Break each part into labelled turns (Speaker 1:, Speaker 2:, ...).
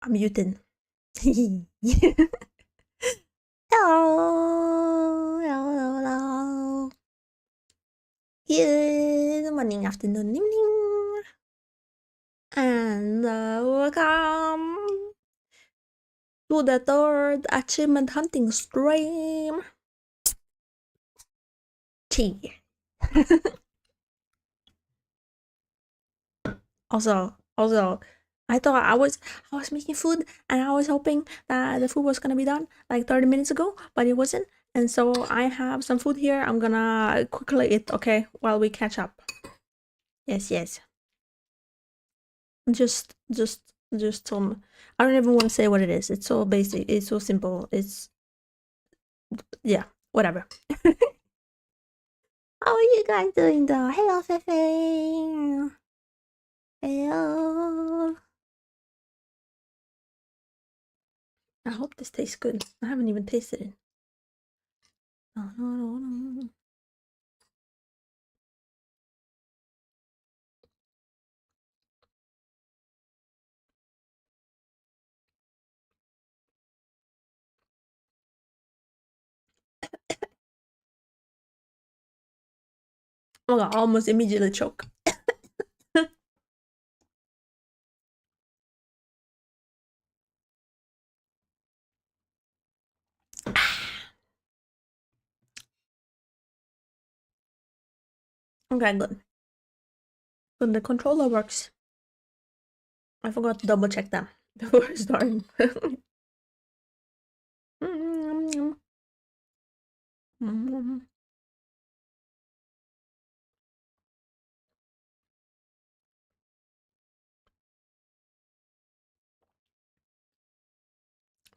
Speaker 1: I'm muting. Hello. Hello. Good morning, afternoon, evening. And welcome to the third achievement hunting stream. Tea. Also, I thought I was making food and I was hoping that the food was gonna be done like 30 minutes ago, but it wasn't. And so I have some food here. I'm gonna quickly eat, okay, while we catch up. Yes. Just some. I don't even want to say what it is. It's so basic. It's so simple. It's yeah, whatever. How are you guys doing though? Hello, Fefe. Hello. I hope this tastes good. I haven't even tasted it. Oh my god, I almost immediately choke. Okay, good. When the controller works. I forgot to double check that before starting.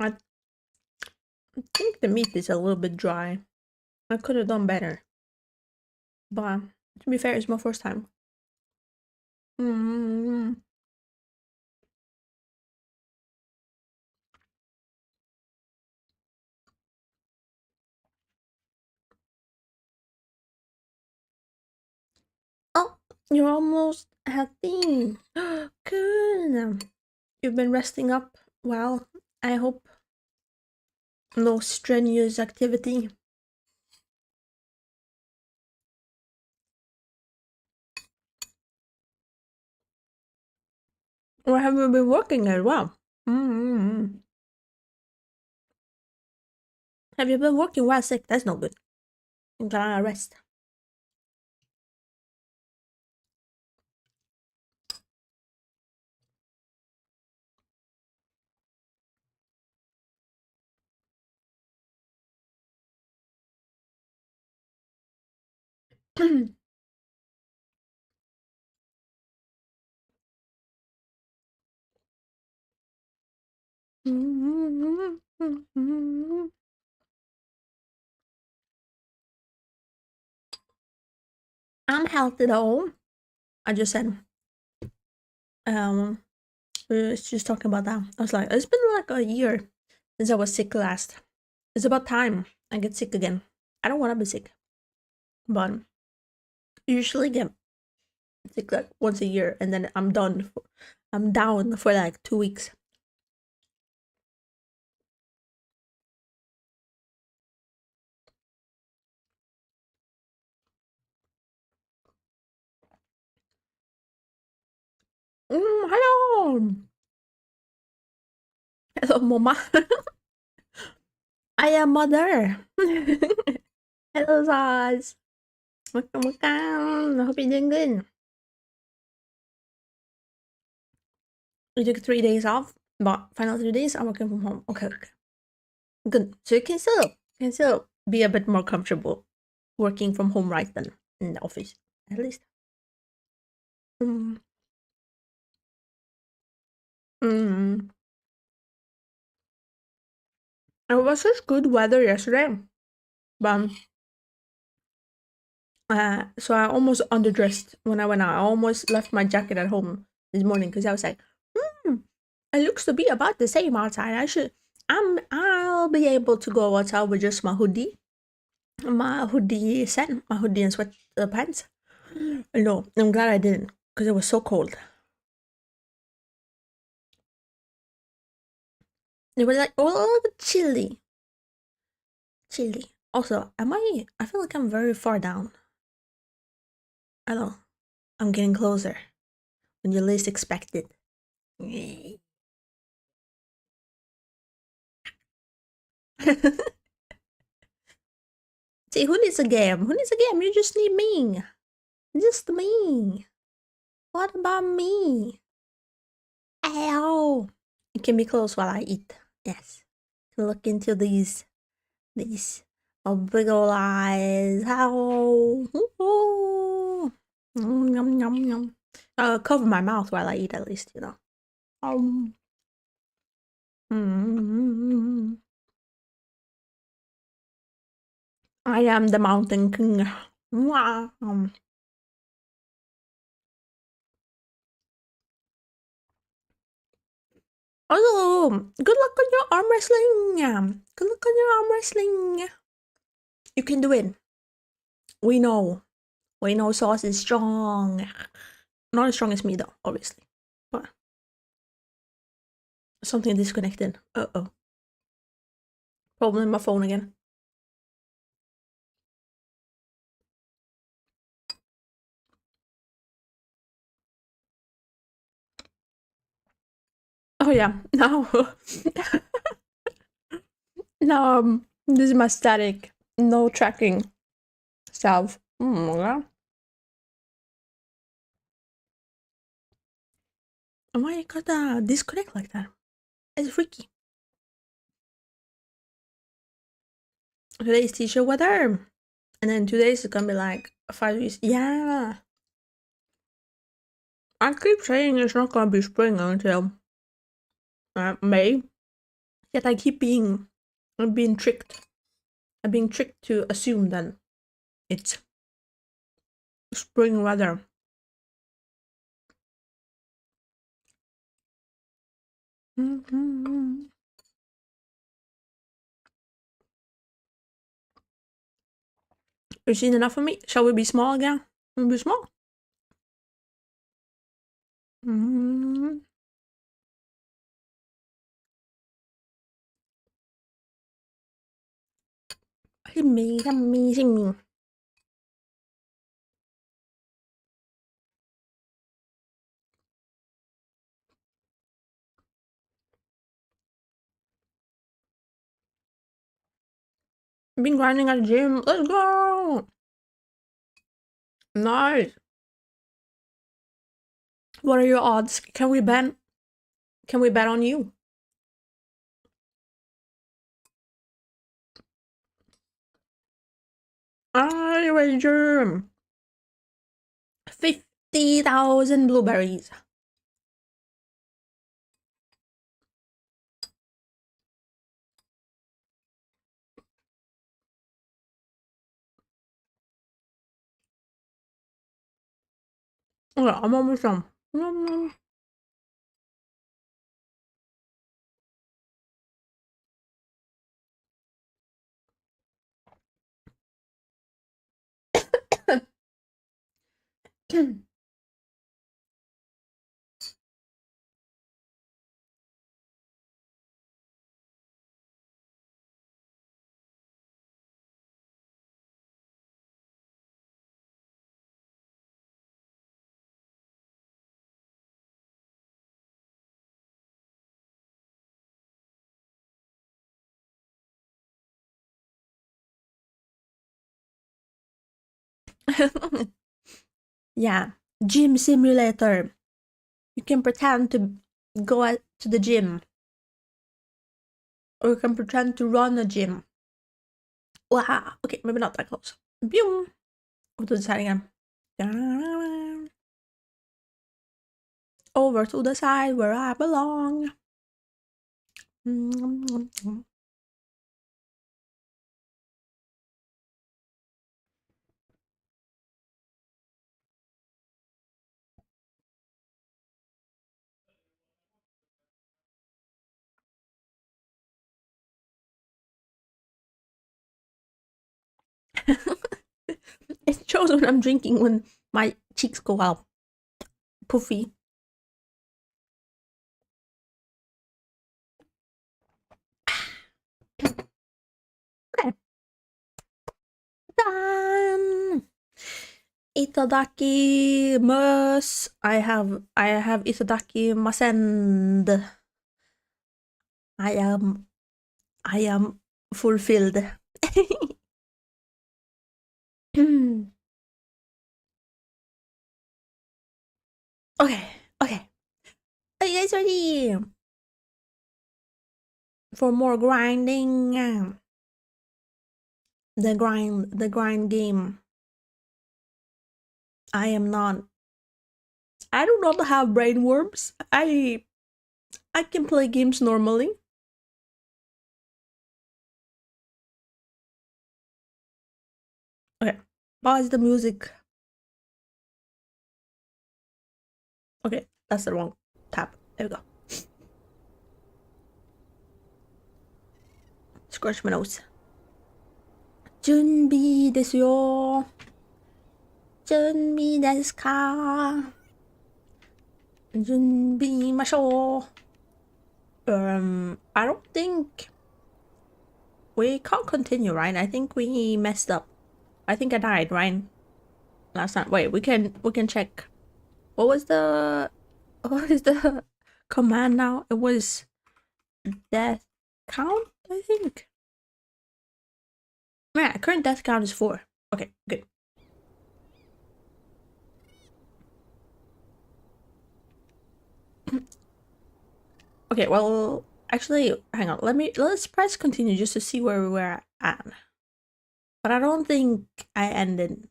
Speaker 1: I think the meat is a little bit dry. I could have done better. But to be fair, it's my first time. Oh, you're almost healthy. Good. You've been resting up well. I hope no strenuous activity. Or have you been working as well? Have you been working while sick? That's no good. You gotta rest. I'm healthy though. I just said, we was just talking about that. I was like, it's been like a year since I was sick last. It's about time I get sick again. I don't want to be sick, but I usually get sick like once a year, and then I'm done. I'm down for like 2 weeks. Hello. Hello, Mama. I am mother. Hello, Zaz. Welcome. I hope you're doing good. You took 3 days off, but final 3 days I'm working from home. Okay. Good. So you can still be a bit more comfortable working from home right then in the office, at least. It was such good weather yesterday, but so I almost underdressed when I went out. I almost left my jacket at home this morning because I was like, it looks to be about the same outside. I'll be able to go outside with just my hoodie set, my hoodie and sweat pants. No, I'm glad I didn't because it was so cold. It was like a little bit chilly. Chilly. Also, I feel like I'm very far down. I don't know. I'm getting closer when you least expect it. See, who needs a game? Who needs a game? You just need me. Just me. What about me? Ow. You can be close while I eat. Yes. Look into these big ol' eyes. Ow. Ooh. Yum, yum, yum. Cover my mouth while I eat, at least, you know. Mm. I am the Mountain King. Wow. Also, good luck on your arm wrestling. Good luck on your arm wrestling. You can do it. We know. We know Sauce is strong. Not as strong as me, though, obviously. But something disconnected. Uh-oh. Problem in my phone again. Oh yeah, now now this is my static, no tracking self. Yeah. Why you gotta disconnect like that? It's freaky. Today's t-shirt weather, and then today's is gonna be like 5 degrees. Yeah, I keep saying it's not gonna be spring until May. Yet I keep being tricked. I'm being tricked to assume that it's spring weather. You've seen enough of me. Shall we be small again? We'll be small. Yummy, yummy, yummy. Been grinding at the gym. Let's go. Nice. What are your odds? Can we bet? Can we bet on you? I wager 50,000 blueberries. Okay, I'm almost done. Yeah, gym simulator. You can pretend to go to the gym, or you can pretend to run a gym. Wow. Okay, maybe not that close. Boom. We'll do this side again. Over to the side where I belong. It shows when I'm drinking when my cheeks go out. Poofy. Moyan! Itadakimasu! I have itadakimasend. I am fulfilled. Okay. Are you guys ready for more grinding? The grind game. I am not. I do not have brain worms. I can play games normally. Okay, pause the music. Okay, that's the wrong tab. There we go. Scratch my nose. 準備ですよ。準備ですか？準備ましょう。I don't think we can't continue, right? I think we messed up. I think I died, right? Last time. Wait, we can check. What is the command now? It was death count, I think. Yeah, current death count is 4. Okay, good. Okay, well, actually, hang on. Let's press continue just to see where we were at. But I don't think I ended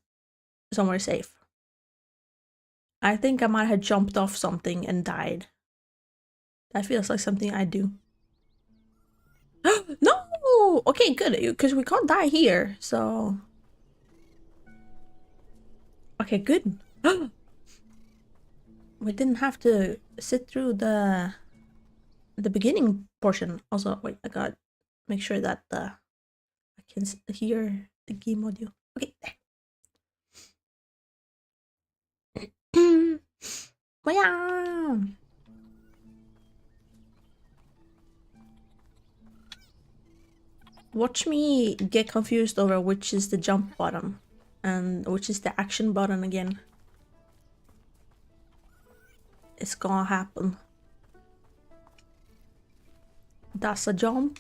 Speaker 1: somewhere safe. I think I might have jumped off something and died. That feels like something I do. No! Okay, good, because we can't die here, so... Okay, good. We didn't have to sit through the beginning portion. Also, wait, I gotta make sure that I can hear the game audio. Okay, there. Watch me get confused over which is the jump button and which is the action button again. It's gonna happen. That's a jump.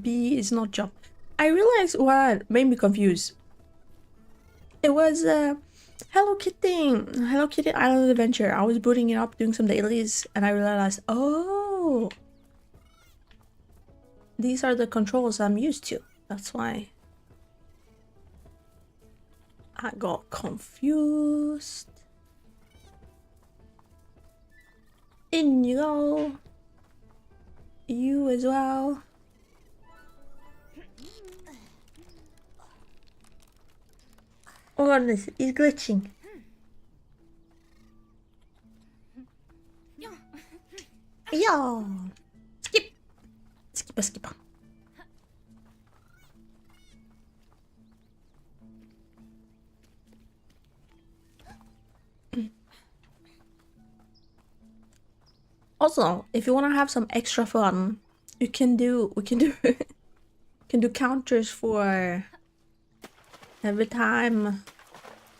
Speaker 1: B is not jump. I realized what made me confused. It was Hello Kitty Island Adventure. I was booting it up, doing some dailies, and I realized, oh, these are the controls I'm used to. That's why I got confused. In you go. You as well. Oh goodness, it's glitching. Yeah. Skip. Also, if you want to have some extra fun, we can do counters for every time,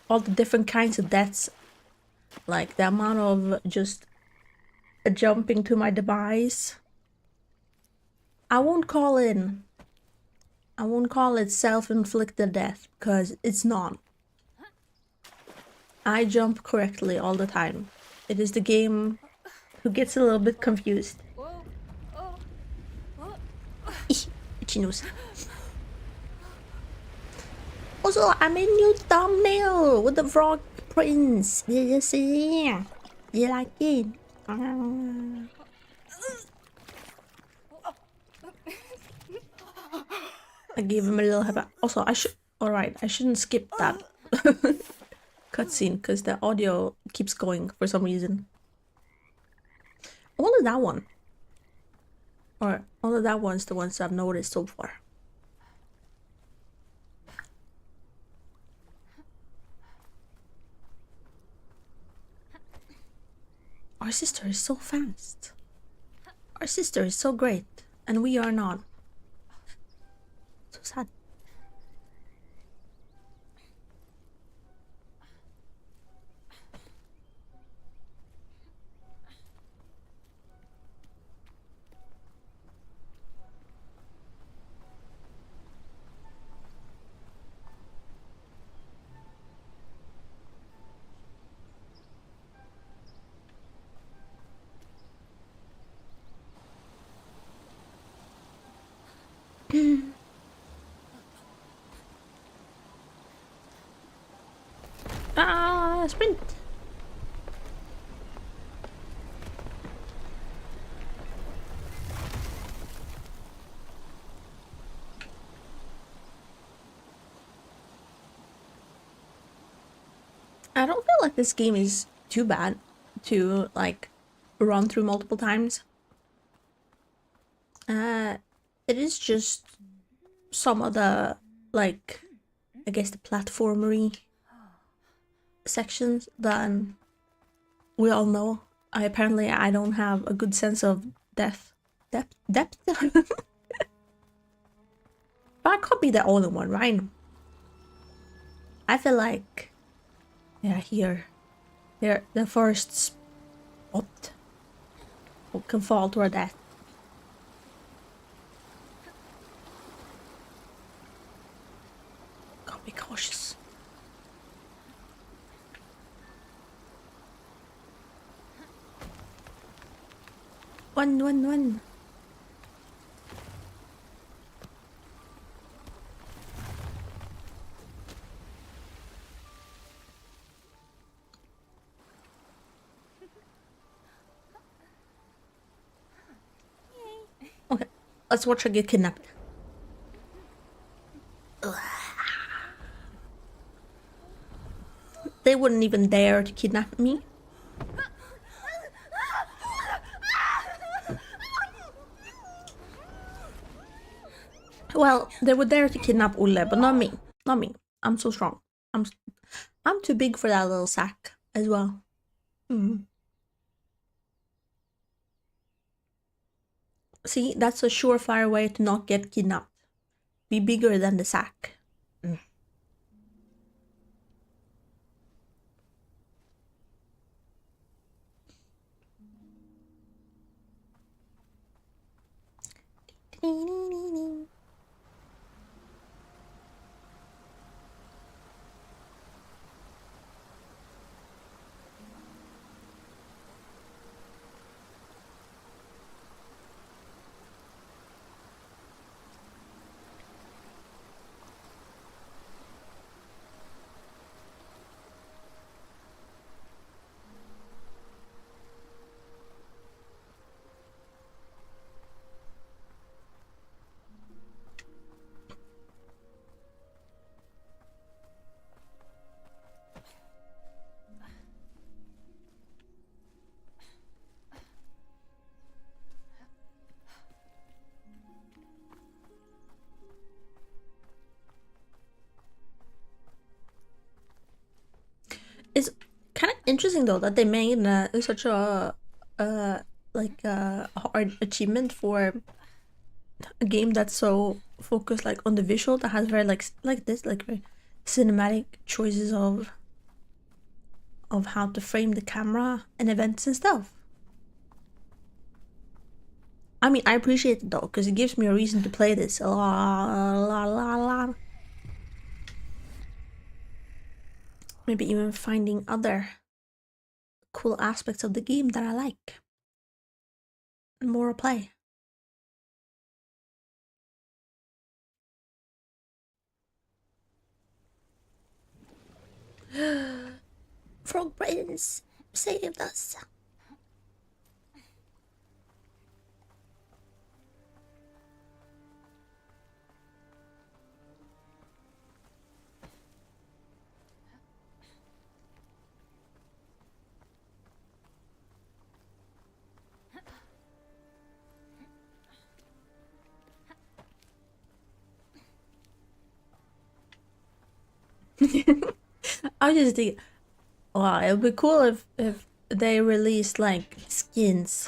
Speaker 1: all the different kinds of deaths, like the amount of just jumping to my demise. I won't call it self-inflicted death, because it's not. I jump correctly all the time. It is the game who gets a little bit confused. Itchy nose. Also, I made a new thumbnail with the frog prince. Did you see? Do you like it? I gave him a little high five. Also, I shouldn't skip that cutscene because the audio keeps going for some reason. Only that one. Or only that one's the ones I've noticed so far. Our sister is so fast. Our sister is so great, and we are not. So sad. Sprint. I don't feel like this game is too bad to like run through multiple times. It is just some of the, like, I guess the platformery sections that we all know. Apparently I don't have a good sense of depth. But I could be the only one, right? I feel like, yeah, here the first spot can fall to our death. Gotta be cautious. One. Okay, let's watch her get kidnapped. Ugh. They wouldn't even dare to kidnap me. Well, they would dare to kidnap Ulle, but not me. Not me. I'm so strong. I'm too big for that little sack as well. See, that's a surefire way to not get kidnapped. Be bigger than the sack. It's kind of interesting though that they made such a hard achievement for a game that's so focused like on the visual, that has very like very cinematic choices of how to frame the camera and events and stuff. I mean, I appreciate it though, because it gives me a reason to play this a lot. Maybe even finding other cool aspects of the game that I like. More play. Frog Prince saved us. I just think, wow, it would be cool if they released like skins.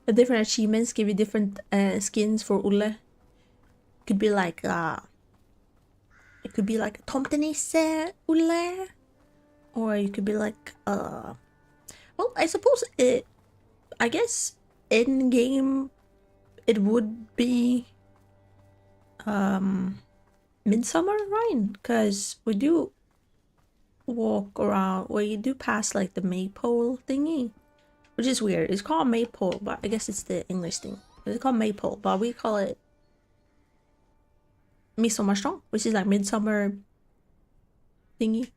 Speaker 1: The different achievements give you different skins for Ulle. Could be like it could be like Tomtenisse Ulle, or you could be like well, I suppose I guess in game it would be Midsummer, right? Because we do walk around, well, you do pass like the maypole thingy, which is weird. It's called maypole, but I guess it's the English thing. It's called maypole, but we call it Midsummerstång, which is like midsummer thingy.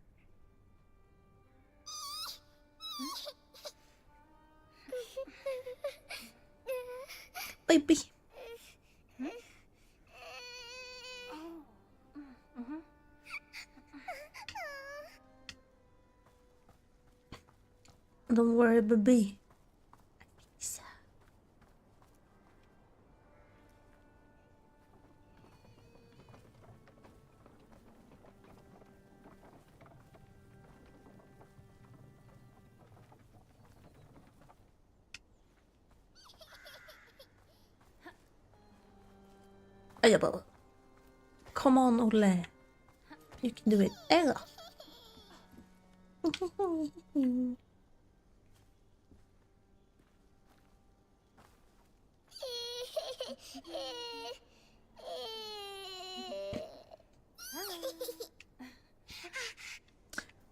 Speaker 1: baby. Don't worry, baby. Able. Come on, Ole. You can do it. Ella.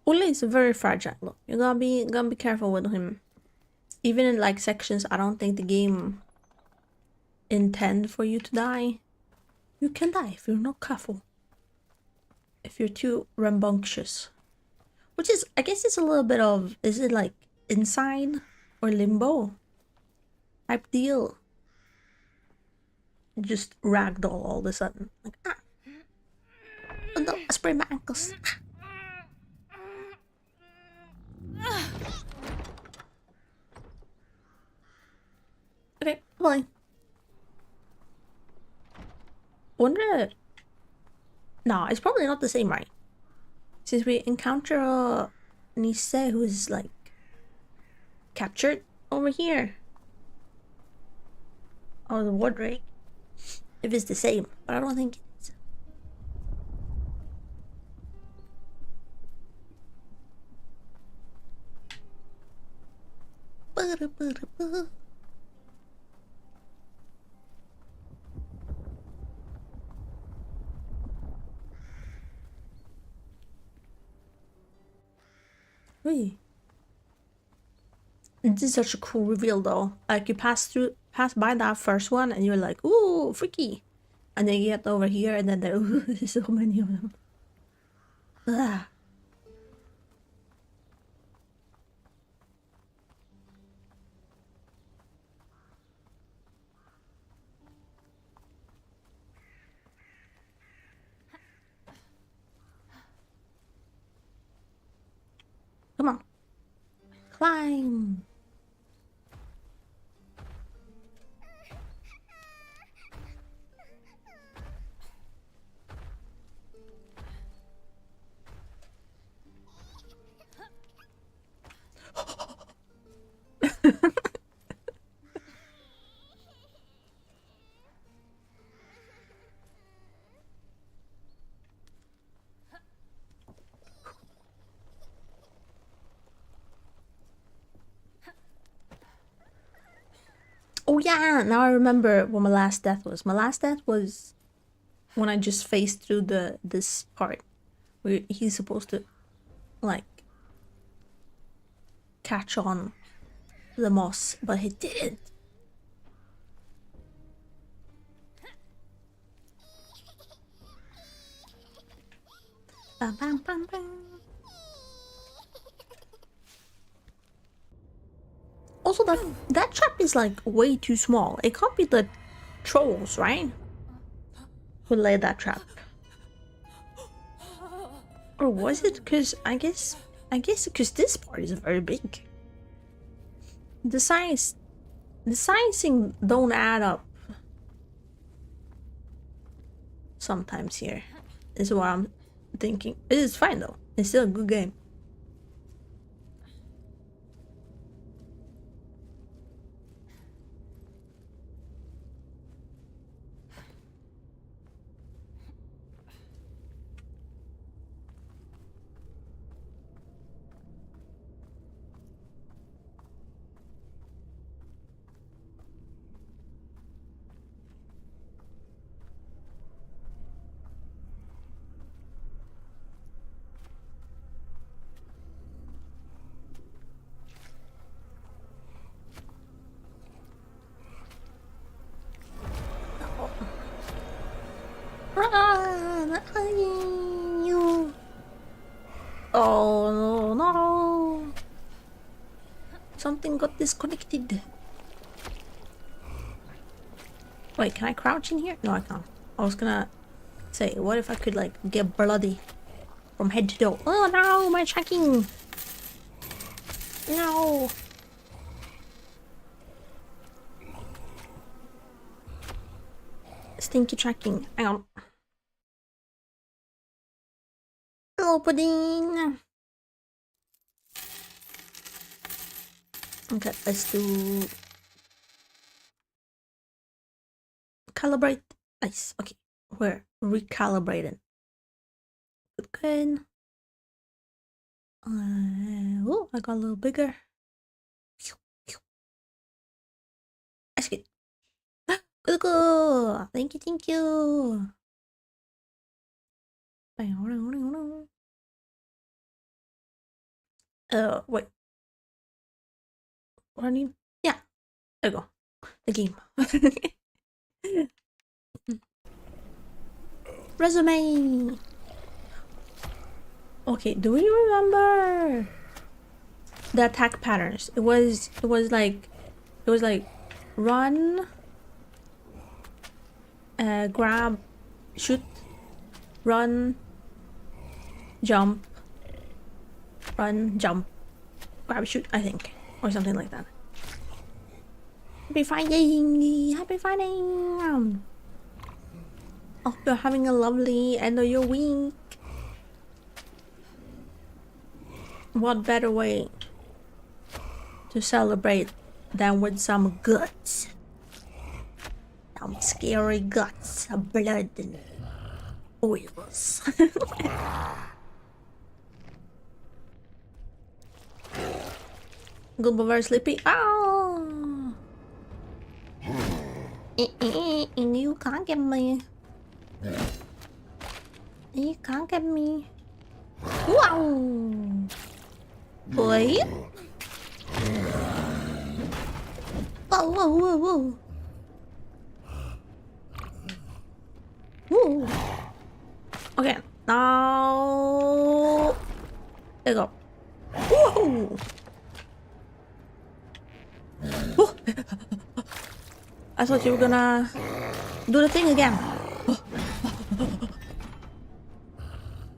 Speaker 1: Ole is very fragile. Look, you gotta be careful with him. Even in like sections, I don't think the game intend for you to die. You can die if you're not careful. If you're too rambunctious. Which is, I guess it's a little bit of, is it like Inside or Limbo type deal? Just ragdoll all of a sudden. Like, ah. Oh no, I sprained my ankles. Okay, bye. Wonder. No, it's probably not the same, right? Since we encounter a Nise who's like captured over here. Or the wardrake. If it's the same, but I don't think it is. Wait. This is such a cool reveal though. Like you pass by that first one and you're like, ooh, freaky. And then you get over here and then there's so many of them. Ugh. Come on. Climb. Oh yeah, now I remember what my last death was. My last death was when I just faced through this part where he's supposed to like catch on the moss, but he didn't. Bam, bam, bam, bam. Also, that trap is like way too small. It can't be the trolls, right? Who laid that trap? Or was it? Because I guess because this part is very big. The sizing don't add up. Sometimes here is what I'm thinking. It is fine though. It's still a good game. Oh no! Something got disconnected. Wait, can I crouch in here? No, I can't. I was gonna say, what if I could like get bloody from head to toe? Oh no, my tracking! No! Stinky tracking. Hang on. Opening! Okay, let's do... Calibrate. Nice. Okay, we're recalibrated. Good. Oh, I got a little bigger. That's good. Good. Thank you, thank you. Wait. What do I need? Yeah. There we go. The game. Resume. Okay, do we remember the attack patterns? It was like run, grab, shoot, run, jump, run, jump, grab, shoot, I think, or something like that. Happy Friday! Happy Friday! Hope you're having a lovely end of your week. What better way to celebrate than with some guts? Some scary guts, blood and oils. Good but very sleepy. Oh! You can't get me. You can't get me. Wow! Boy! Whoa, whoa, whoa, whoa! Woo! Okay, now... There you go. Woohoo! Oh. I thought you were gonna do the thing again.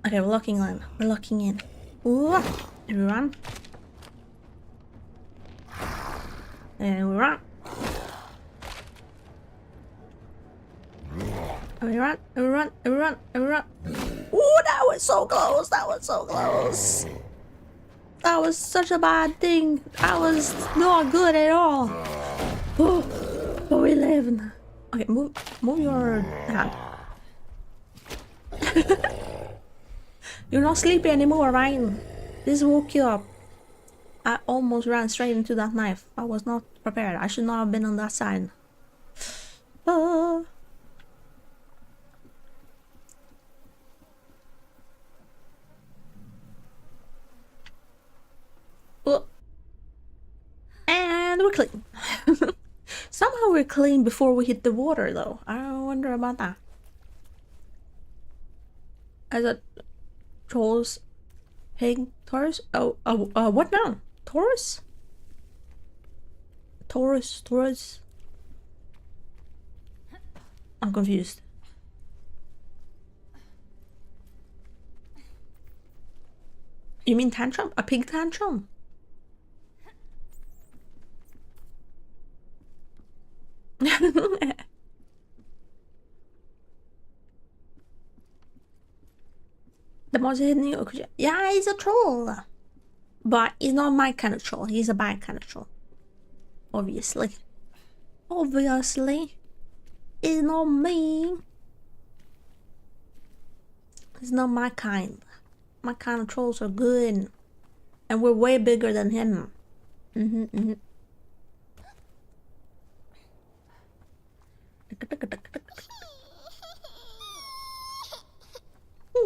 Speaker 1: Okay, we're locking in. We're locking in. Ooh, and we run. And we run. And we run, and we run, and we run, and we run. Ooh, that was so close. That was so close. That was such a bad thing. That was not good at all. Oh, but we lived. Okay, move your hand. You're not sleepy anymore, right? This woke you up. I almost ran straight into that knife. I was not prepared. I should not have been on that side. And we're clean. Somehow we're clean before we hit the water, though. I wonder about that. As a trolls, pig, Taurus. What now? Taurus? Taurus. I'm confused. You mean tantrum? A pig tantrum? The most hidden creature. Yeah, he's a troll. But he's not my kind of troll. He's a bad kind of troll. Obviously. Obviously. It's not me. It's not my kind. My kind of trolls are good. And we're way bigger than him.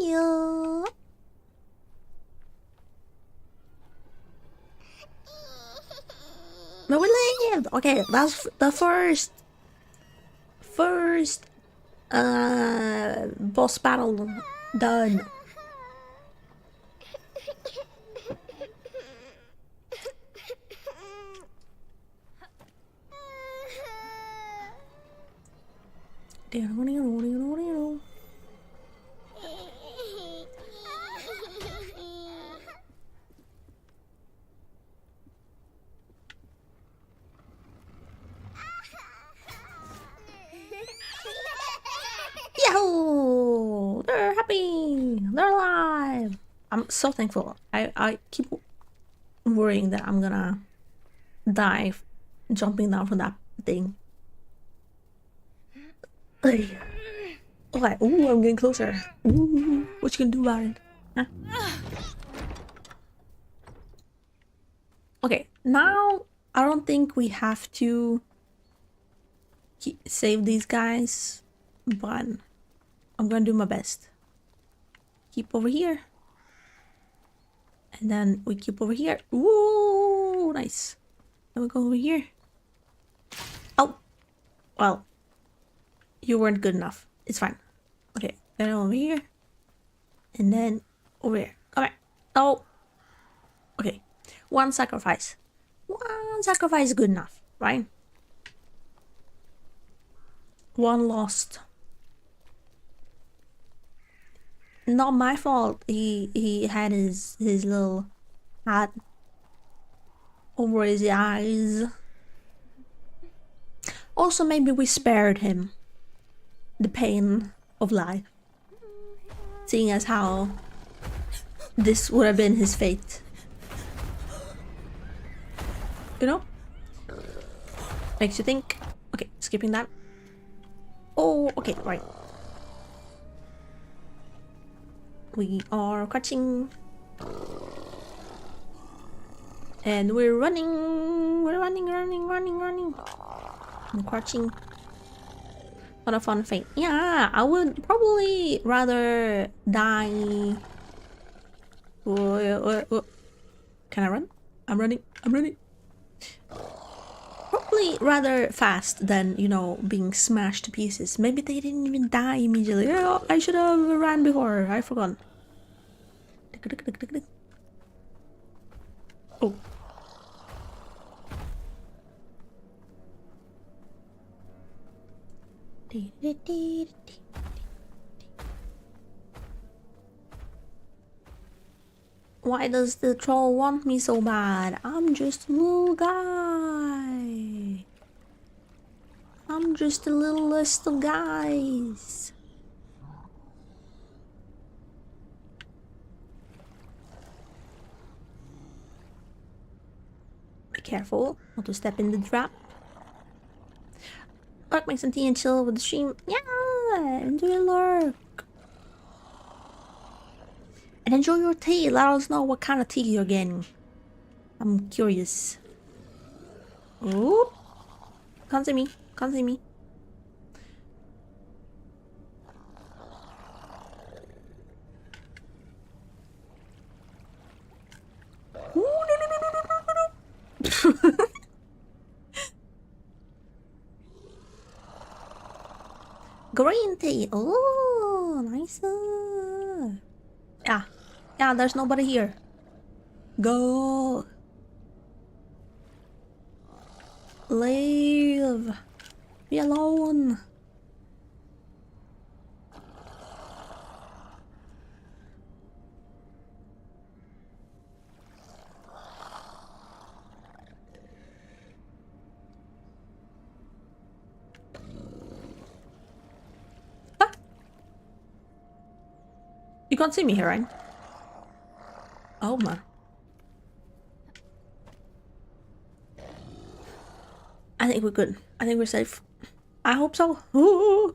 Speaker 1: Yeah. But we lived. Okay, that's the first boss battle done. Yahoo! They're happy! They're alive! I'm so thankful. I keep worrying that I'm gonna die jumping down from that thing. Okay. Ooh, I'm getting closer. Ooh, what you gonna do about it? Huh? Okay, now I don't think we have to save these guys, but I'm gonna do my best. Keep over here. And then we keep over here. Ooh, nice. Then we go over here. Oh, well, you weren't good enough. It's fine. Okay, then over here. And then over here. Come here. Oh. Okay. One sacrifice. One sacrifice is good enough, right? One lost. Not my fault. He had his little hat over his eyes. Also, maybe we spared him the pain of life, seeing as how this would have been his fate. You know? Makes you think. Okay, skipping that. Oh, okay, right. We are catching. And we're running. We're running. I'm crouching. What a fun thing. Yeah, I would probably rather die. Can I run? I'm running. Probably rather fast than, you know, being smashed to pieces. Maybe they didn't even die immediately. Oh, I should have ran before. I forgot. Oh. Why does the troll want me so bad? I'm just a little guy. I'm just the littlest of guys. Be careful not to step in the trap. Lurk, make some tea and chill with the stream. Yeah, enjoy your lurk. And enjoy your tea. Let us know what kind of tea you're getting. I'm curious. Oh, can't see me. Can't see me. Ooh, no. Green tea. Oh, nice. Yeah, there's nobody here. Go. Leave. Be alone. Ah. You can't see me here, right? Oh my. I think we're good. I think we're safe. I hope so. Ooh.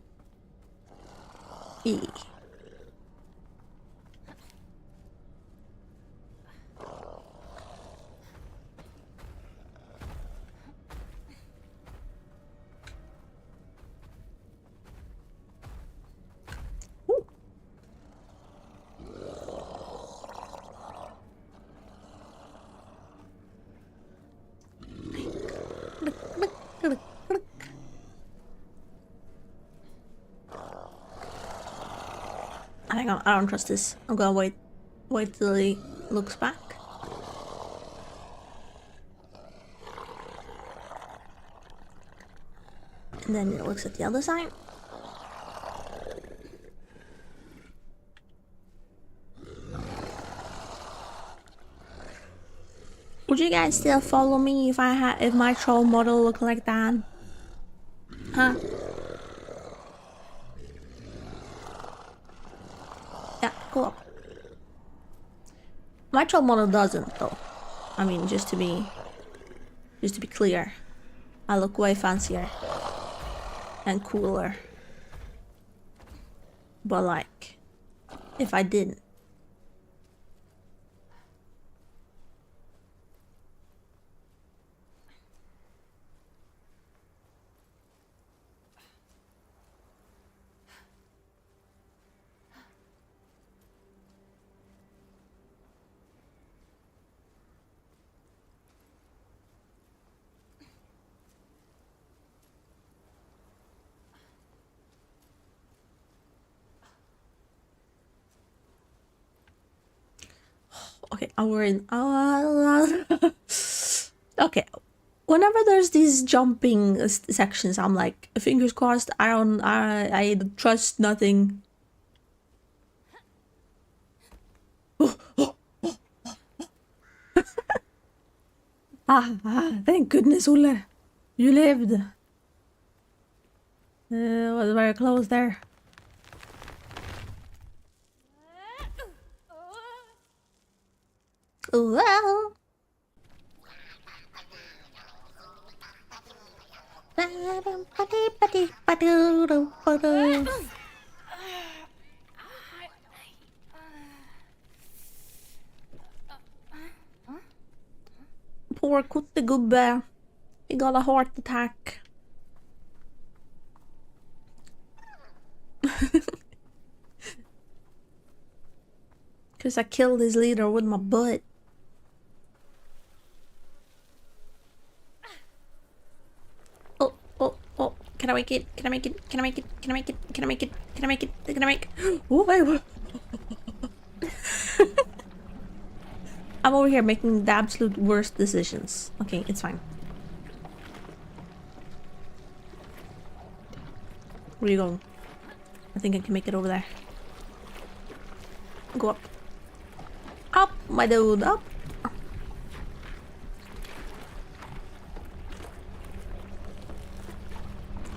Speaker 1: Yeah. Hang on, I don't trust this. I'm gonna wait till he looks back. And then it looks at the other side. Would you guys still follow me if if my troll model looked like that? Huh? Yeah, go up. My troll model doesn't though. I mean, just to be clear, I look way fancier and cooler. But like, if I didn't. Okay, I'm worried. Okay, whenever there's these jumping sections, I'm like, fingers crossed. I trust nothing. Thank goodness, Ole, you lived. Was very close there. Well. Poor kuttegubbe. He got a heart attack. Because I killed his leader with my butt. Oh, can I make it? Can I make it? Can I make it? Can I make it? Can I make it? Can I make it? Can I make it? Oh, wait. I'm over here making the absolute worst decisions. Okay, it's fine. Where are you going? I think I can make it over there. Go up. Up, my dude, up.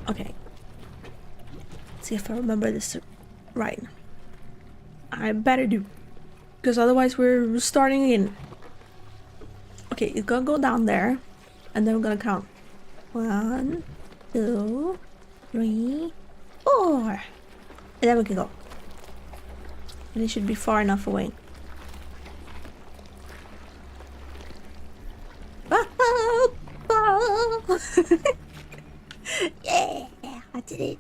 Speaker 1: Okay. Let's see if I remember this right. I better do. Because otherwise we're starting again. Okay, it's gonna go down there. And then we're gonna count. 1, 2, 3, 4. And then we can go. And it should be far enough away. Yeah, I did it.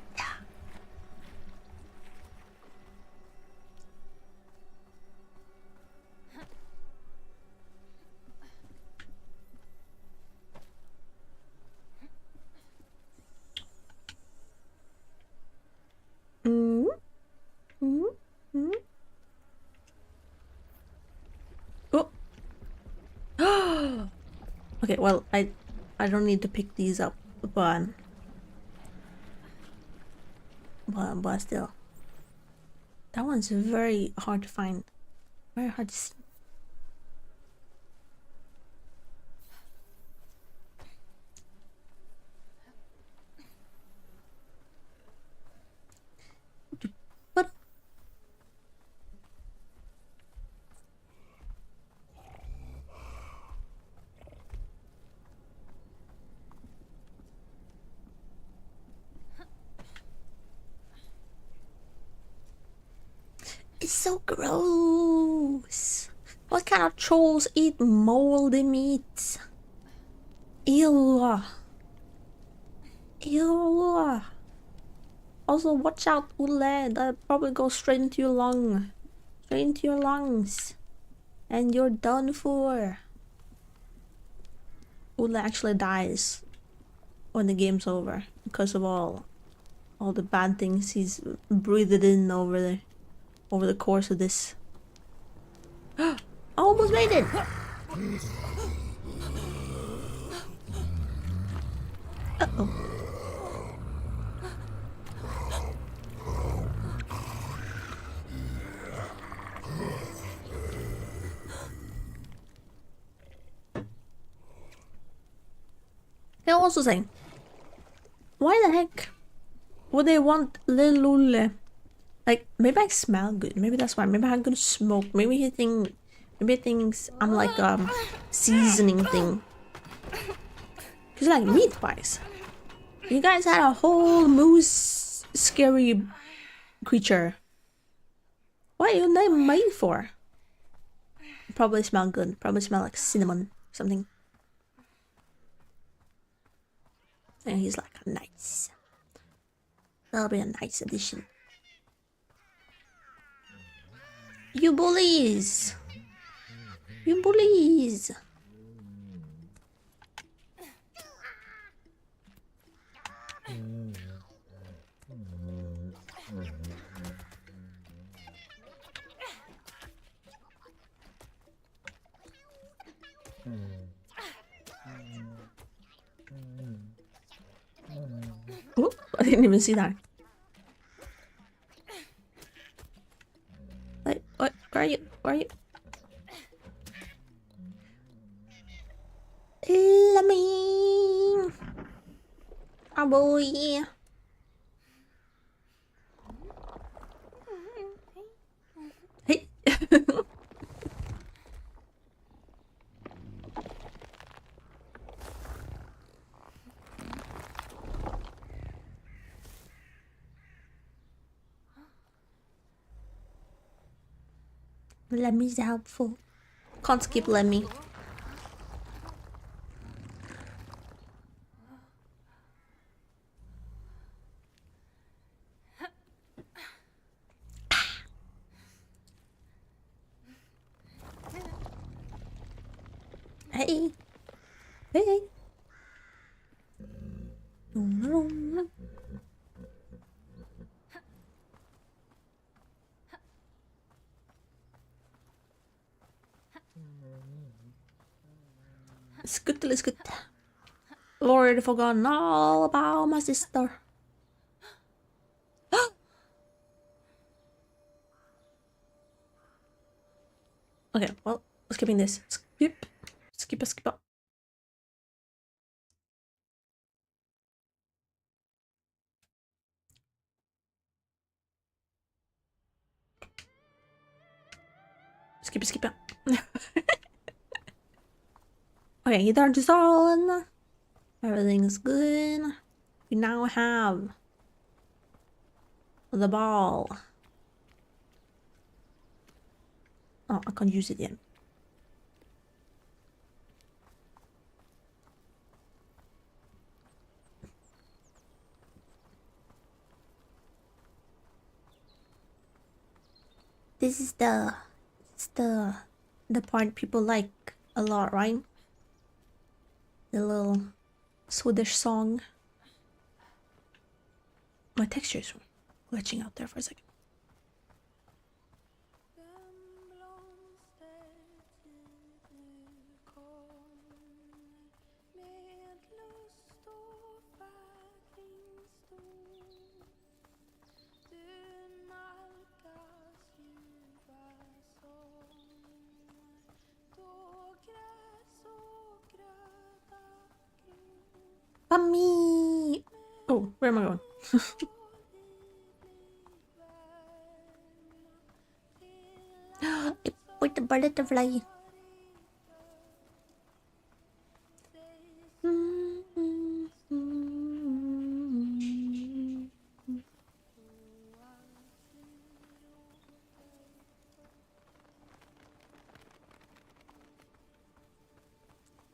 Speaker 1: Oh. Okay, well, I don't need to pick these up, but still, that one's very hard to find, very hard to see. But it's so gross. What kind of trolls eat moldy meat? Ew. Ew. Also, watch out, Ule. That probably goes straight into your lung. Straight into your lungs. And you're done for. Ule actually dies when the game's over because of all the bad things he's breathed in over the course of this. I almost made it! Uh-oh. Can I also say, why the heck would they want little Lule? Like, maybe I smell good. Maybe that's why. Maybe I'm gonna smoke. Maybe he thinks I'm like seasoning thing. Cause like meat-wise, you guys had a whole moose scary creature. What are you name made for? Probably smell good. Probably smell like cinnamon or something. And he's like, nice. That'll be a nice addition. You bullies! You bullies! Oh, I didn't even see that. Wait, what? Where are you? Where are you? Lemmy! Oh boy! Hey! Lemmy's helpful. Can't skip Lemmy. Hey! Hey! It's good. Lord, forgotten all about my sister. Okay, well, skipping this. Skip. Skip. Skip. Okay, he turned his on. Everything's good. We now have the ball. Oh, I can't use it yet. This is the part people like a lot, right? The little Swedish song. My texture is glitching out there for a second. Mommy! Oh, where am I going? With the butterfly.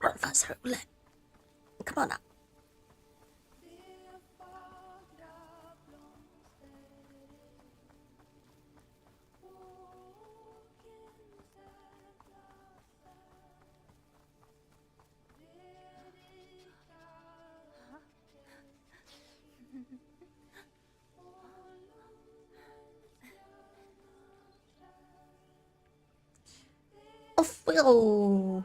Speaker 1: Run faster, Roulette. Come on now. Off we go.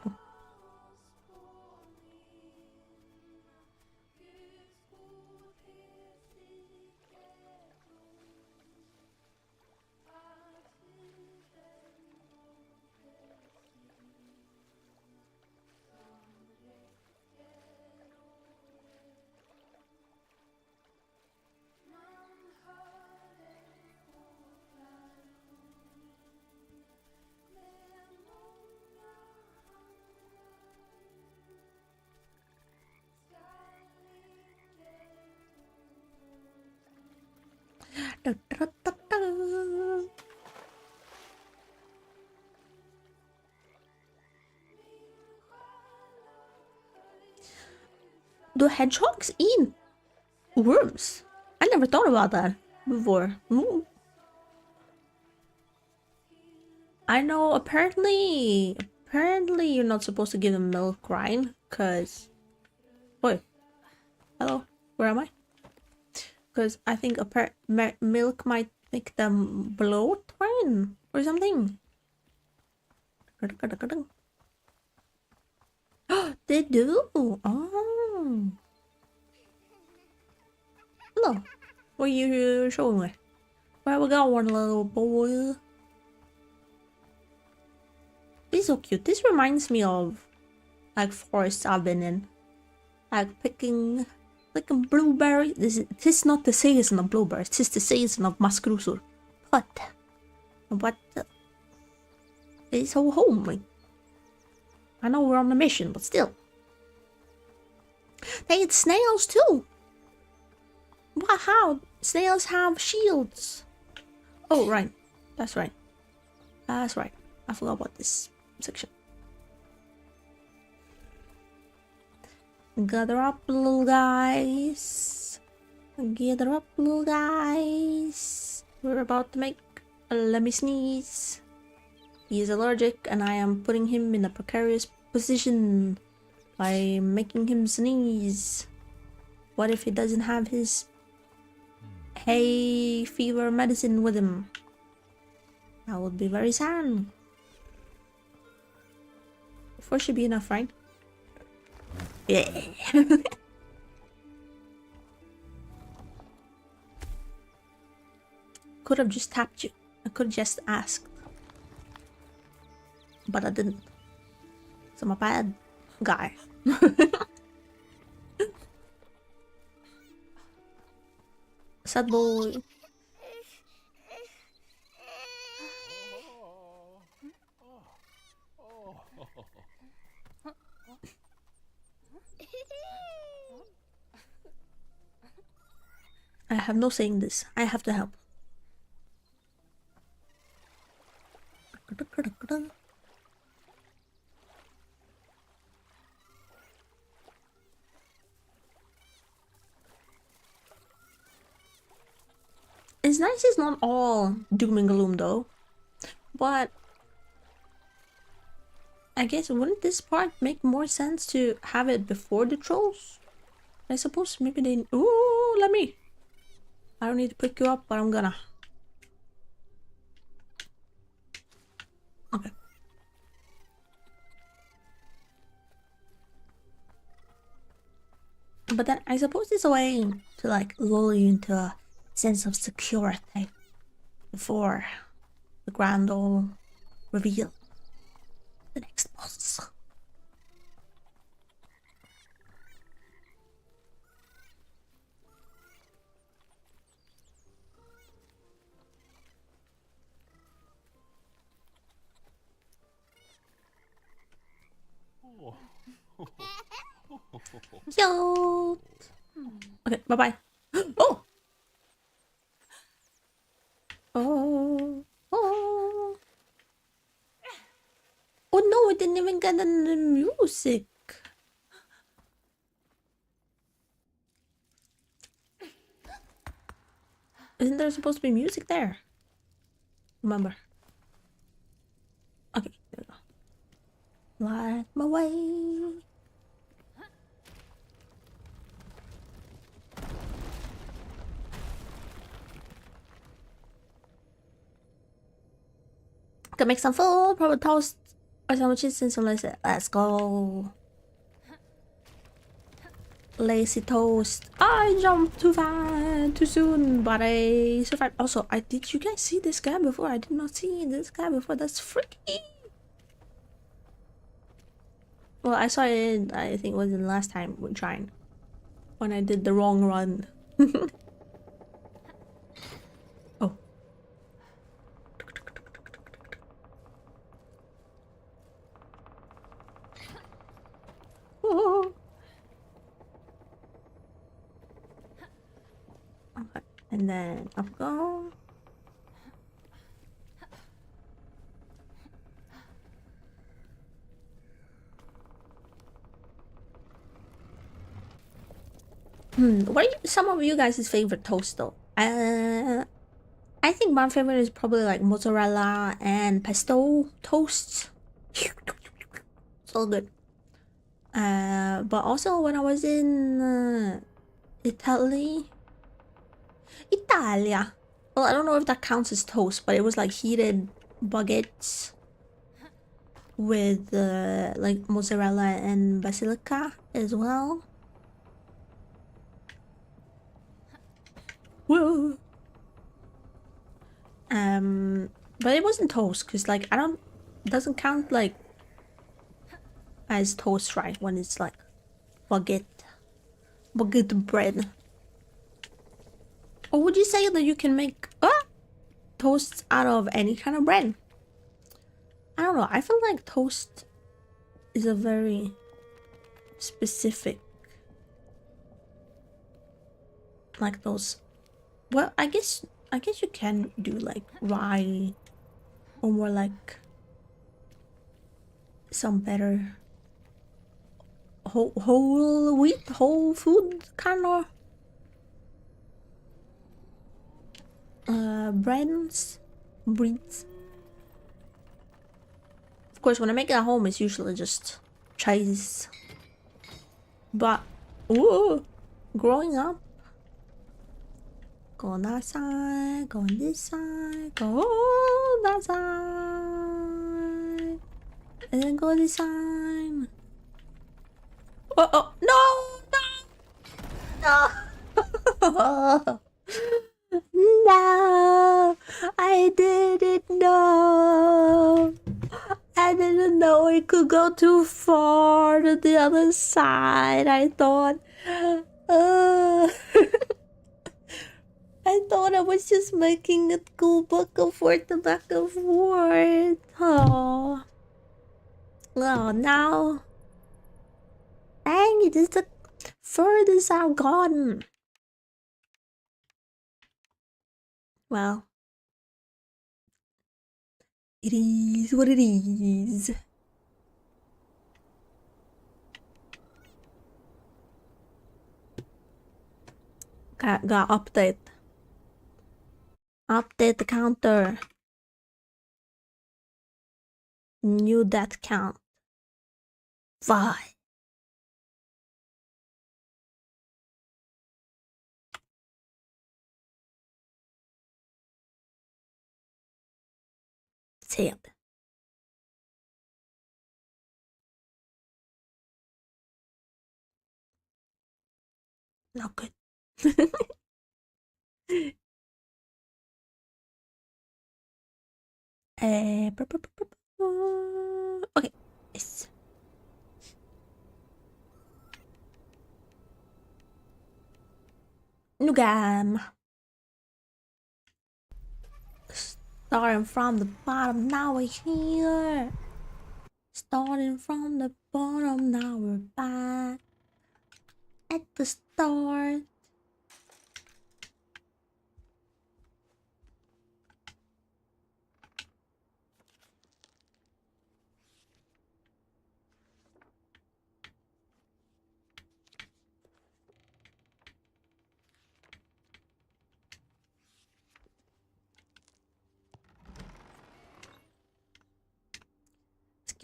Speaker 1: Do hedgehogs eat worms? I never thought about that before. Ooh. I know apparently you're not supposed to give them milk, right? Cause wait, hello, where am I? Because I think milk might make them bloat, right? Or something. They do. Oh. Hello. What are you showing me? Where we going, little boy? This is so cute. This reminds me of like forests I've been in. Like picking like a blueberry. This is not the season of blueberries. This is the season of maskrosor. But it's so homely. I know we're on a mission, but still. They eat snails too. What? How? Snails have shields. Oh, right. That's right. That's right. I forgot about this section. Gather up, little guys. Gather up, little guys. We're about to make a Lemmy sneeze. He is allergic, and I am putting him in a precarious position by making him sneeze. What if he doesn't have his hay fever medicine with him? That would be very sad. 4 should be enough, right? Yeah. Could have just tapped you. I could have just asked. But I didn't. So I'm a bad guy. Sad boy. I have no say in this. I have to help. It's nice it's not all doom and gloom though. But I guess wouldn't this part make more sense to have it before the trolls? I suppose maybe they... Ooh, let me! I don't need to pick you up, but I'm gonna. Okay. But then I suppose it's a way to like lull you into a sense of security before the grand old reveal. The next boss. Cute. Okay, bye bye. Oh! Oh! Oh! Oh no, I didn't even get the music. Isn't there supposed to be music there? Remember. Okay, there we go. Light my way. Gonna make some food, probably toast or sandwiches and some lazy. Let's go. Lazy toast. I jumped too far, too soon, but I survived. Also, did you guys see this guy before? I did not see this guy before. That's freaky. Well, I saw it, I think it was the last time we tried. When I did the wrong run. Oh. Oh. Okay. And then up go. What are some of you guys' favorite toast though? I think my favorite is probably like mozzarella and pesto toasts. So good. But also when I was in Italia. Well, I don't know if that counts as toast, but it was like heated baguettes with like mozzarella and basilica as well. Whoa. But it wasn't toast because like it doesn't count like as toast, right? When it's like baguette bread. Or would you say that you can make toasts out of any kind of bread? I don't know. I feel like toast is a very specific, like those. Well, I guess you can do like rye or more like some better whole wheat, whole food kind of breads. Of course, when I make it at home, it's usually just cheese. But growing up, go on that side, go on this side, go on that side, and then go this side. Oh no! No, I didn't know. I didn't know it could go too far to the other side. I thought I was just making it go back and forth. Oh, well, now, dang it, is the furthest I've gotten. Well, it is what it is. Got update. Update the counter. New death count. 5. Sad. Not good. Okay. Yes. Nugam. Starting from the bottom, now we're here. Starting from the bottom, now we're back at the start.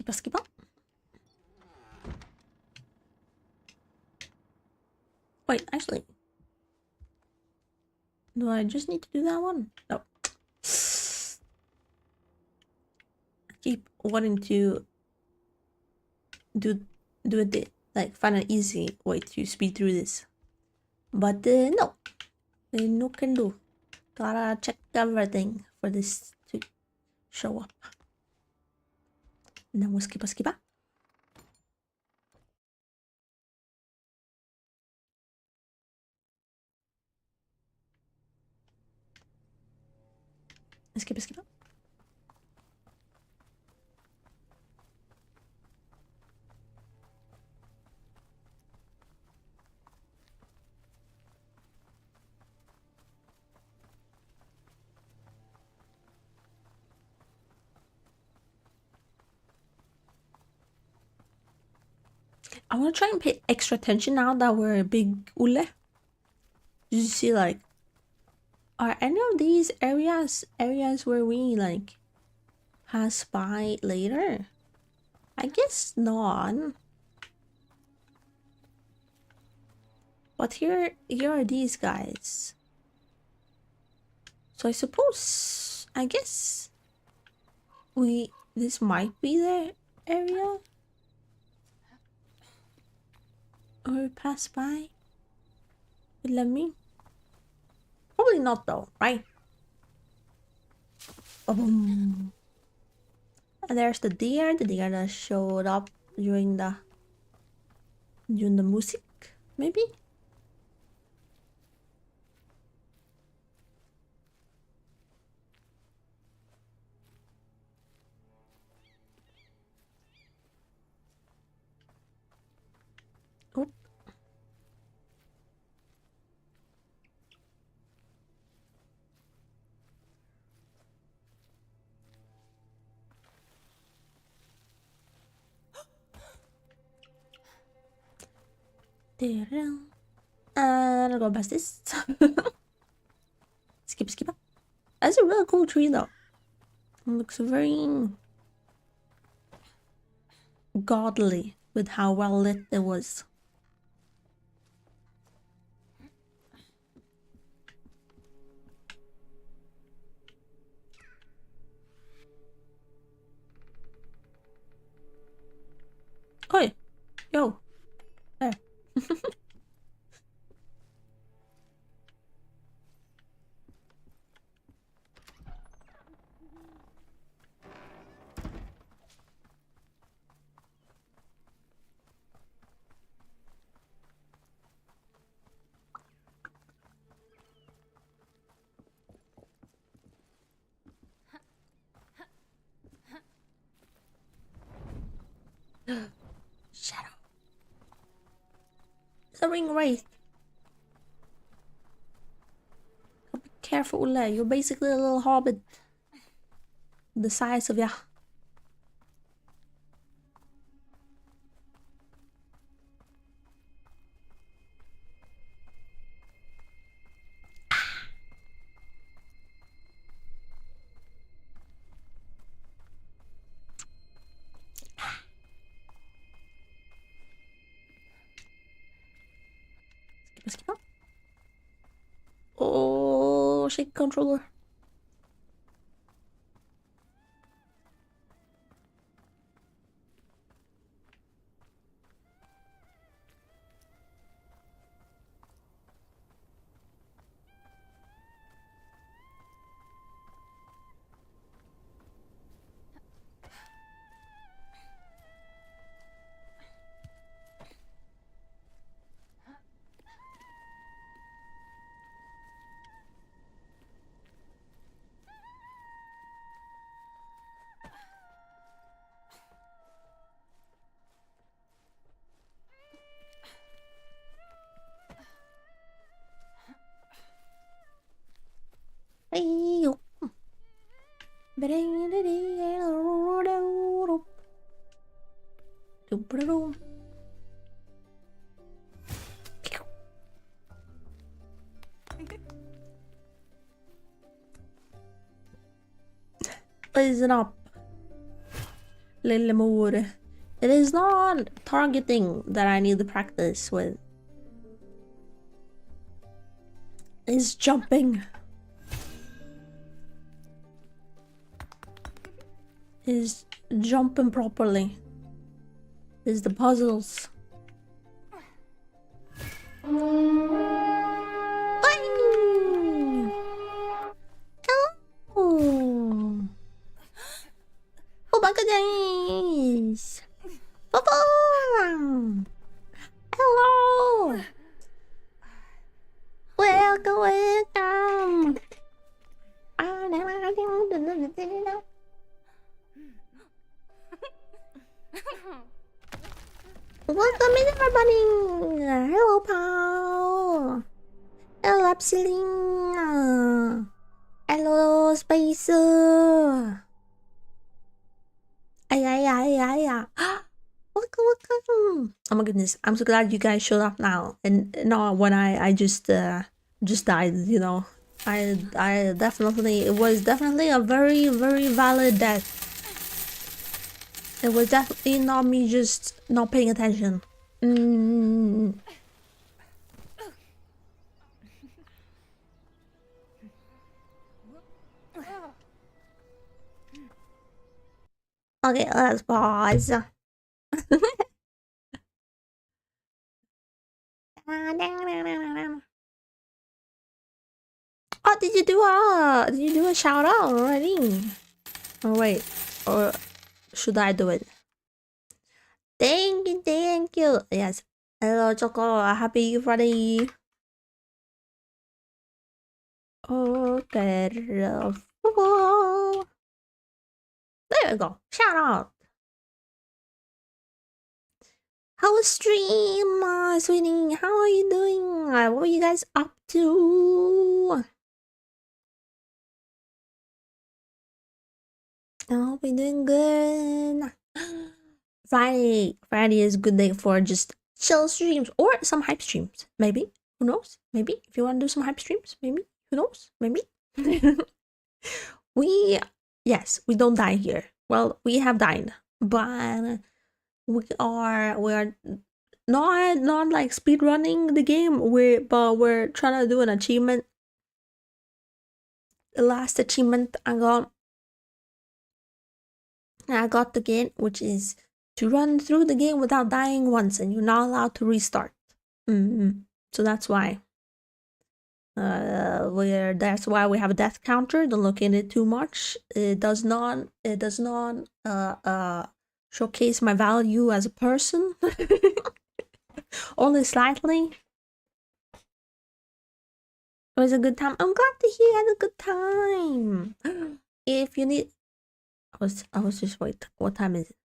Speaker 1: Skippa. Wait, actually. Do I just need to do that one? No. I keep wanting to do it, like find an easy way to speed through this. But no. No can do. Gotta check everything for this to show up. And then we'll skippa. Skippa. I want to try and pay extra attention now that we're a big ule. You see, like, are any of these areas where we like pass by later? I guess not. But here are these guys. So I guess this might be their area. Or we pass by. Let me. Probably not though, right? Boom. And there's the deer that showed up during the music, maybe? Oop. I'll go past this. Skip. That's a really cool tree though. It looks very godly with how well lit it was. Oi! Yo! There. Shadow. It's a ring wraith. Be careful, Ulle. You're basically a little hobbit. The size of ya. Skip up. Oh, shake controller. Heyyo. Listen up, Lillemor. It is not targeting that I need to practice with. It's jumping. Is jumping properly. Is the puzzles. Hello. Oh my goodness. Papa. Hello. Welcome. Welcome in everybody! Hello, pal! Hello, Epsilon! Hello, Spacer! Ay. Welcome. welcome. Oh my goodness, I'm so glad you guys showed up now, and not when I just died, you know. I definitely, it was definitely a very valid death. It was definitely not me just not paying attention. Okay, let's pause. Oh, did you do a shout out already? Oh wait, or should I do it? Thank you. Yes. Hello, Choco. Happy Friday. Okay. There we go. Shout out. How was stream, sweetie? How are you doing? What are you guys up to? I hope you're doing good. Friday is a good day for just chill streams or some hype streams. Maybe. Who knows? Maybe. If you want to do some hype streams, maybe. Who knows? Maybe. Yes, we don't die here. Well, we have died, but we are not like speed running the game. But we're trying to do an achievement. The last achievement I got the game, which is to run through the game without dying once, and you're not allowed to restart. So that's why. That's why we have a death counter. Don't look in it too much. It does not showcase my value as a person. Only slightly. It was a good time. I'm glad to hear you had a good time. If you need, I was just wait. What time is it?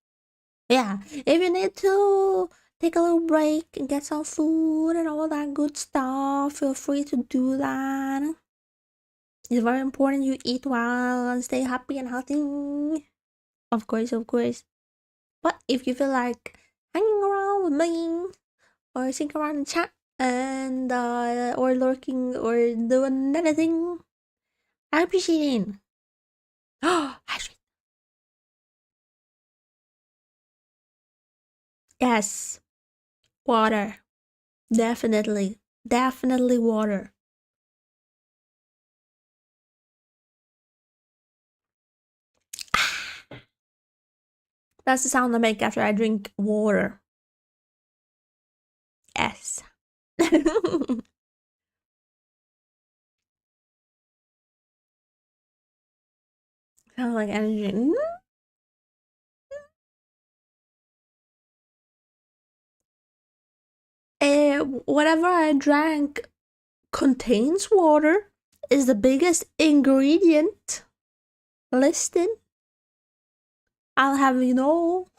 Speaker 1: Yeah, if you need to take a little break and get some food and all that good stuff, feel free to do that. It's very important you eat well and stay happy and healthy. Of course. But if you feel like hanging around with me or sitting around in chat and or lurking or doing anything, I appreciate it. Oh, yes, water. Definitely water. That's the sound I make after I drink water. Yes. Sounds like energy. Whatever I drank contains water, is the biggest ingredient listed. I'll have you know.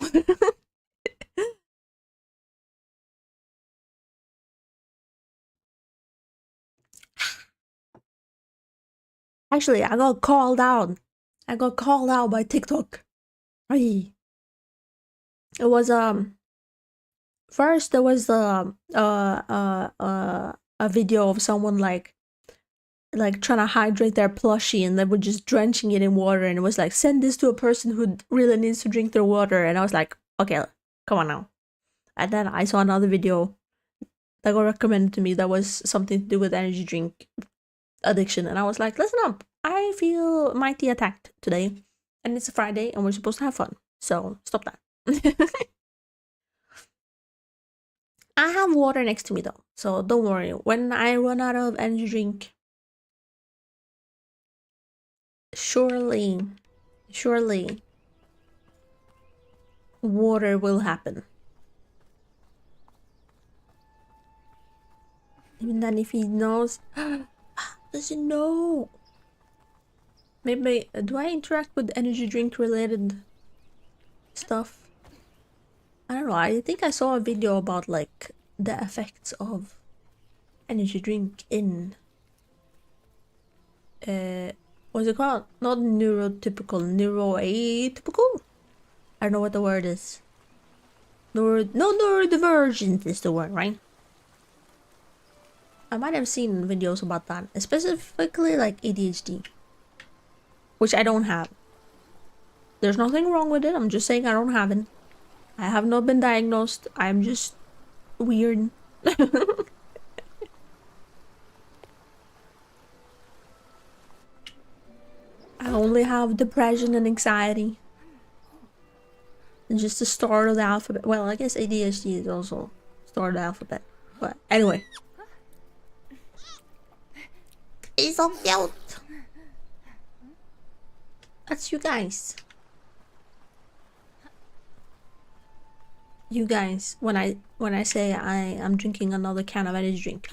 Speaker 1: Actually, I got called out. By TikTok. It was first there was a video of someone like trying to hydrate their plushie, and they were just drenching it in water, and it was like, send this to a person who really needs to drink their water. And I was like, okay, come on now. And then I saw another video that got recommended to me that was something to do with energy drink addiction, and I was like, listen up, I feel mighty attacked today, and it's a Friday and we're supposed to have fun, so stop that. I have water next to me though, so don't worry. When I run out of energy drink, surely water will happen. Even then, if he knows, does he know? Maybe, do I interact with energy drink related stuff? I don't know. I think I saw a video about like the effects of energy drink in what's it called? Not neurotypical, neuroatypical? I don't know what the word is. Neurodivergent is the word, right? I might have seen videos about that, specifically like ADHD, which I don't have. There's nothing wrong with it. I'm just saying I don't have it. I have not been diagnosed. I'm just weird. I only have depression and anxiety. And just the start of the alphabet. Well, I guess ADHD is also start of the alphabet. But anyway. It's so cute. That's you guys. You guys, when I say I am drinking another can of energy drink,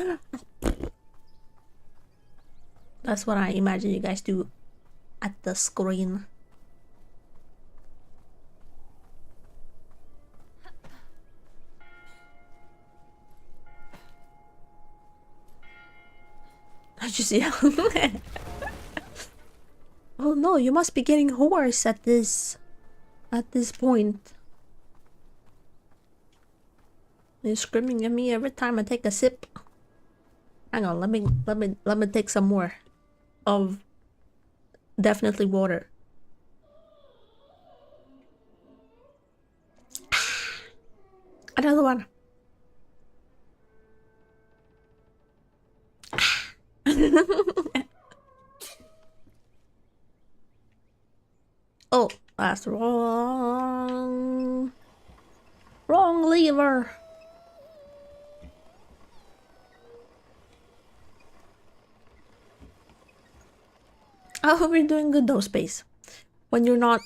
Speaker 1: that's what I imagine you guys do at the screen. I just yell. Oh no, you must be getting hoarse at this point. You're screaming at me every time I take a sip. Hang on, let me take some more of definitely water. Another one. Oh, that's wrong. Wrong lever. I hope you're doing good though, Space. When you're not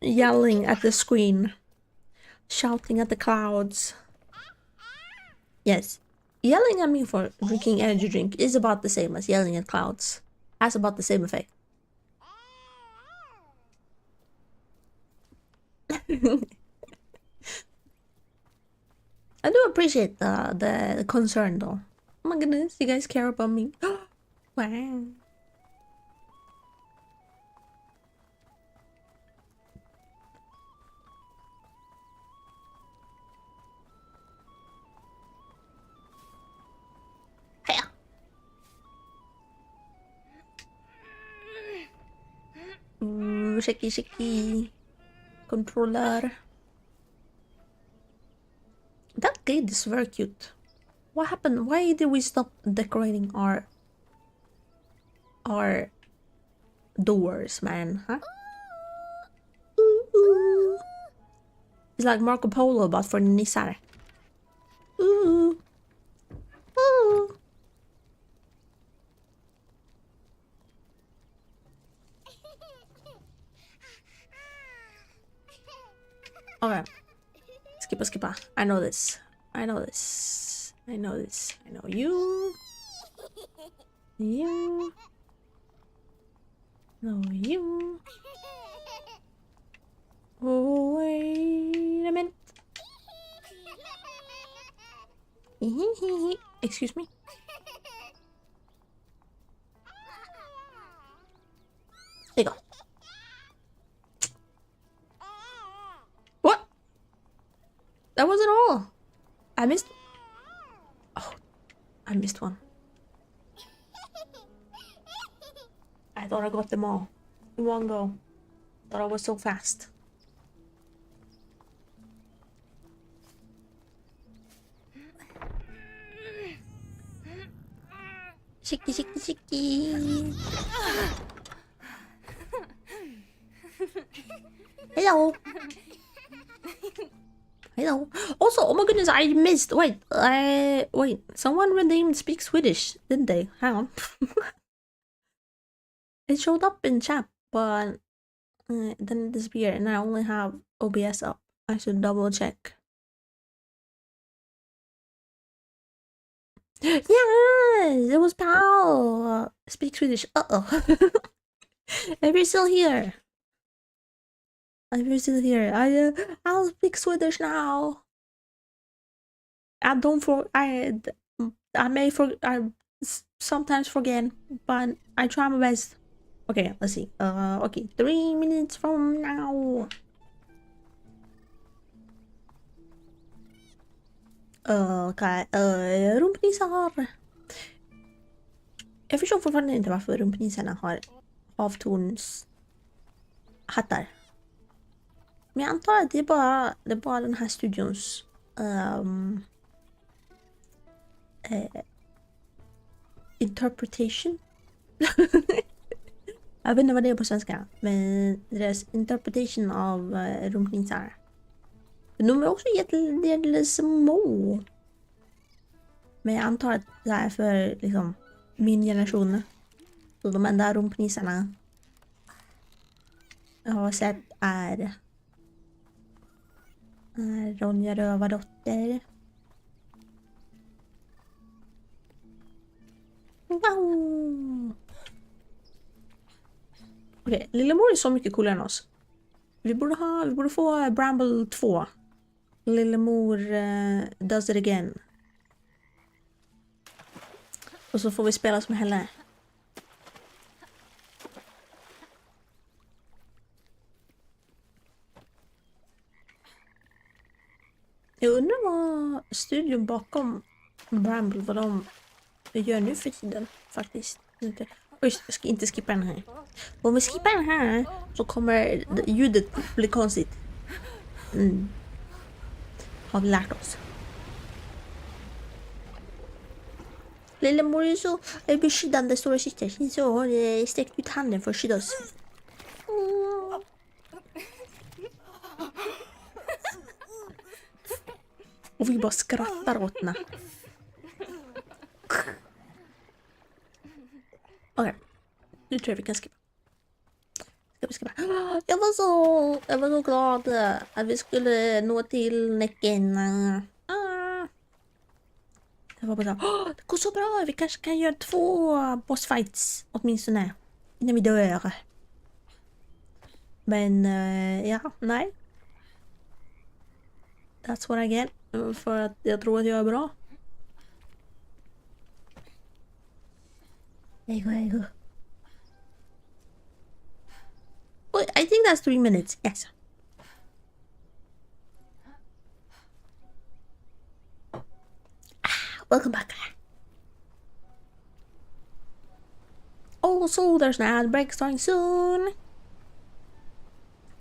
Speaker 1: yelling at the screen, shouting at the clouds. Yes, yelling at me for drinking energy drink is about the same as yelling at clouds. Has about the same effect. I do appreciate the concern though. Oh my goodness, you guys care about me. Wow. Shaky shaky controller. That gate is very cute. What happened? Why did we stop decorating our doors, man? Huh? Ooh. It's like Marco Polo, but for Nissan. Ooh. Ooh. Okay. Skipper. I know this. I know you. You. No, you. Oh, wait a minute. Excuse me. There you go. What? That wasn't all. I missed. Oh, I missed one. I thought I got them all in one go. Thought I was so fast. Shicky. Hello. Hello. Also, oh my goodness, I missed. Wait. Someone redeemed Speak Swedish, didn't they? Hang on. It showed up in chat, but then it disappeared, and I only have OBS up. I should double check. Yes, it was Pal. Speak Swedish. If you're still here, I'll speak Swedish now. I sometimes forget, but I try my best. Okay, let's see. Okay, 3 minutes from now. Okej, rumpnissar. Jag förstår fortfarande inte varför rumpnissarna har havtornshattar. Men jag antar att det är bara den här studions interpretation. Jag vet inte vad det är på svenska, men deras interpretation av rumpnissar. De är också jättesmå. Men jag antar att det är för liksom min generation. Så de enda rumpnissarna jag har sett är Ronja Rövardotter. Wow. Okej, Lillemor är så mycket coolare än oss. Vi borde få Bramble 2. Lillemor does it again. Och så får vi spela som henne. Jag undrar vad studion bakom Bramble, vad de gör nu för tiden faktiskt. Oj, jag ska inte skippa den här. Om vi skippar den här så kommer ljudet bli konstigt. Har vi lärt oss. Lillemor är så beskyddande stora syster. Så hon sträckt ut handen för att skydda oss. Och vi bara skrattar åt henne. Okej, nu tror jag vi kan skippa. Jag var så glad att vi skulle nå till näcken. Jag var bara så, det går så bra, vi kanske kan göra 2 bossfights åtminstone innan vi dör. Men ja, nej. That's what I get. För att jag tror att jag är bra. Heyyo. I think that's 3 minutes. Yes. Welcome back. Also, there's an ad break starting soon.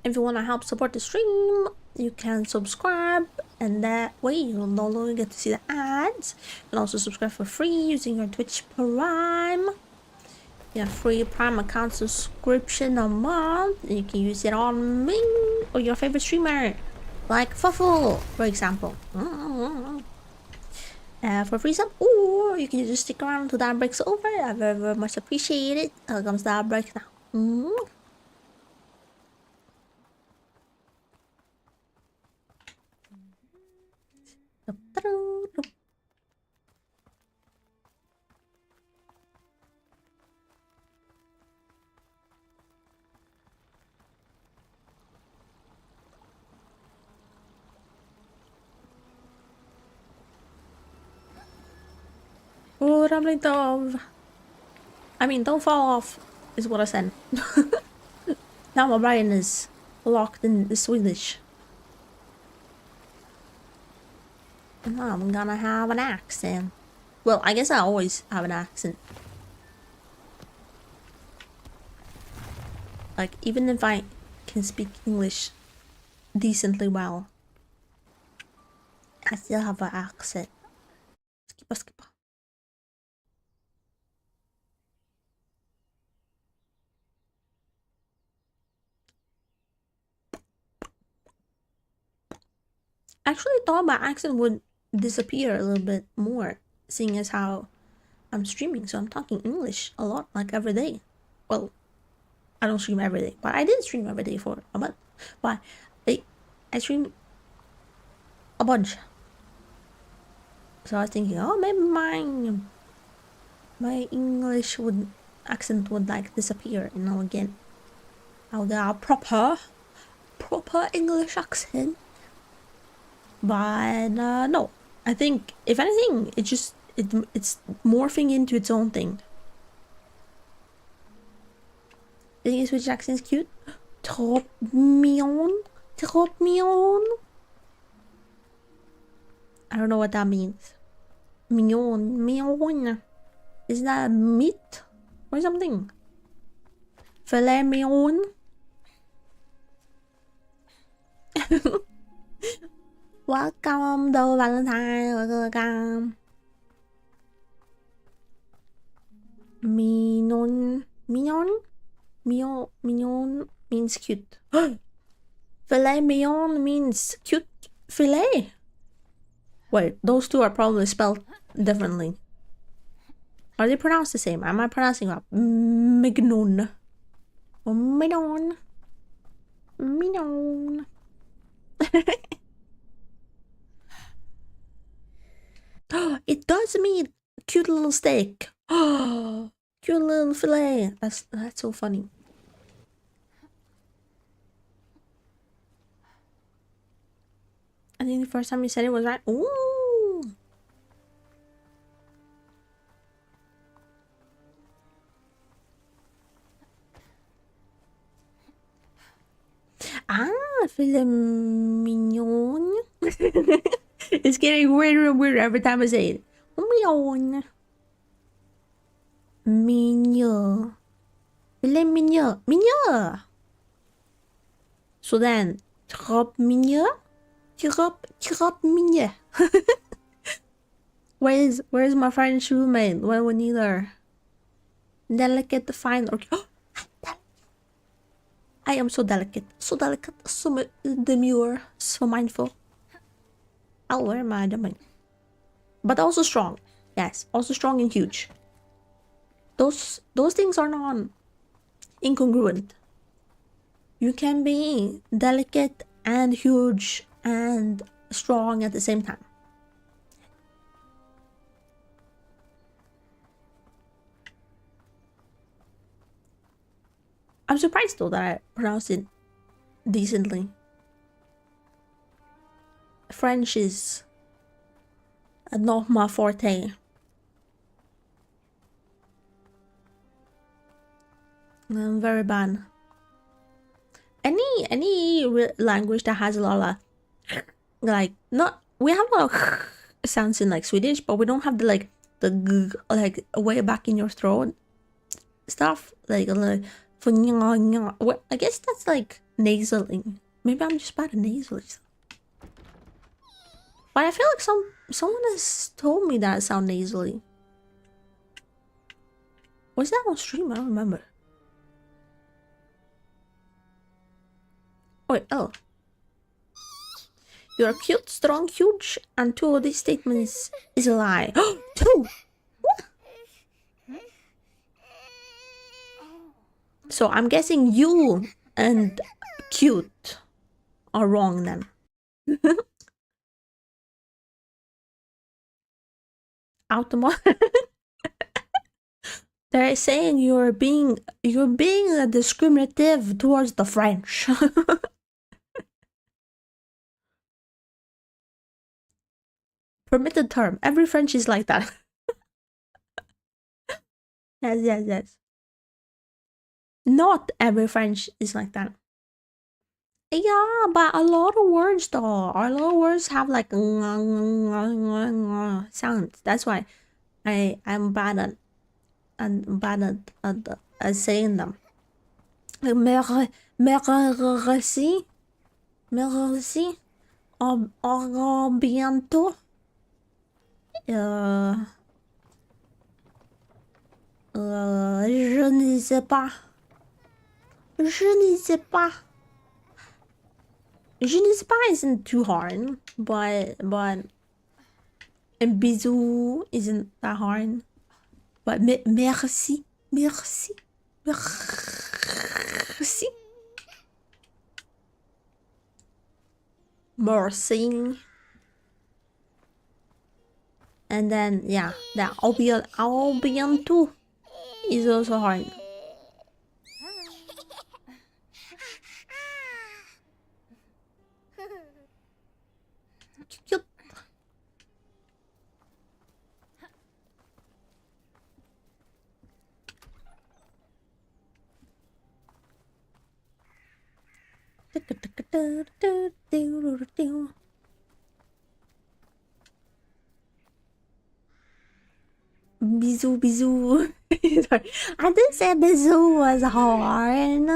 Speaker 1: If you want to help support the stream, you can subscribe, and that way you'll no longer get to see the ads. You can also subscribe for free using your Twitch Prime. You have free Prime account subscription a month. You can use it on me or your favorite streamer, like Fuffle, for example. For free sub, or you can just stick around until that breaks over. I very, very much appreciate it. Here comes that break now. Oh, ramla inte av. I mean, don't fall off is what I said. Now my brain is locked in the Swedish. I'm gonna have an accent. Well, I guess I always have an accent. Like, even if I can speak English decently well, I still have an accent. Skippa. Actually thought my accent would disappear a little bit more, seeing as how I'm streaming, so I'm talking English a lot, like every day. Well, I don't stream every day, but I did stream every day for a month. But I stream a bunch. So I was thinking, oh, maybe my English accent would like disappear, you know, again. I'll get a proper English accent. But no, I think if anything, it's morphing into its own thing. I think Swedish accent's cute. Top me on. I don't know what that means. Mignon. Is that meat or something? Filet mignon. Welcome to Valentine. Welcome. Mignon means cute. Filet mignon means cute filet. Wait, those two are probably spelled differently. Are they pronounced the same? Am I pronouncing it? Mignon. Or mignon. Mignon. It does mean cute little steak. Oh, cute little filet. That's so funny. I think the first time you said it was right. Ooh. Ah, filet mignon. It's getting weirder and weirder every time I say it. Mignon. Mignon. Filet mignon. Mignon. So then, trop mignon. Trop mignon. Where's my French roommate when we need her? Delicate, fine, or I am so delicate, so demure, so mindful. I'll wear my domain. But also strong. Yes, also strong and huge. Those things are not incongruent. You can be delicate and huge and strong at the same time. I'm surprised though that I pronounced it decently. French is not my forte. I'm very bad. Any language that has a lot of like, not, we have a lot of sounds in like Swedish, but we don't have the like the g, like way back in your throat stuff, like I guess that's like nasally. Maybe I'm just bad at nasally stuff. But I feel like someone has told me that I sound nasally. Was that on stream? I don't remember. Wait, oh. You're cute, strong, huge, and two of these statements is a lie. Two! What? So I'm guessing you and cute are wrong then. Automatic. They're saying you're being discriminative towards the French. Permitted term. Every French is like that. Yes. Not every French is like that. Yeah, but a lot of words though. A lot of words have like sounds. That's why I'm bad at saying them. Like merci. Au bientôt. Je ne sais pas. Je ne sais pas isn't too hard, but and bisou isn't that hard. But merci. Merci. And then yeah, that au bientôt is also hard. Cute. Bisou, bisou. Sorry. I didn't say bisou was hard.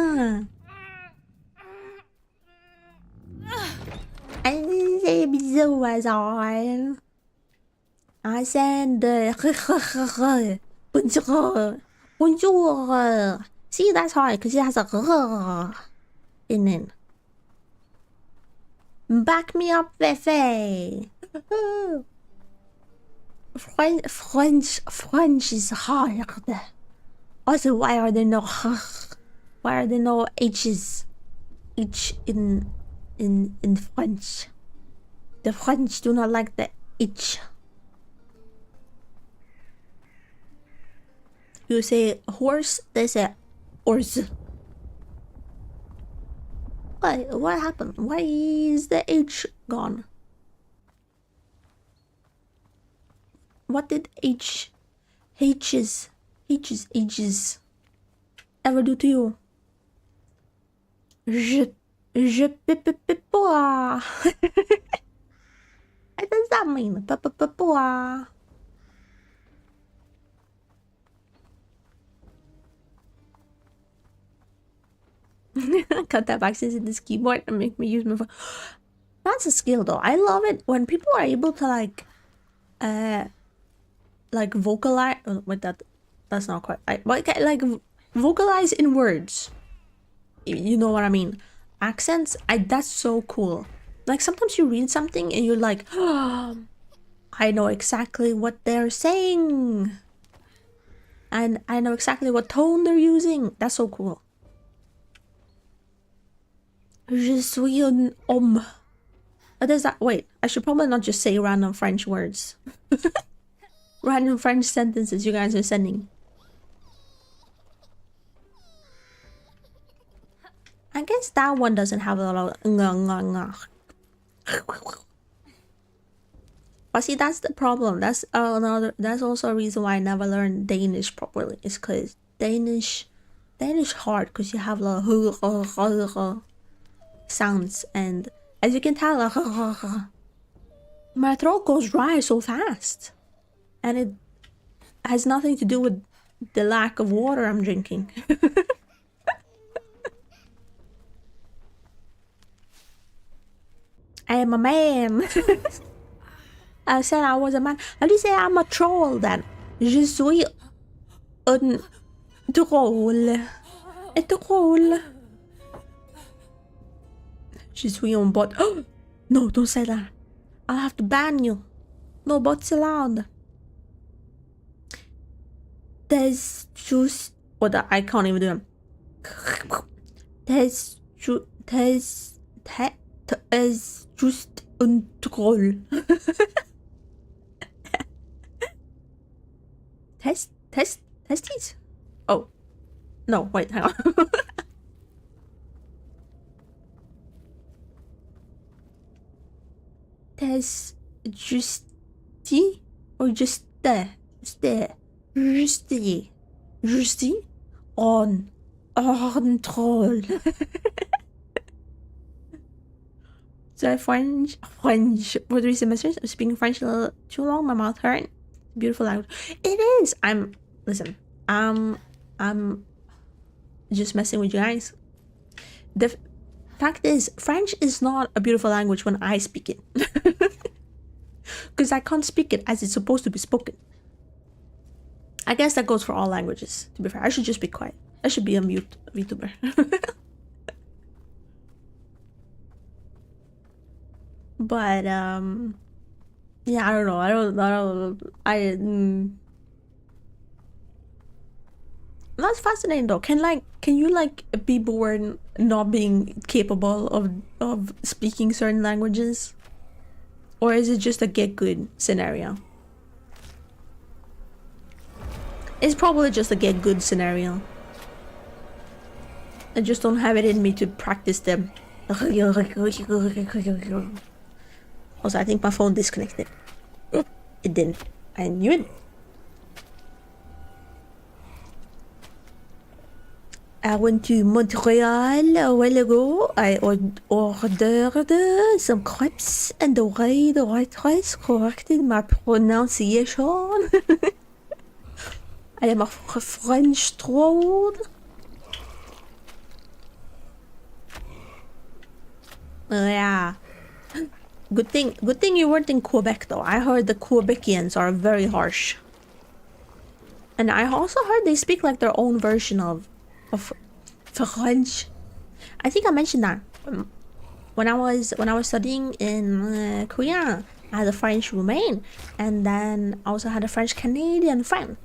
Speaker 1: I didn't say bisou was hard. I said bonjour. Bonjour. See, that's hard because it has a in it. Back me up, Fefe. French is hard. Also, why are there no H's? H in French. The French do not like the H. You say horse, they say horse. What happened? Why is the H gone? What did H's ever do to you? Je pas. What does that mean? Pa. Cut that back since this keyboard and make me use my phone. That's a skill though. I love it when people are able to like vocalize. Oh, wait, that's not quite. Like vocalize in words. You know what I mean? Accents. That's so cool. Like sometimes you read something and you're like, oh, I know exactly what they're saying, and I know exactly what tone they're using. That's so cool. Je suis un homme. What does that? Wait, I should probably not just say random French words. Random French sentences you guys are sending. I guess that one doesn't have a lot of But see, that's the problem. That's also a reason why I never learned Danish properly. It's because Danish hard because you have like sounds, and as you can tell, my throat goes dry so fast, and it has nothing to do with the lack of water I'm drinking. I am a man. I said I was a man. How do you say I'm a troll then? Je suis un troll. Un troll. Je suis un bot. No, don't say that. I'll have to ban you. No bots allowed. There's just... What I can't even do them. There's just un troll. Testes? Oh. No, wait, hang on. There's justy or just there? Justy on troll. So French. For the recent semesters, I'm speaking French a little too long. My mouth hurt. Beautiful language. It is. Listen. I'm just messing with you guys. The fact is, French is not a beautiful language when I speak it. Because I can't speak it as it's supposed to be spoken. I guess that goes for all languages, to be fair. I should just be quiet. I should be a mute VTuber. But, yeah, I don't know. That's fascinating though. Can you be born not being capable of speaking certain languages? Or is it just a get good scenario? It's probably just a get good scenario. I just don't have it in me to practice them. Also, I think my phone disconnected. It didn't. I knew it. I went to Montreal a while ago. I ordered some crepes, and the waitress corrected my pronunciation. I am a French troll. Yeah. Good thing you weren't in Quebec though. I heard the Quebecians are very harsh. And I also heard they speak like their own version of French. I think I mentioned that when I was studying in Korea. I had a French roommate, and then I also had a French Canadian friend.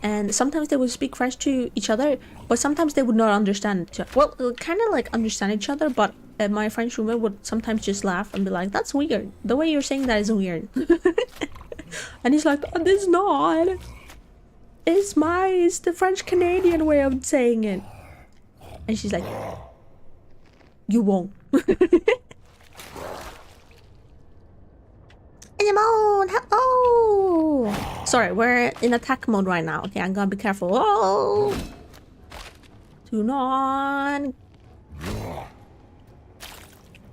Speaker 1: And sometimes they would speak French to each other, but sometimes they would not understand each other. Well, kind of like understand each other, but my French roommate would sometimes just laugh and be like, "That's weird. The way you're saying that is weird." And he's like, "Oh, this is not. It's the French Canadian way of saying it." And she's like, "You won't." Hello! Sorry, we're in attack mode right now. Okay, I'm gonna be careful. Oh! Do not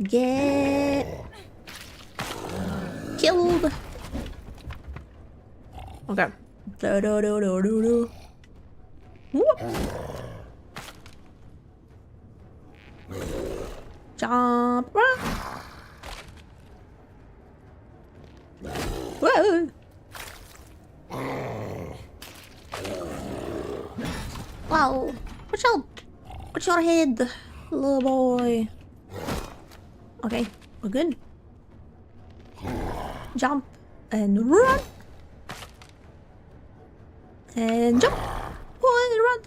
Speaker 1: get killed. Okay. Whoop. Jump. Whoa. Wow. Watch out. Watch your head, little boy. Okay, we're good. Jump and run. And jump. And run.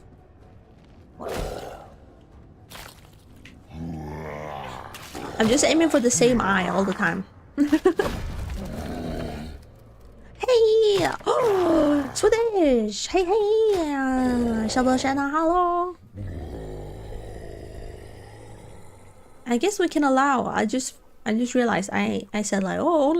Speaker 1: I'm just aiming for the same eye all the time. Hey! Oh, Swedish! Hey, hey! Hello! I guess we can allow. I just realized I said like, oh,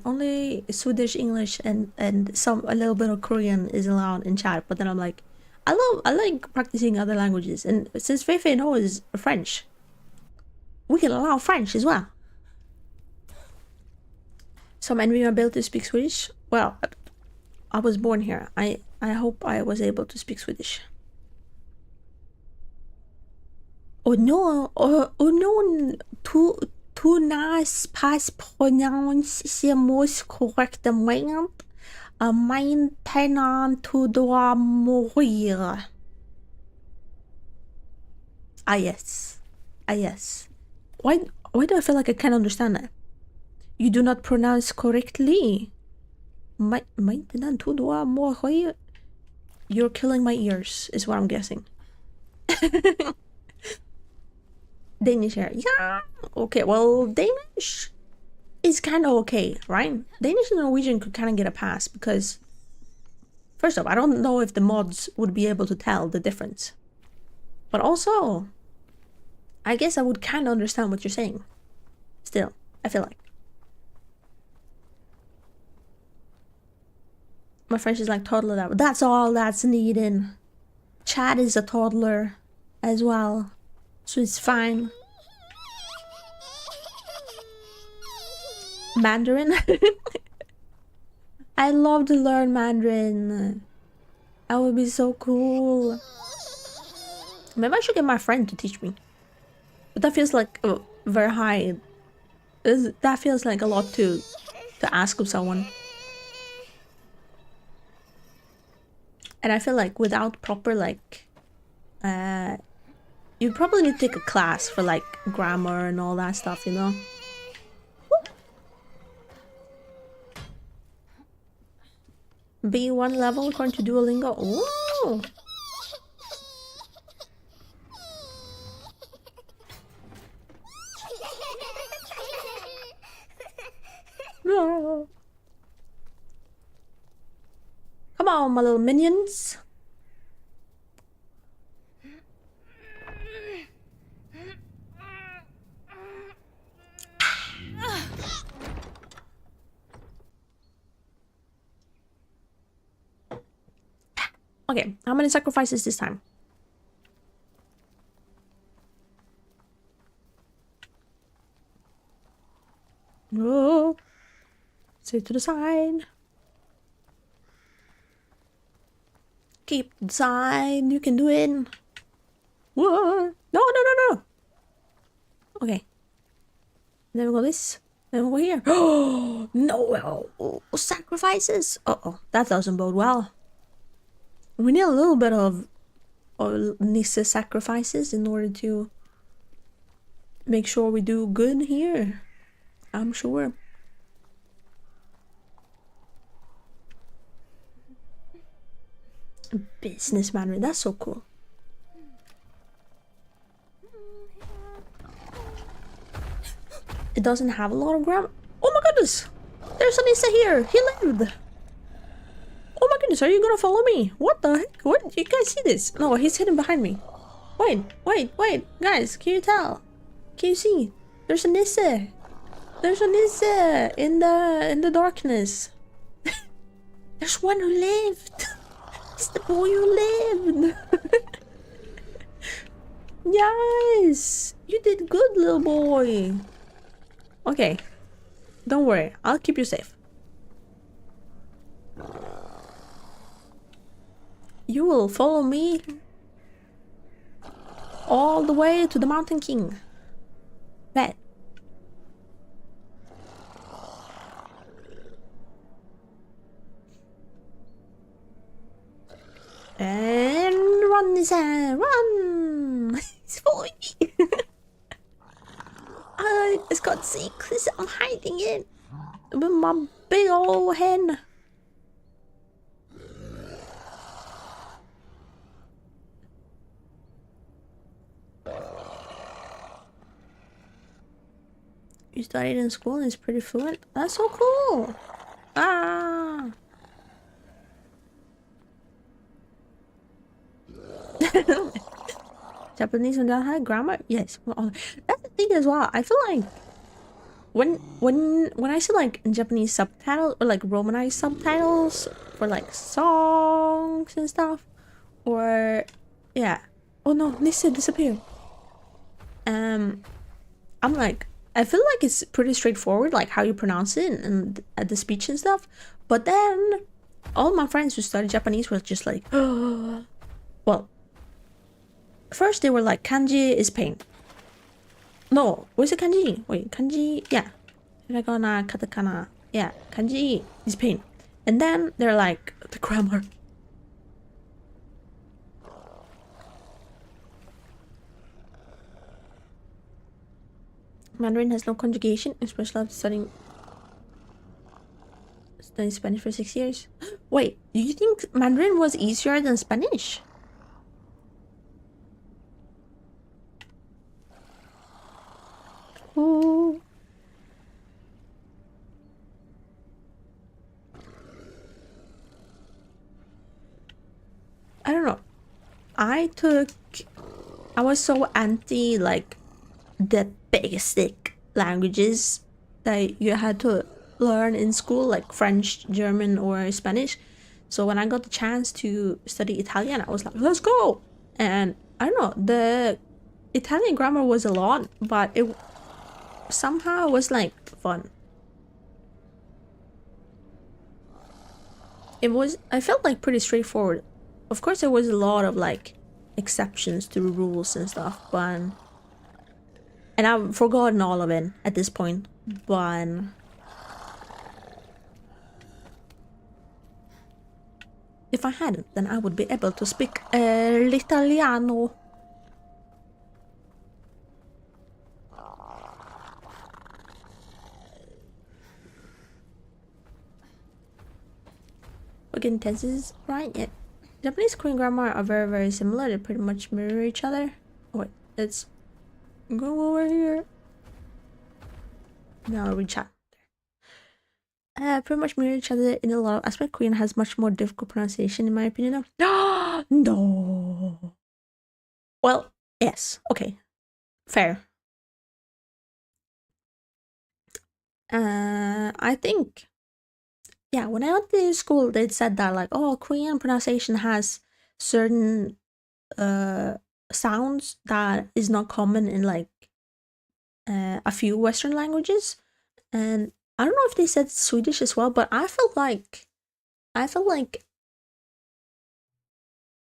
Speaker 1: only Swedish, English, and a little bit of Korean is allowed in chat. But then I'm like, I like practicing other languages, and since Feifei knows French, we can allow French as well. Some envy my ability to speak Swedish. Well, I was born here. I hope I was able to speak Swedish. Oh no, tu n'as pas prononcé mot correctement. Maintenant tu dois mourir. Ah yes. Ah yes. Why do I feel like I can't understand that? You do not pronounce correctly. Maintenant tu dois mourir. You're killing my ears, is what I'm guessing. Danish here. Yeah. Okay, well, Danish is kind of okay, right? Danish and Norwegian could kind of get a pass because, first off, I don't know if the mods would be able to tell the difference. But also, I guess I would kind of understand what you're saying. Still, I feel like. My French is like toddler level. That's all that's needed. Chad is a toddler as well. So it's fine. Mandarin? I love to learn Mandarin. That would be so cool. Maybe I should get my friend to teach me. But that feels like very high. That feels like a lot to ask of someone. And I feel like without proper like you'd probably need to take a class for like grammar and all that stuff, you know? B1 level according to Duolingo. Ooh. No. Come on, my little minions. Okay, how many sacrifices this time? Oh, sit to the side. keep the side. You can do it. What? No, no, no, no. Okay. Then we go this. Then we go here. Oh no! Sacrifices. That doesn't bode well. We need a little bit of Nisse sacrifices in order to make sure we do good here. I'm sure. Businessman, that's so cool. It doesn't have a lot of grammar. Oh my goodness! There's a Nisse here! He lived! Oh my goodness, are you gonna follow me? What the heck? What? You guys see this? No, he's hidden behind me. Wait, wait, wait! Guys, can you tell? Can you see? There's a Nisse! There's a Nisse in the darkness. There's one who lived! It's the boy who lived! Yes! You did good, little boy! Okay. Don't worry, I'll keep you safe. You will follow me all the way to the Mountain King. Bet. And run, Nissa, run! He's following me. I just got secrets. I'm hiding it with my big old hen. You studied in school and it's pretty fluent. That's so cool. Ah. Japanese and that high grammar? Yes. Well, that's the thing as well. I feel like when I see like Japanese subtitles or like Romanized subtitles for like songs and stuff, or yeah. Oh no, Nissa disappeared. I'm like, I feel like it's pretty straightforward, like how you pronounce it and the speech and stuff. But then all my friends who studied Japanese were just like, oh, well. First, they were like, kanji is pain. No, was it kanji? Wait, kanji? Yeah. Hiragana, katakana. Yeah, kanji is pain. And then they're like, the grammar. Mandarin has no conjugation, especially after studying Spanish for 6 years. Wait, do you think Mandarin was easier than Spanish? Ooh. I don't know. I was so anti like the basic languages that you had to learn in school, like French, German, or Spanish. So when I got the chance to study Italian, I was like, let's go. And I don't know, the Italian grammar was a lot, but it somehow was like fun. I felt like pretty straightforward. Of course there was a lot of like exceptions to the rules and stuff, but and I've forgotten all of it at this point, but if I hadn't, then I would be able to speak l'Italiano. We're getting tenses right? Yeah. Japanese Korean grammar are very, very similar. They pretty much mirror each other. Oh, wait, let's go over here. Now we chat. Pretty much mirror each other in a lot of aspects. Korean has much more difficult pronunciation, in my opinion. No. Well, yes. Okay. Fair. I think, yeah, when I went to school, they said that like, oh, Korean pronunciation has certain sounds that is not common in like a few Western languages, and I don't know if they said Swedish as well, but I felt like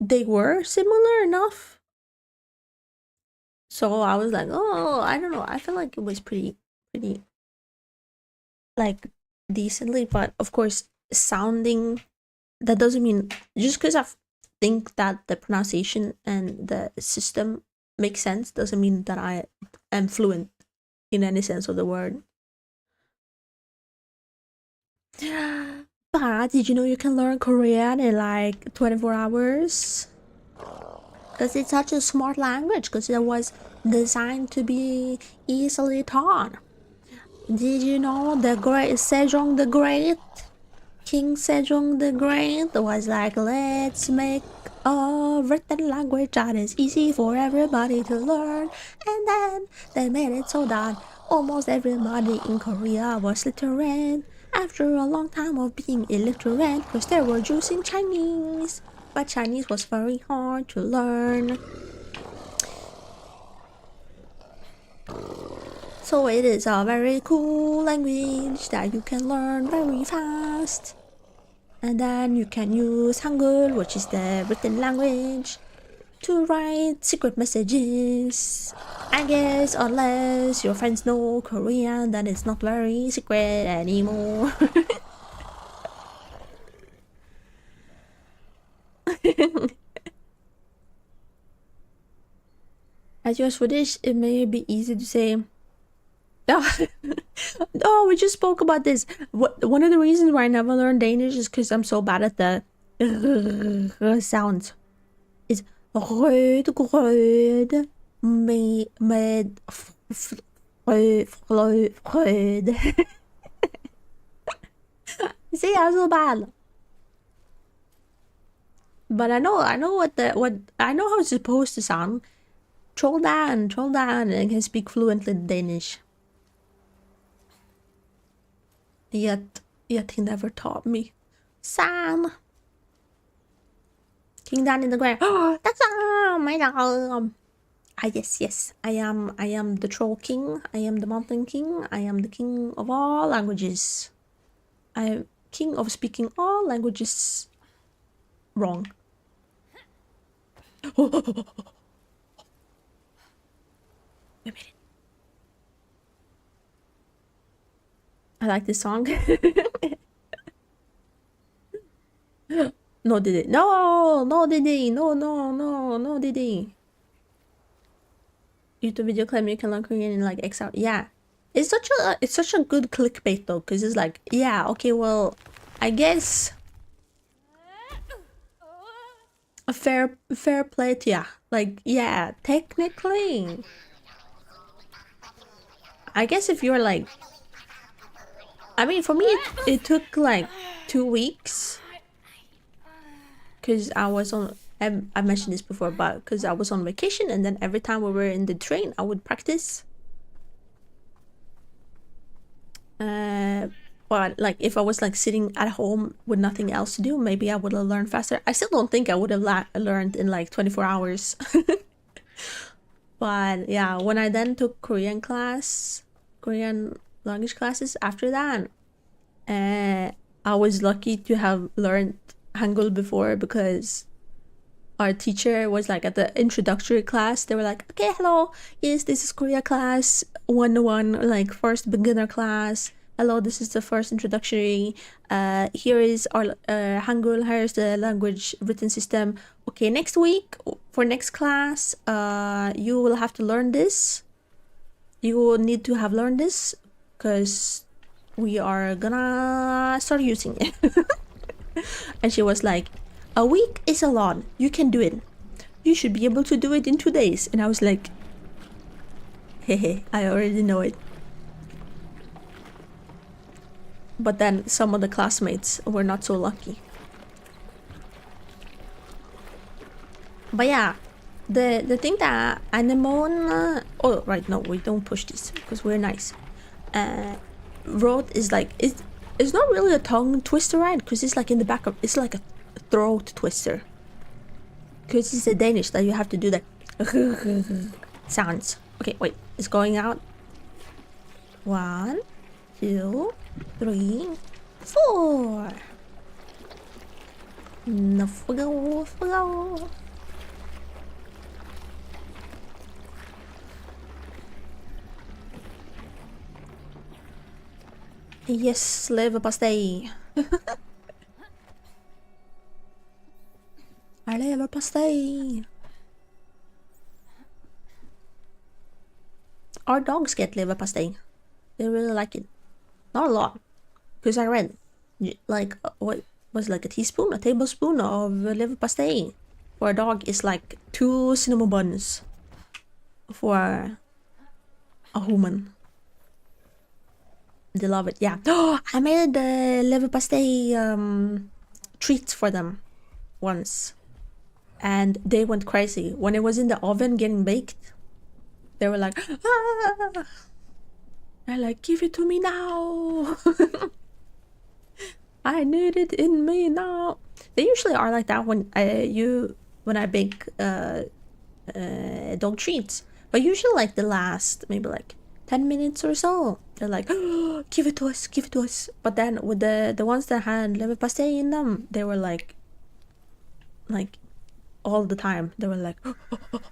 Speaker 1: they were similar enough. So I was like, oh, I don't know. I feel like it was pretty like decently, but of course, sounding, that doesn't mean just because I think that the pronunciation and the system makes sense doesn't mean that I am fluent in any sense of the word. But did you know you can learn Korean in like 24 hours? Because it's such a smart language, because it was designed to be easily taught. Did you know the great Sejong the Great, King Sejong the Great, was like, let's make a written language that is easy for everybody to learn, and then they made it so that almost everybody in Korea was literate after a long time of being illiterate because they were using Chinese, but Chinese was very hard to learn. So it is a very cool language that you can learn very fast. And then you can use Hangul, which is the written language, to write secret messages. I guess unless your friends know Korean, then it's not very secret anymore. As you're Swedish, it may be easy to say, oh, we just spoke about this. One of the reasons why I never learned Danish is because I'm so bad at the sounds. It's rød, rød, med frød. See, I'm so bad. But I know what I know how it's supposed to sound. Troll down, and I can speak fluently Danish. Yet he never taught me. Sam! King down in the ground. Oh, that's my dog. Ah, yes. I am the troll king. I am the mountain king. I am the king of all languages. I am king of speaking all languages wrong. We made it. I like this song. No, Didi. No, Didi. No, Didi. YouTube video claim you can learn Korean in like X hours. Yeah. It's such a good clickbait though, because it's like, yeah, okay, well, I guess a fair play to, yeah. Like, yeah, technically. I guess if you're like, I mean, for me, it took like 2 weeks. Because I was on, I mentioned this before, but because I was on vacation, and then every time we were in the train, I would practice. But like if I was like sitting at home with nothing else to do, maybe I would have learned faster. I still don't think I would have learned in like 24 hours. But yeah, when I then took Korean language classes after that, I was lucky to have learned Hangul before, because our teacher was like at the introductory class, they were like, okay, hello, yes, this is Korea class 101, like first beginner class. Hello, this is the first introductory. Here is our Hangul, here's the language written system. Okay, next week for next class, you will have to learn this. You will need to have learned this because we are gonna start using it. And she was like, a week is a lot. You can do it. You should be able to do it in 2 days. And I was like, hey, I already know it. But then some of the classmates were not so lucky. But yeah, the thing that Anemone, oh right, no, we don't push this because we're nice. Wrote is like, it's not really a tongue twister, right? Because it's like in the back of, it's like a throat twister. Because it's a Danish that you have to do that sounds. Okay, wait, it's going out. 1, 2, 3, 4. Off we go, off we go. Yes, leverpastej. Leverpastej. Our dogs get leverpastej. They really like it. Not a lot, because I read like what was like a tablespoon of leverpastej for a dog is like 2 cinnamon buns for a human. They love it. Yeah. Oh, I made the leverpastej treats for them once, and they went crazy when it was in the oven getting baked. They were like, ah! They're like, give it to me now. I need it in me now. They usually are like that when I bake dog treats, but usually like the last maybe like 10 minutes or so, they're like, oh, give it to us, give it to us. But then with the ones that had leverpastej in them, they were like all the time, they were like, oh, oh, oh.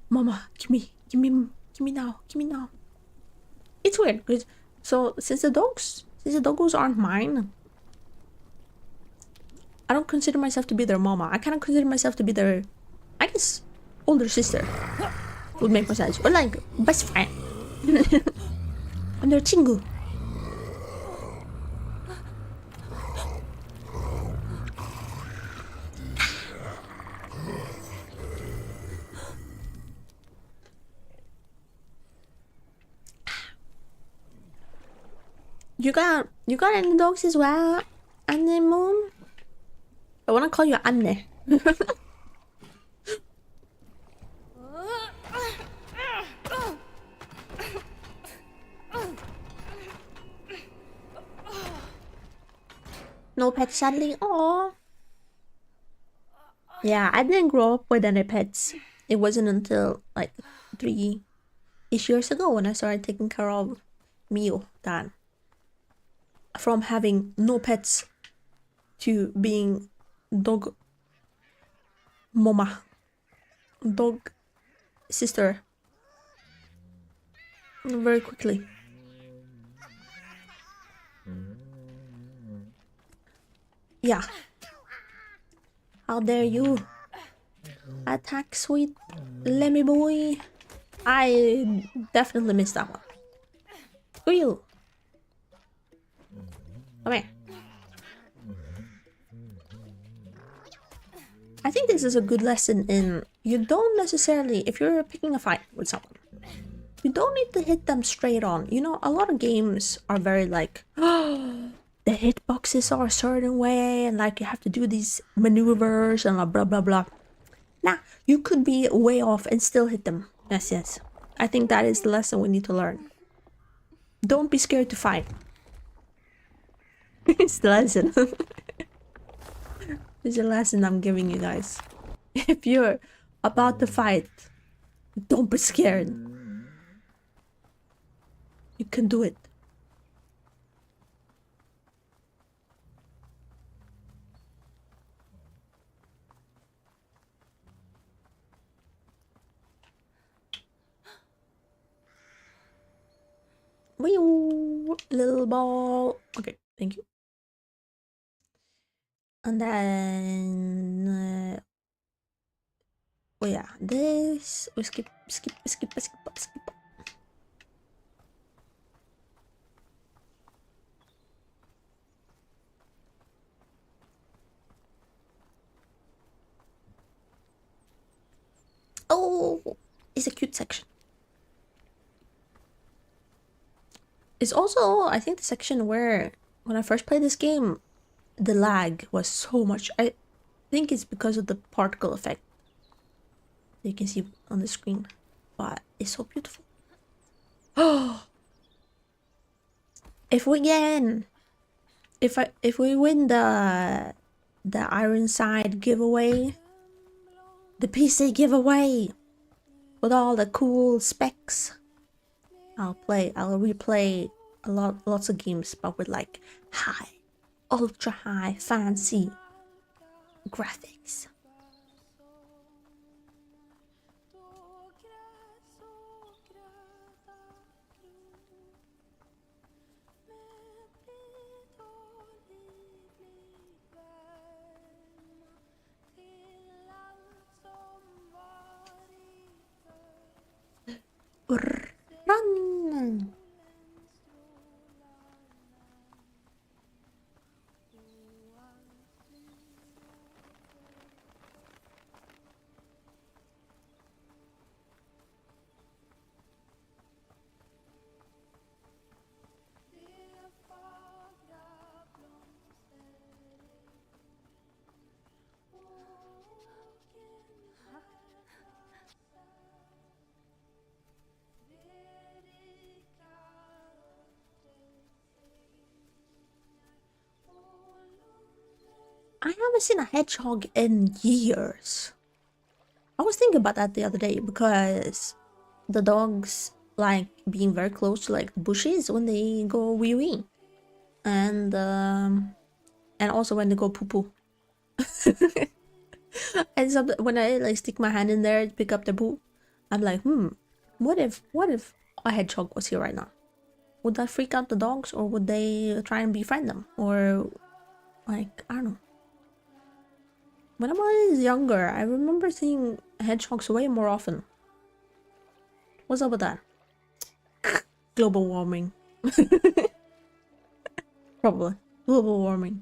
Speaker 1: Mama, give me now, give me now. It's weird because since the doggos aren't mine, I don't consider myself to be their mama. I kind of consider myself to be their, I guess, older sister would make more sense, or like best friend. I'm their chingu. You got any dogs as well, Anne Moon? I wanna call you Anne. No pets, sadly. Oh. Yeah, I didn't grow up with any pets. It wasn't until like 3-ish years ago when I started taking care of Mio that from having no pets to being dog mama, dog sister very quickly. Yeah. How dare you attack sweet Lemmy boy. I definitely missed that one. Who are you? Come here. I think this is a good lesson in you don't necessarily, if you're picking a fight with someone, you don't need to hit them straight on. You know, a lot of games are very like, oh, the hitboxes are a certain way and like you have to do these maneuvers and blah blah blah. Nah, you could be way off and still hit them. Yes. I think that is the lesson we need to learn. Don't be scared to fight. It's the lesson. It's a lesson I'm giving you guys. If you're about to fight, don't be scared. You can do it. Wee, little ball. Okay, thank you. And then oh yeah, this we skip. Oh, it's a cute section. It's also, I think, the section where when I first played this game, the lag was so much. I think it's because of the particle effect you can see on the screen, but it's so beautiful. Oh, if we win the Ironside giveaway, the PC giveaway with all the cool specs, I'll replay lots of games, but with like high, ultra high, fancy graphics. Run! I haven't seen a hedgehog in years. I was thinking about that the other day because the dogs like being very close to like bushes when they go wee wee, and also when they go poo poo. And so when I like stick my hand in there to pick up the poo, I'm like, what if a hedgehog was here right now? Would that freak out the dogs, or would they try and befriend them, or like I don't know. When I was younger, I remember seeing hedgehogs way more often. What's up with that? Global warming. Probably. Global warming.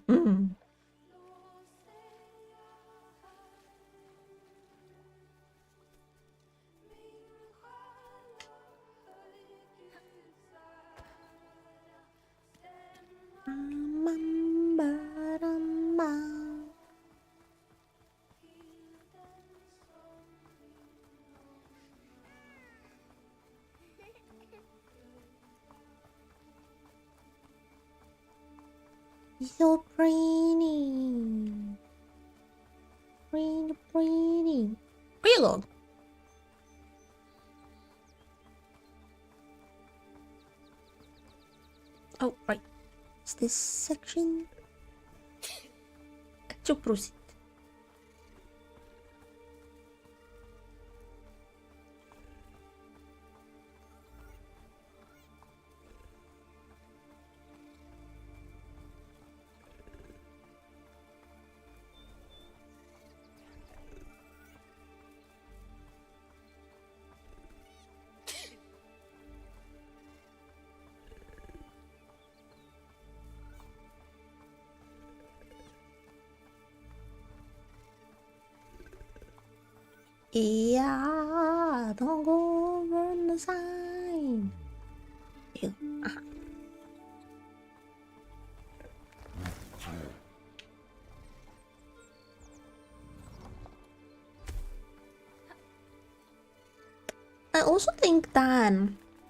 Speaker 1: He's so pretty. Pretty. Where you go? Oh, right. It's this section. Acho proceed. Yeah, don't go over the sign. Ew. I also think that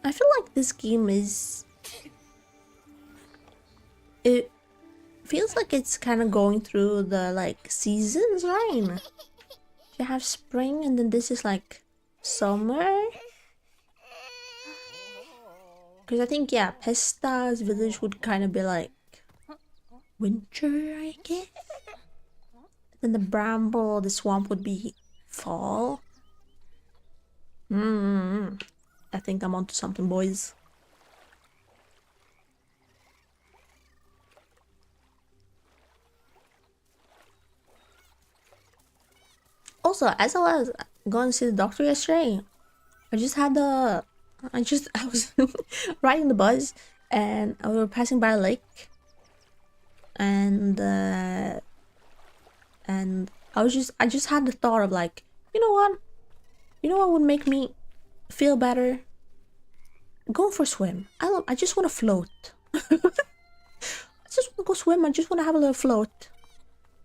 Speaker 1: I feel like this game is... It feels like it's kind of going through the like seasons, right? You have spring and then this is like summer. Because I think, yeah, Pesta's village would kind of be like winter, I guess. Then the Bramble, the swamp would be fall. I think I'm onto something, boys. Also, as I was going to see the doctor yesterday, I was riding the bus and we were passing by a lake, and I just had the thought of like, you know what would make me feel better? Going for a swim. I just want to float. I just want to go swim. I just want to have a little float.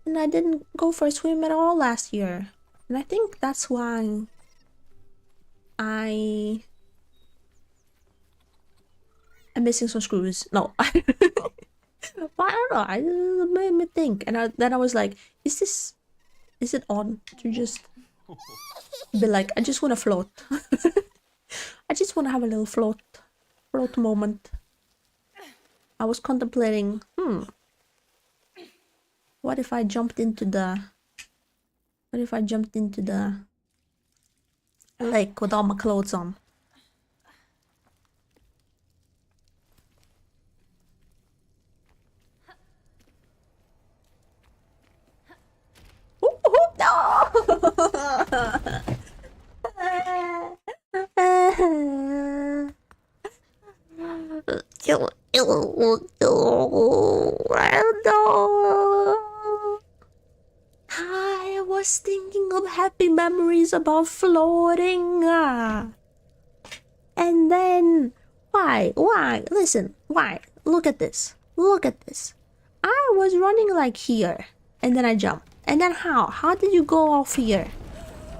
Speaker 1: And I didn't go for a swim at all last year. And I think that's why I'm missing some screws. No. But I don't know. It made me think. And then I was like, is it on to just be like, I just want to float. I just want to have a little float moment. I was contemplating, what if I jumped into the What if I jumped into the lake with all my clothes on? No! I was thinking of happy memories about floating. And then, why? Listen, why? Look at this. Look at this. I was running like here, and then I jumped. And then how? How did you go off here?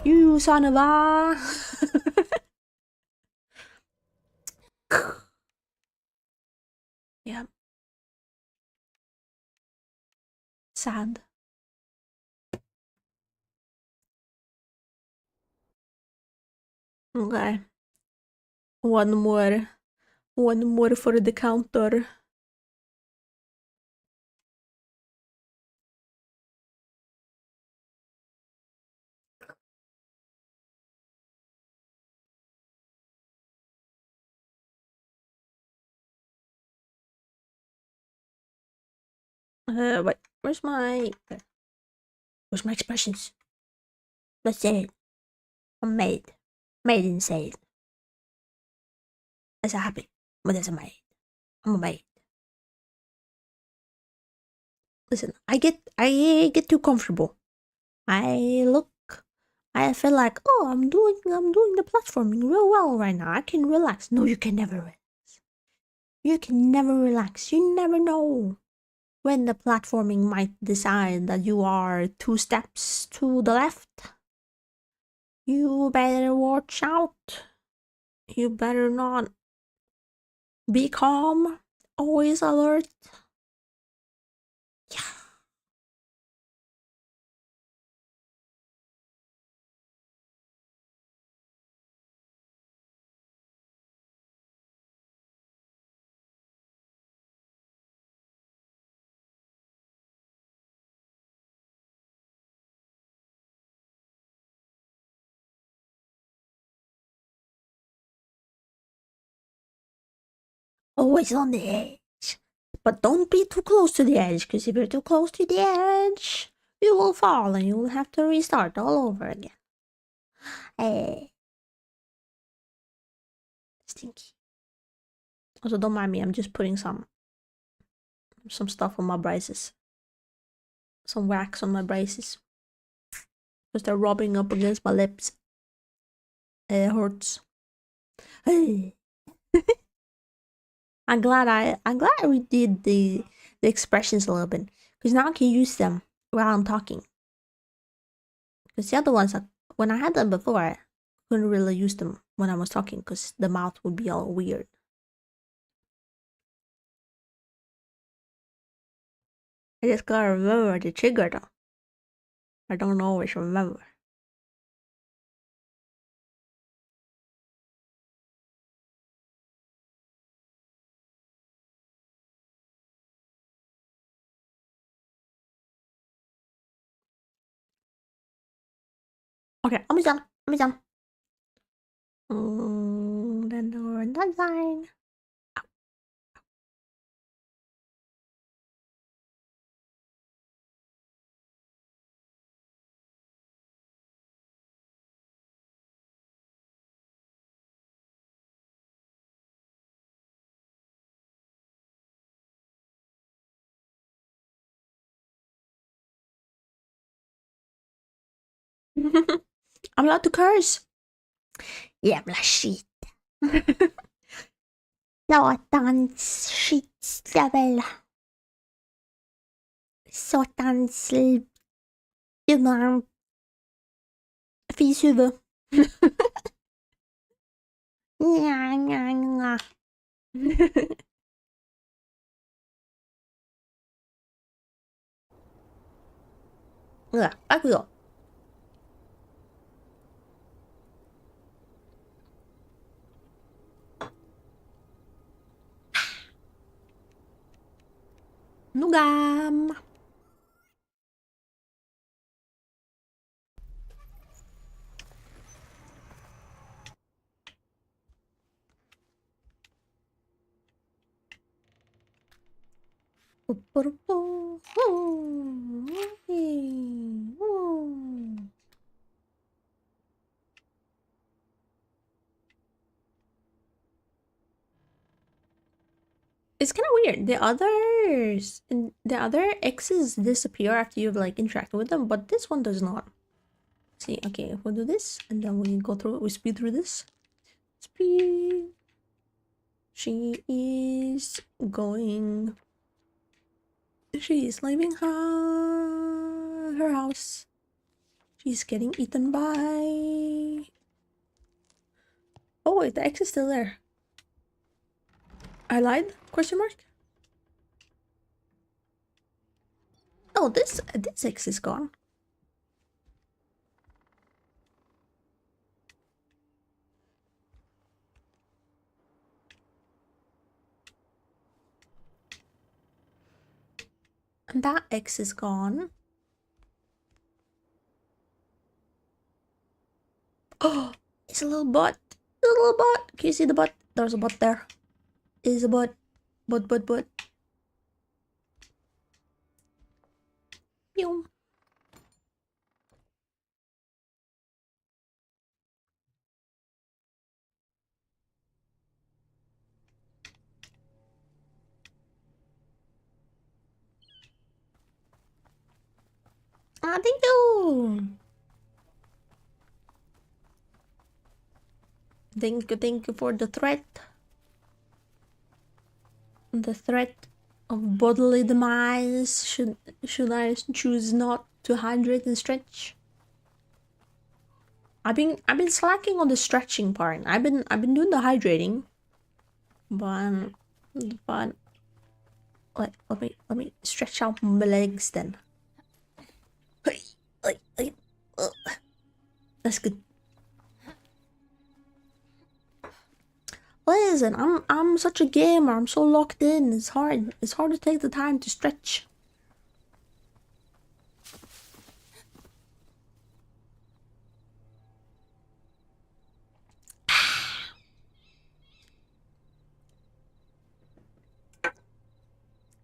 Speaker 1: You son of a... Yeah. Sad. Okay. One more. One more for the counter. Wait. Where's my expressions? Let's say it. I'm made. Made insane. That's a happy. But that's a maid. I'm a maid. Listen, I get too comfortable. I feel like, oh, I'm doing the platforming real well right now. I can relax. No, you can never relax. You can never relax. You never know when the platforming might decide that you are 2 steps to the left. You better watch out. You better not be calm. Always alert. Yeah. Always on the edge. But don't be too close to the edge, because if you're too close to the edge, you will fall and you will have to restart all over again. Hey. Stinky. Also, don't mind me, I'm just putting some stuff on my braces. Some wax on my braces. Because they're rubbing up against my lips. It hurts. Hey. I'm glad I redid the expressions a little bit, because now I can use them while I'm talking. Because the other ones, when I had them before, I couldn't really use them when I was talking because the mouth would be all weird. I just gotta remember the trigger though. I don't always remember. Okay, almost done. Almost done. Then we're done. I'm allowed to curse. Jävla shit. Satans skitstövel. Satans dumma fishuvud. Tack för idag. Nogam. It's kind of weird. The other X's disappear after you've like interacted with them, but this one does not. See, okay, we'll do this, and then we go through. We speed through this. Speed. She is going. She is leaving her house. She's getting eaten by. Oh wait, the X is still there. I lied? Question mark? Oh, this X is gone. And that X is gone. Oh, it's a little butt. A little butt. Can you see the butt? There's a butt there. Is a butt. Butt. Pew. Ah, thank you. Thank you for the threat. The threat of bodily demise. Should I choose not to hydrate and stretch? I've been slacking on the stretching part. I've been doing the hydrating, but let me stretch out my legs then. That's good. Listen, I'm such a gamer. I'm so locked in. It's hard to take the time to stretch.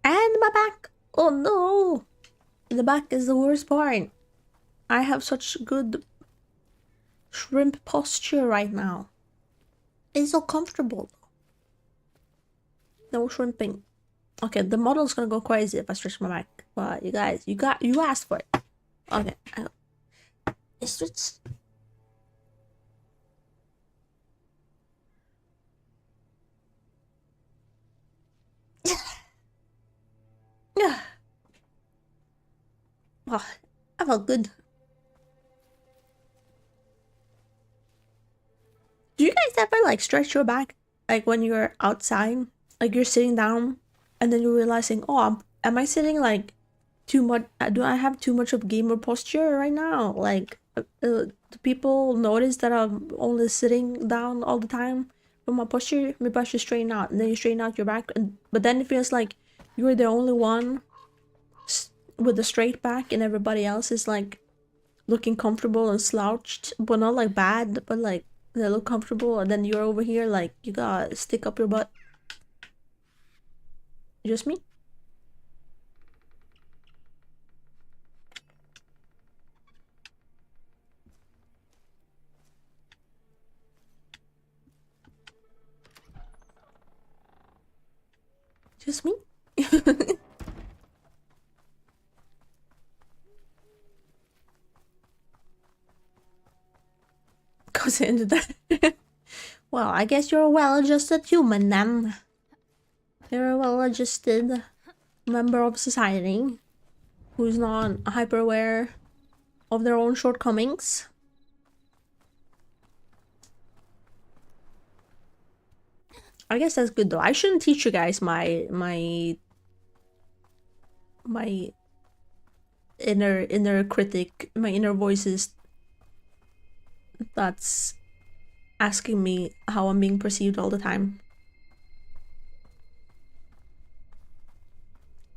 Speaker 1: And my back. Oh no. The back is the worst part. I have such good shrimp posture right now. It's so comfortable. No shrimping. Okay, the model's gonna go crazy if I stretch my back. But you guys, you asked for it. Okay, it's just. Yeah. Oh, I felt good. Do you guys ever like stretch your back, like when you're outside, like you're sitting down, and then you're realizing, oh, am I sitting like too much? Do I have too much of gamer posture right now? Like, do people notice that I'm only sitting down all the time? But my posture, maybe I should straighten out, and then you straighten out your back, but then it feels like you're the only one with a straight back, and everybody else is like looking comfortable and slouched, but not like bad, but like they look comfortable, and then you're over here like you gotta stick up your butt. Just me? Just me? Goes into that. Well, I guess you're a well-adjusted human then. You're a well-adjusted member of society who's not hyper-aware of their own shortcomings. I guess that's good though. I shouldn't teach you guys my inner critic, my inner voices that's asking me how I'm being perceived all the time.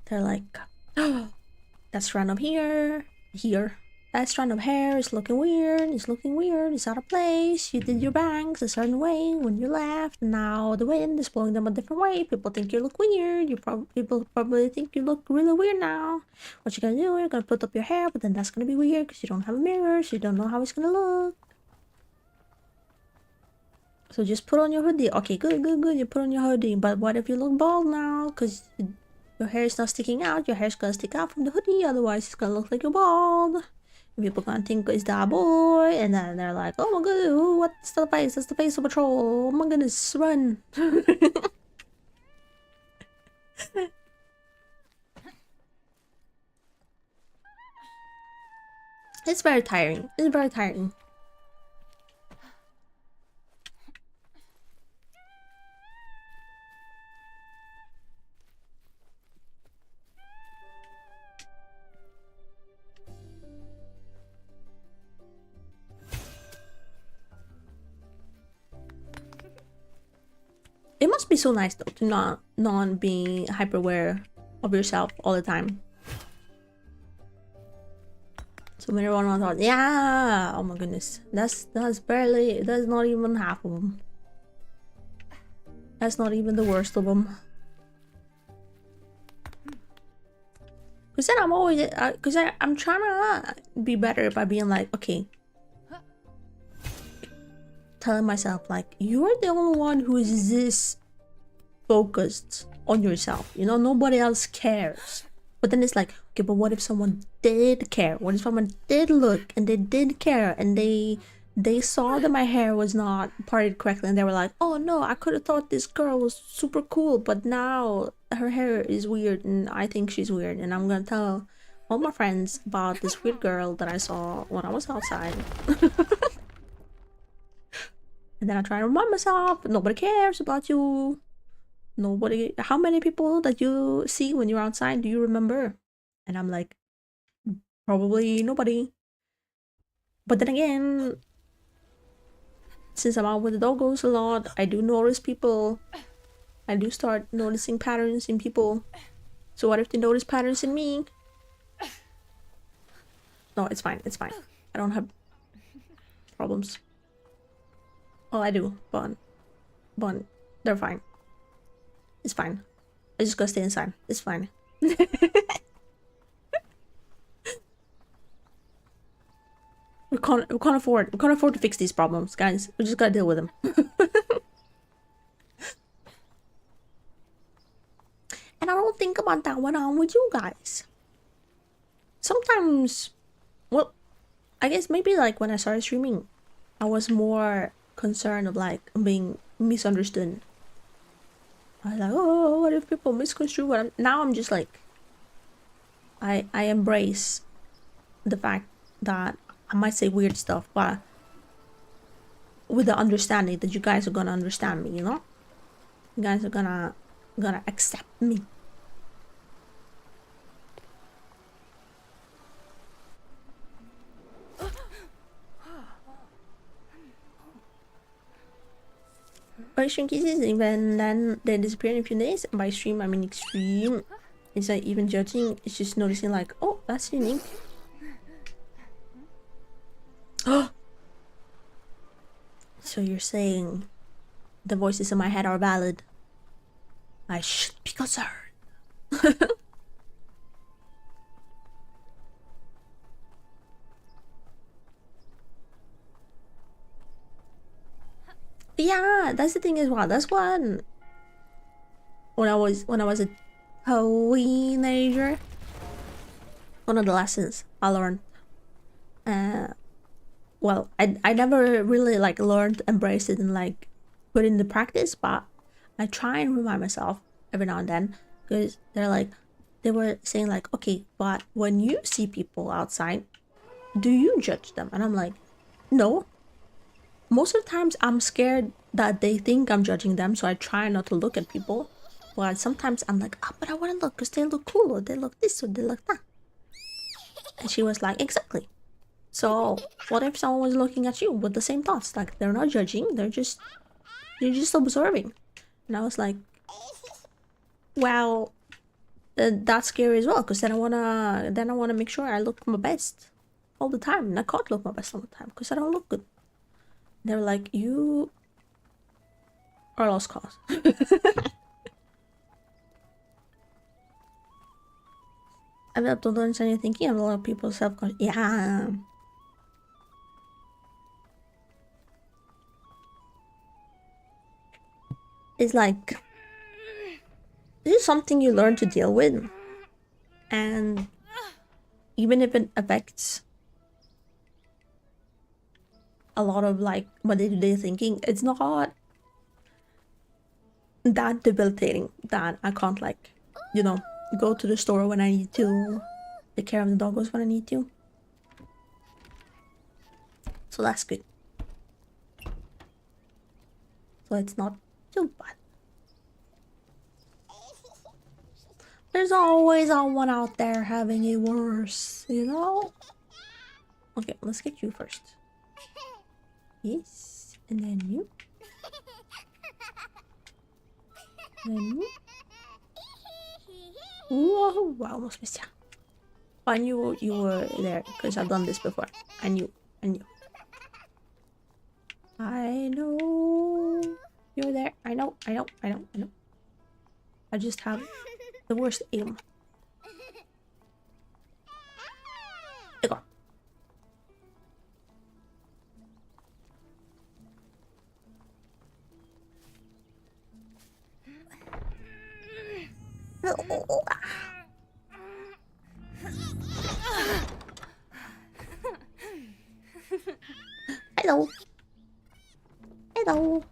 Speaker 1: They're like, oh, that's random here. that strand of hair is looking weird, it's looking weird, it's out of place. You did your bangs a certain way when you left, now the wind is blowing them a different way. People think you look weird, people probably think you look really weird now. What you're gonna do, you're gonna put up your hair, but then that's gonna be weird because you don't have a mirror, so you don't know how it's gonna look. So just put on your hoodie. Okay, good, you put on your hoodie. But what if you look bald now? Because your hair is not sticking out, your hair's gonna stick out from the hoodie, otherwise it's gonna look like you're bald. People gonna think it's that boy, and then they're like, oh my god, what's the face? That's the face of a troll. Oh my goodness, run. It's very tiring. It's very tiring. It must be so nice though to not be hyper aware of yourself all the time. So when everyone thought, yeah, oh my goodness, that's not even half of them. That's not even the worst of them. Cause then I'm always, I'm trying to be better by being like, okay, telling myself like, you're the only one who is this focused on yourself, you know, nobody else cares. But then it's like, okay, but what if someone did care? What if someone did look and they did care and they saw that my hair was not parted correctly and they were like, oh no, I could have thought this girl was super cool, but now her hair is weird and I think she's weird, and I'm gonna tell all my friends about this weird girl that I saw when I was outside. And then I try to remind myself, nobody cares about you. Nobody. How many people that you see when you're outside do you remember? And I'm like, probably nobody. But then again, since I'm out with the doggos a lot, I do notice people. I do start noticing patterns in people. So what if they notice patterns in me? No, it's fine. It's fine. I don't have problems. Well, I do, but they're fine. It's fine. I just gotta stay inside. It's fine. We can't afford to fix these problems, guys. We just gotta deal with them. And I don't think about that when I'm with you guys. Sometimes, well, I guess maybe like when I started streaming, I was more concerned of like being misunderstood. I was like, oh, what if people misconstrue what now I'm just like, I embrace the fact that I might say weird stuff, but with the understanding that you guys are gonna understand me, you know? You guys are gonna accept me. By stream kisses, even then they disappear in a few days. By stream, I mean extreme. It's like even judging, it's just noticing like, oh, that's unique. Oh! So you're saying the voices in my head are valid? I should be concerned. Yeah, that's the thing as well. That's one. When I was a teenager, one of the lessons I learned. Well, I never really like learned, embraced it, and like put it into practice. But I try and remind myself every now and then, because they were saying like, okay, but when you see people outside, do you judge them? And I'm like, no. Most of the times I'm scared that they think I'm judging them, so I try not to look at people. But sometimes I'm like, oh, but I want to look because they look cool, or they look this, or they look that. And she was like, exactly. So what if someone was looking at you with the same thoughts? Like, they're not judging, you're just observing. And I was like, well, that's scary as well, because then I wanna make sure I look my best. all the time, and I can't look my best all the time because I don't look good. They were like, you are lost cause. I mean, I don't understand you thinking. A lot of people self-conscious. Yeah. It's like, this is something you learn to deal with. And even if it affects a lot of like my day-to-day thinking, it's not that debilitating that I can't, like, you know, go to the store when I need to, take care of the doggos when I need to. So that's good. So it's not too bad. There's always someone out there having it worse, you know? Okay, let's get you first. Yes, and then you. And then you. Whoa, I almost missed you. I knew you were there because I've done this before. I knew. I know you're there. I know. I just have the worst aim. There you go. Hello. Hello.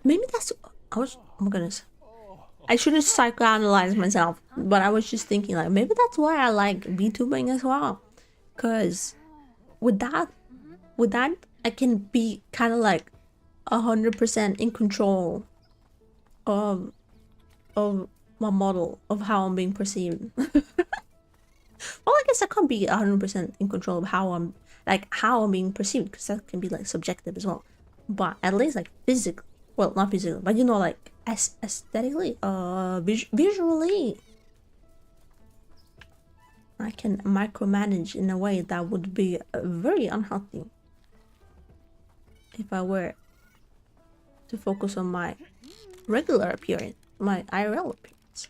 Speaker 1: Maybe that's... oh my goodness. I shouldn't psychoanalyze myself, but I was just thinking, like, maybe that's why I like VTubing as well. Because with that, I can be kind of like 100% in control of my model, of how I'm being perceived. Well, I guess I can't be 100% in control of how I'm being perceived, because that can be like subjective as well. But at least like physically, well, not physically, but you know, like aesthetically, visually, I can micromanage in a way that would be very unhealthy if I were to focus on my regular appearance, my IRL appearance.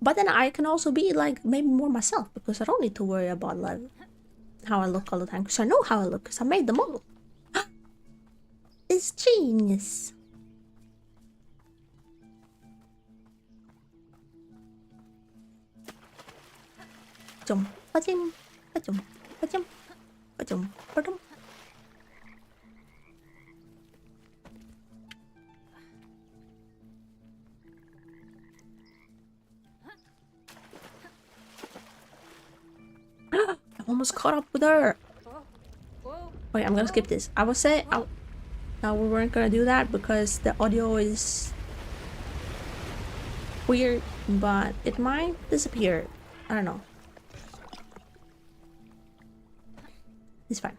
Speaker 1: But then I can also be like maybe more myself, because I don't need to worry about like how I look all the time, because I know how I look, because I made the model. It's genius. Jump, jump, jump, jump, jump, jump. I almost caught up with her. Wait, I'm gonna skip this. I would say no, we weren't gonna do that because the audio is weird, but it might disappear. I don't know. It's fine.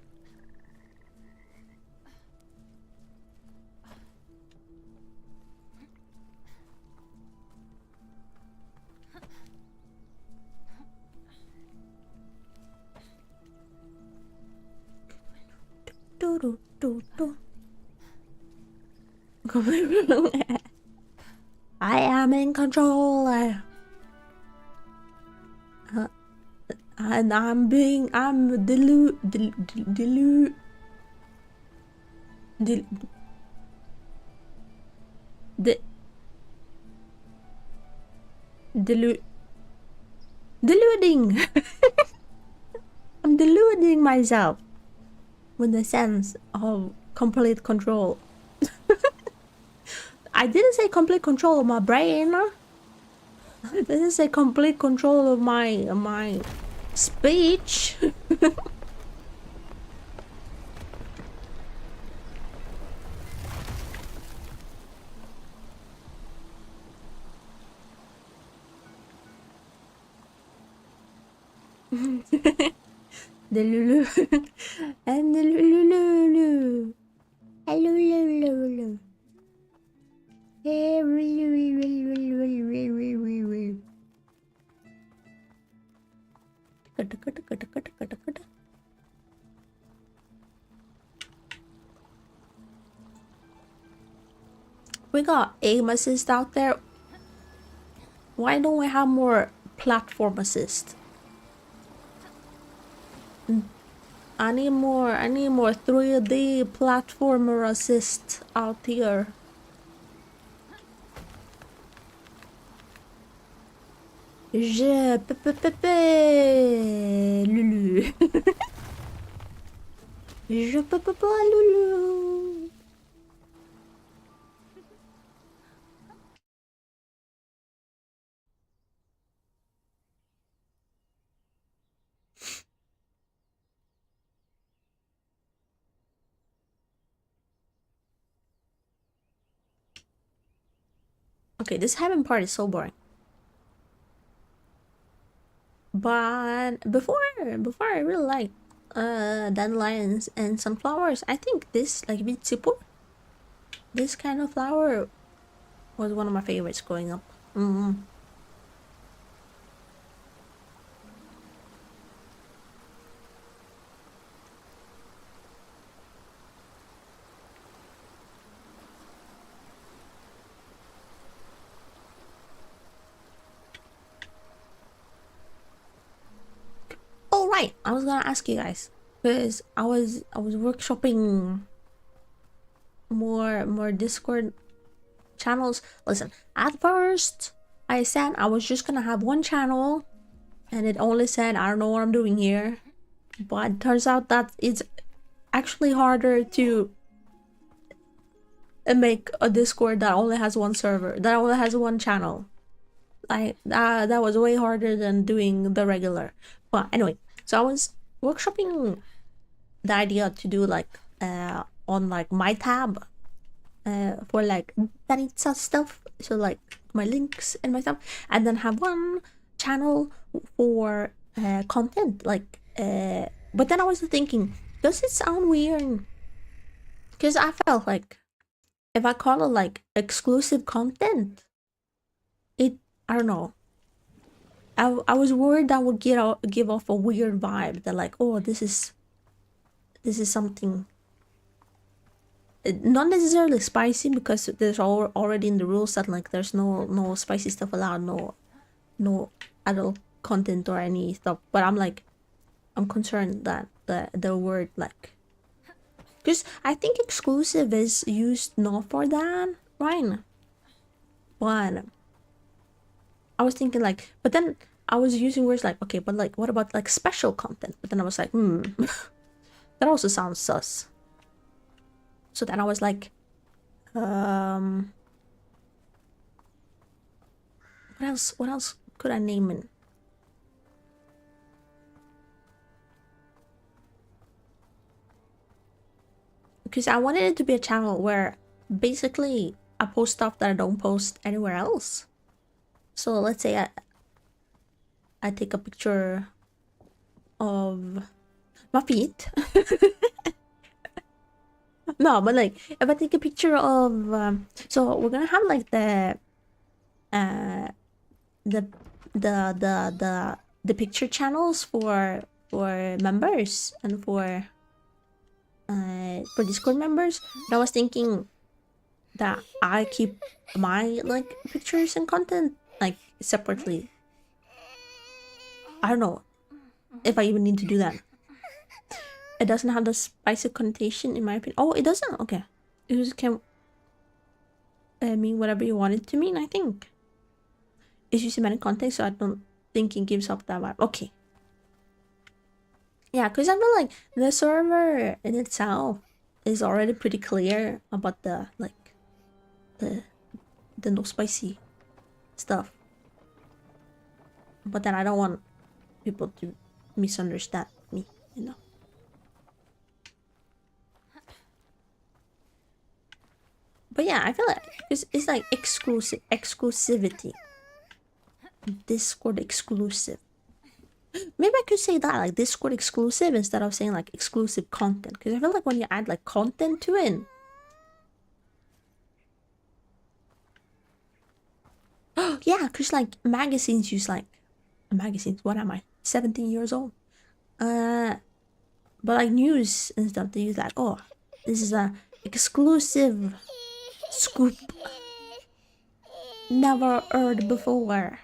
Speaker 1: I am in control. And I'm deluding. I'm deluding myself with the sense of complete control. I didn't say complete control of my brain. I didn't say complete control of my speech. The Lulu and the Lulu. We got aim assist out there. Why don't we have more platform assist? I need more 3D platformer assist out here. Je Lulu. Je pas Lulu. Okay, this heaven part is so boring. But before I really like dandelions and sunflowers, I think this like VTuber, this kind of flower was one of my favorites growing up. Oh right, I was gonna ask you guys because I was workshopping more Discord channels. Listen, at first I said I was just gonna have one channel, and it only said I don't know what I'm doing here. But it turns out that it's actually harder to make a Discord that only has one server, that only has one channel. That was way harder than doing the regular. But anyway, so I was workshopping the idea to do like on like my tab for like Danitsa stuff, so like my links and my stuff, and then have one channel for content like but then I was thinking, does it sound weird? Because I felt like if I call it like exclusive content, I don't know, I was worried that would give off a weird vibe that like, oh, this is something not necessarily spicy, because there's already in the rules that like there's no spicy stuff allowed, no adult content or any stuff. But I'm concerned that the word like, because I think exclusive is used not for that, right? But I was thinking like, but then I was using words like, okay, but like what about like special content? But then I was like, that also sounds sus. So then I was like, what else could I name it? Because I wanted it to be a channel where basically I post stuff that I don't post anywhere else. So let's say I take a picture of my feet. No, but like if I take a picture of so we're gonna have like the picture channels for members and for Discord members. And I was thinking that I keep my like pictures and content like separately. I don't know if I even need to do that. It doesn't have the spicy connotation in my opinion. Oh, it doesn't? Okay. It just can mean whatever you want it to mean, I think. It's used in many contexts, so I don't think it gives off that vibe. Okay. Yeah, because I feel like the server in itself is already pretty clear about the like the no spicy stuff. But then I don't want people to misunderstand me, you know. But yeah, I feel like it's like exclusivity. Discord exclusive. Maybe I could say that, like Discord exclusive, instead of saying like exclusive content. Because I feel like when you add like content to it, book, yeah, because like magazines use like magazines. What am I? 17 years old. But like news and stuff, they use like, oh, this is a exclusive scoop never heard before.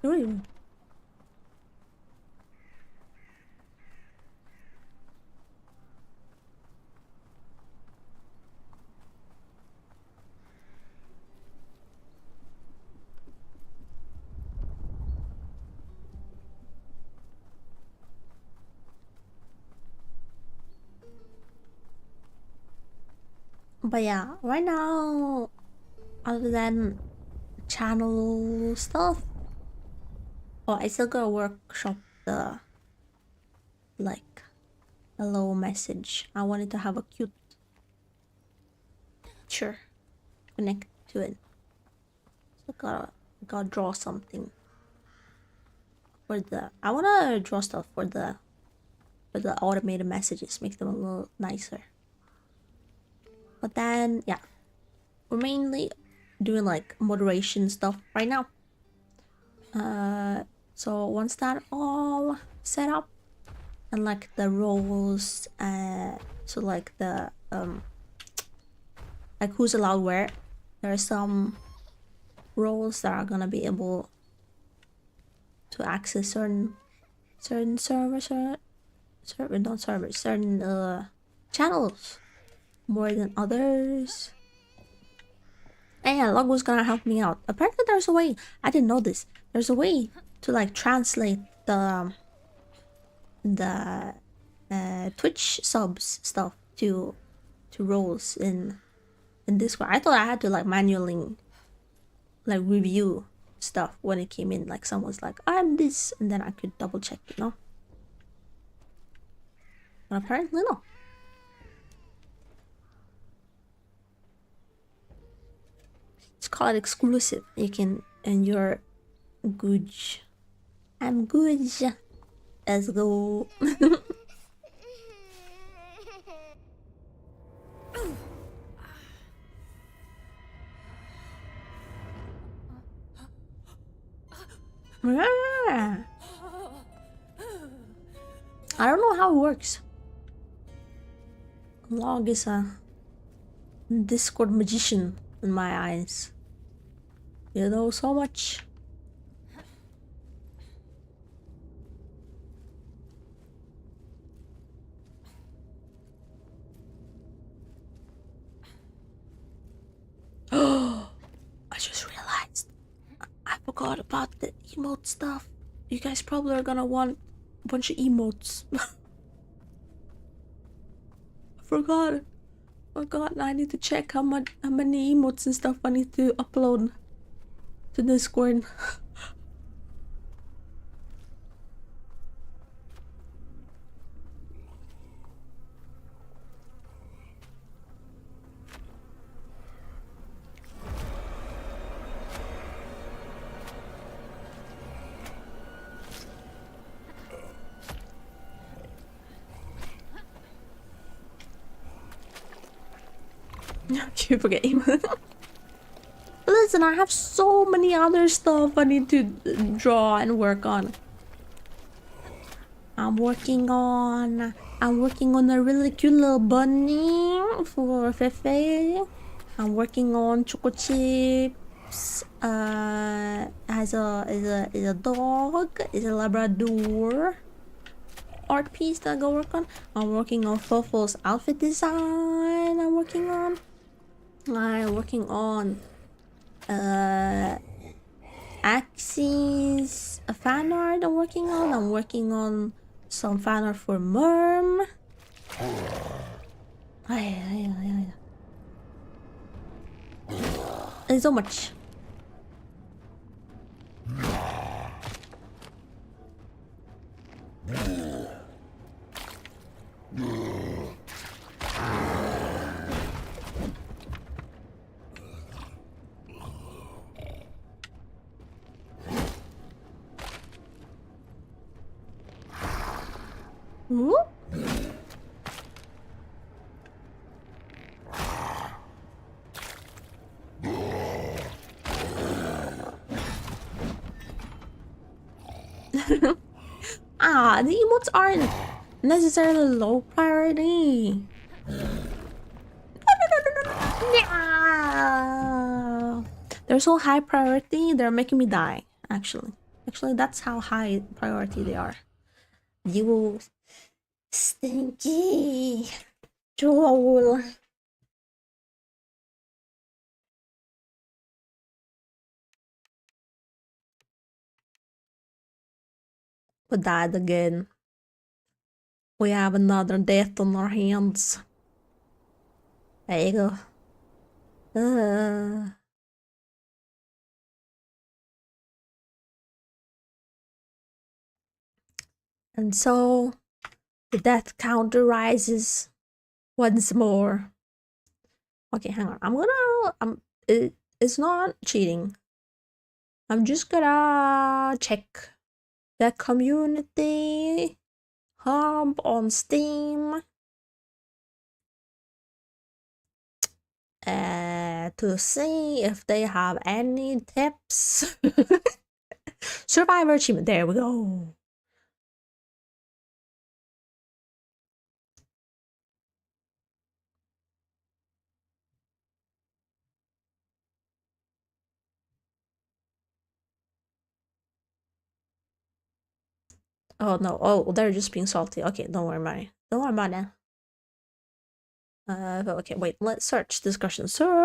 Speaker 1: Really? But yeah, right now, other than channel stuff, oh, I still gotta workshop the like hello message. I wanted to have a cute picture connect to it. So gotta draw something for the. I wanna draw stuff for the automated messages, make them a little nicer. But then yeah, we're mainly doing like moderation stuff right now. So once that all set up and like the roles, so like the like who's allowed where, there are some roles that are gonna be able to access certain servers or certain channels more than others. And yeah, Log was gonna help me out. Apparently there's a way, I didn't know this, there's a way to like translate the Twitch subs stuff to roles in Discord. I thought I had to like manually like review stuff when it came in, like someone's like, I'm this, and then I could double check, you know. But apparently no. It's called exclusive. You can, and you're good. I'm good. Let's go. I don't know how it works. Log is a Discord magician in my eyes. You know so much. Oh, I just realized I forgot about the emote stuff. You guys probably are gonna want a bunch of emotes. I forgot. I need to check how many emotes and stuff I need to upload to Discord. Keep forgetting. Listen, I have so many other stuff I need to draw and work on. I'm working on a really cute little bunny for Fefe. I'm working on choco chips. Is a dog. Is a Labrador art piece that I go work on. I'm working on Fofo's outfit design. I'm working on Axie's fan art. I'm working on some fan art for Merm. it's so much. Whoop. The emotes aren't necessarily low priority. No. They're so high priority, they're making me die, actually. Actually, that's how high priority they are. You stinky troll. We died again. We have another death on our hands. There you go. And so the death counter rises once more. Okay, hang on. It's not cheating. I'm just gonna check the community hub on Steam to see if they have any tips. Survivor achievement, there we go. Oh no, oh, they're just being salty. Okay, don't worry about it. Don't worry about that. Okay, wait, let's search discussion. Survivor.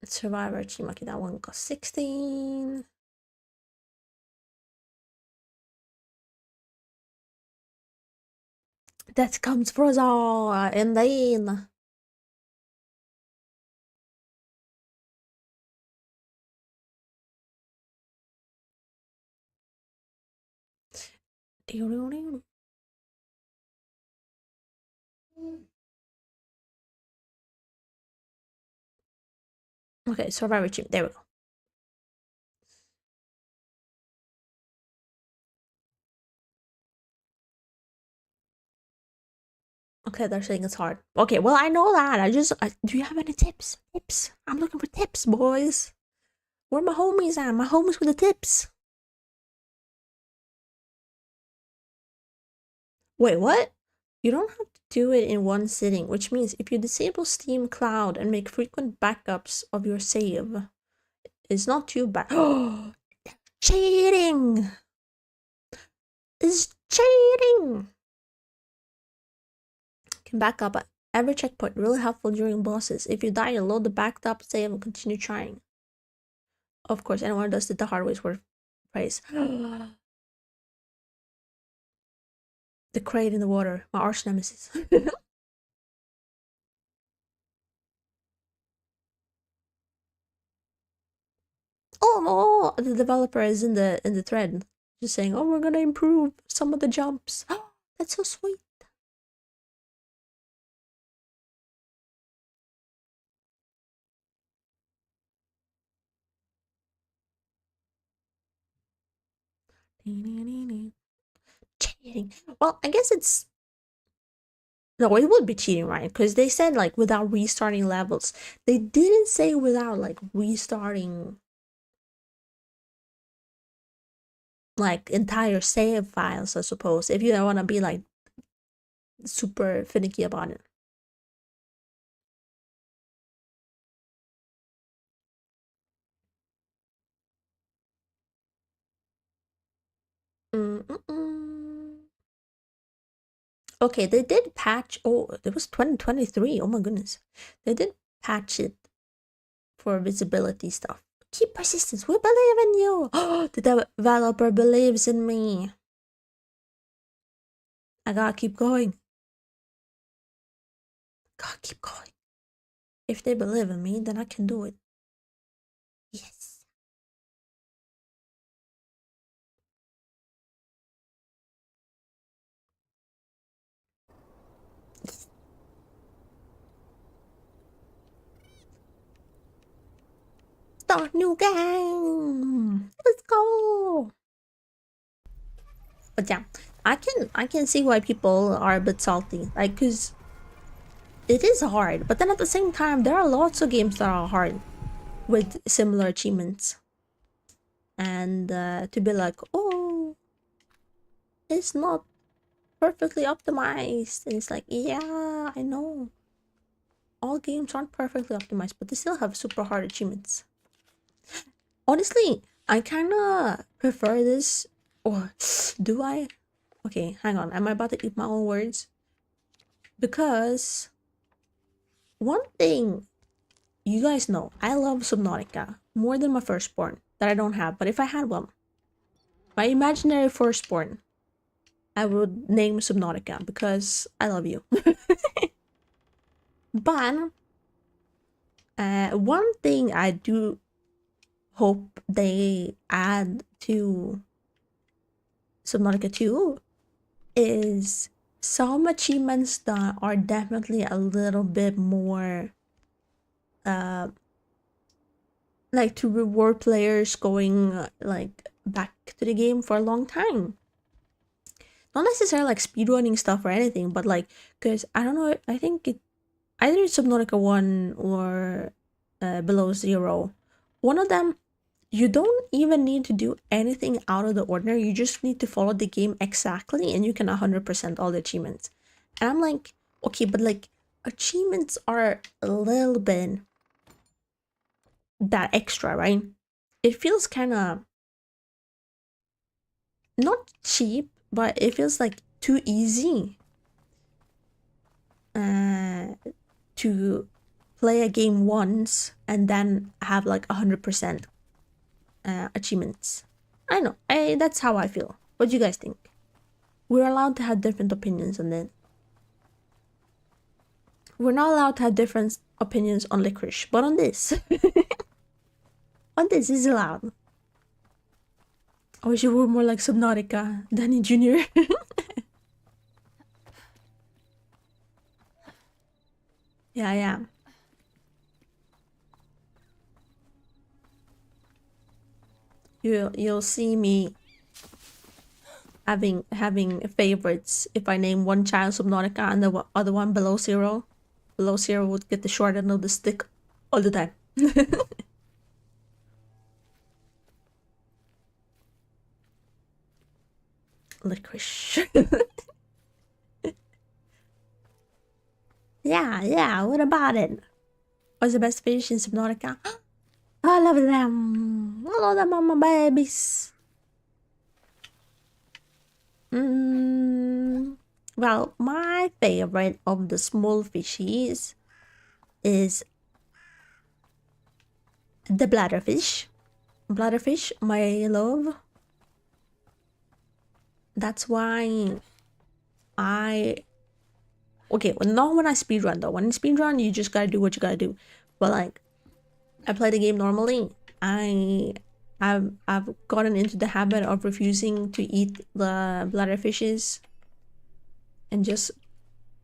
Speaker 1: Survivor team. Okay, that one got 16. That comes for us all, and then okay, Survivor team. There we go. Okay, they're saying it's hard. Okay, well, I know that. Do you have any tips? Tips. I'm looking for tips, boys. Where my homies at? My homies with the tips. Wait, what? You don't have to do it in one sitting, which means if you disable Steam Cloud and make frequent backups of your save, it's not too bad. Oh, cheating! It's cheating! Can back up at every checkpoint, really helpful during bosses. If you die, you load the backed up save and continue trying. Of course, anyone who does it the hard way is worth praise. The crate in the water, my arch nemesis. Oh, the developer is in the thread, just saying, "Oh, we're gonna improve some of the jumps." Oh, that's so sweet. Cheating. Well, I guess it's no, it would be cheating, right? Because they said like without restarting levels. They didn't say without like restarting like entire save files, I suppose, if you don't want to be like super finicky about it. Okay, they did patch. Oh, it was 2023. Oh my goodness, they did patch it for visibility stuff Keep persistence. We believe in you. The developer believes in me. I gotta keep going. Gotta keep going. If they believe in me, then I can do it. Yes. Start new game. Let's go. But yeah, I can see why people are a bit salty. Like, cause it is hard. But then at the same time, there are lots of games that are hard with similar achievements. And to be like, oh, it's not perfectly optimized. And it's like, yeah, I know. All games aren't perfectly optimized, but they still have super hard achievements. Honestly, I kind of prefer this. Or do I? Okay, hang on. Am I about to eat my own words? Because one thing you guys know, I love Subnautica more than my firstborn that I don't have. But if I had one, my imaginary firstborn, I would name Subnautica because I love you. But one thing I do hope they add to Subnautica 2 is some achievements that are definitely a little bit more like to reward players going like back to the game for a long time. Not necessarily like speedrunning stuff or anything, but like, because I don't know, I think it either Subnautica 1 or Below Zero, one of them, you don't even need to do anything out of the ordinary. You just need to follow the game exactly and you can 100% all the achievements. And I'm like, okay, but like achievements are a little bit that extra, right? It feels kind of not cheap, but it feels like too easy to play a game once and then have like 100% achievements. I know, that's how I feel. What do you guys think? We're allowed to have different opinions on it. We're not allowed to have different opinions on licorice, but on this, on this is allowed. I wish you were more like Subnautica, Danny Jr. Yeah, I am. You'll see me having favorites if I name one child Subnautica and the other one Below Zero. Below Zero would get the short end of the stick all the time. Licorice. Yeah, what about it? What's the best fish in Subnautica? I love them. I love them, my babies. Well, my favorite of the small fishies is the bladderfish. Bladderfish, my love. That's why okay, well, not when I speedrun though. When I speedrun, you just gotta do what you gotta do. But like, I play the game normally. I've gotten into the habit of refusing to eat the bladderfishes and just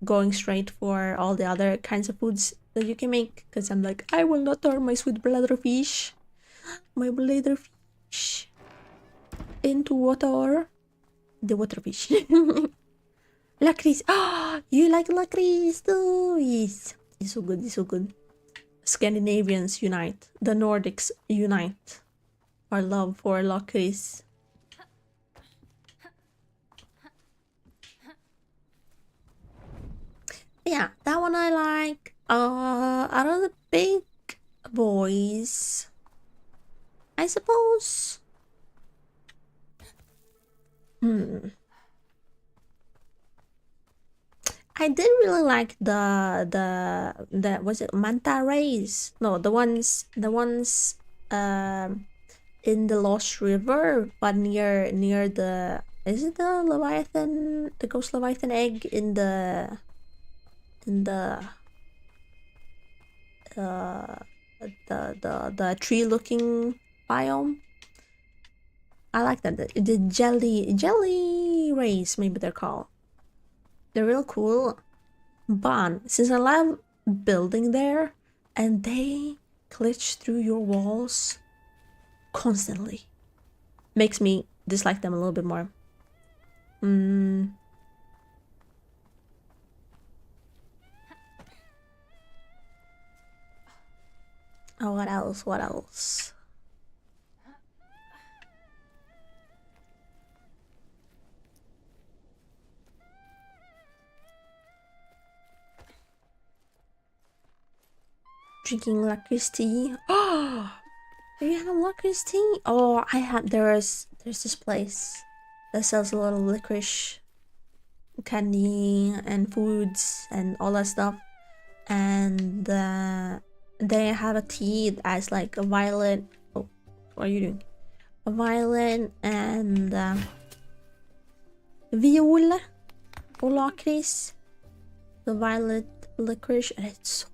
Speaker 1: going straight for all the other kinds of foods that you can make. Because I'm like, I will not turn my sweet bladderfish, my bladderfish, into water. The waterfish. Lakris. Ah, you like lakris too? Yes. It's so good. It's so good. Scandinavians unite. The Nordics unite. Our love for lakris. Yeah, that one I like. Out of the big boys, I suppose. I did really like the was it manta rays? No, the ones in the Lost River, but near the, is it the Leviathan, the ghost Leviathan egg in the the tree looking biome. I like that. The jelly rays, maybe they're called. They're real cool. But since I love building there, and they glitch through your walls constantly, makes me dislike them a little bit more. Oh, what else? What else? Drinking licorice tea. Oh, do you have licorice tea? Oh, I have. There's this place that sells a lot of licorice candy and foods and all that stuff, and they have a tea as like a violet. Oh, what are you doing? A violet and viol och lakrits. The violet licorice, and it's so good.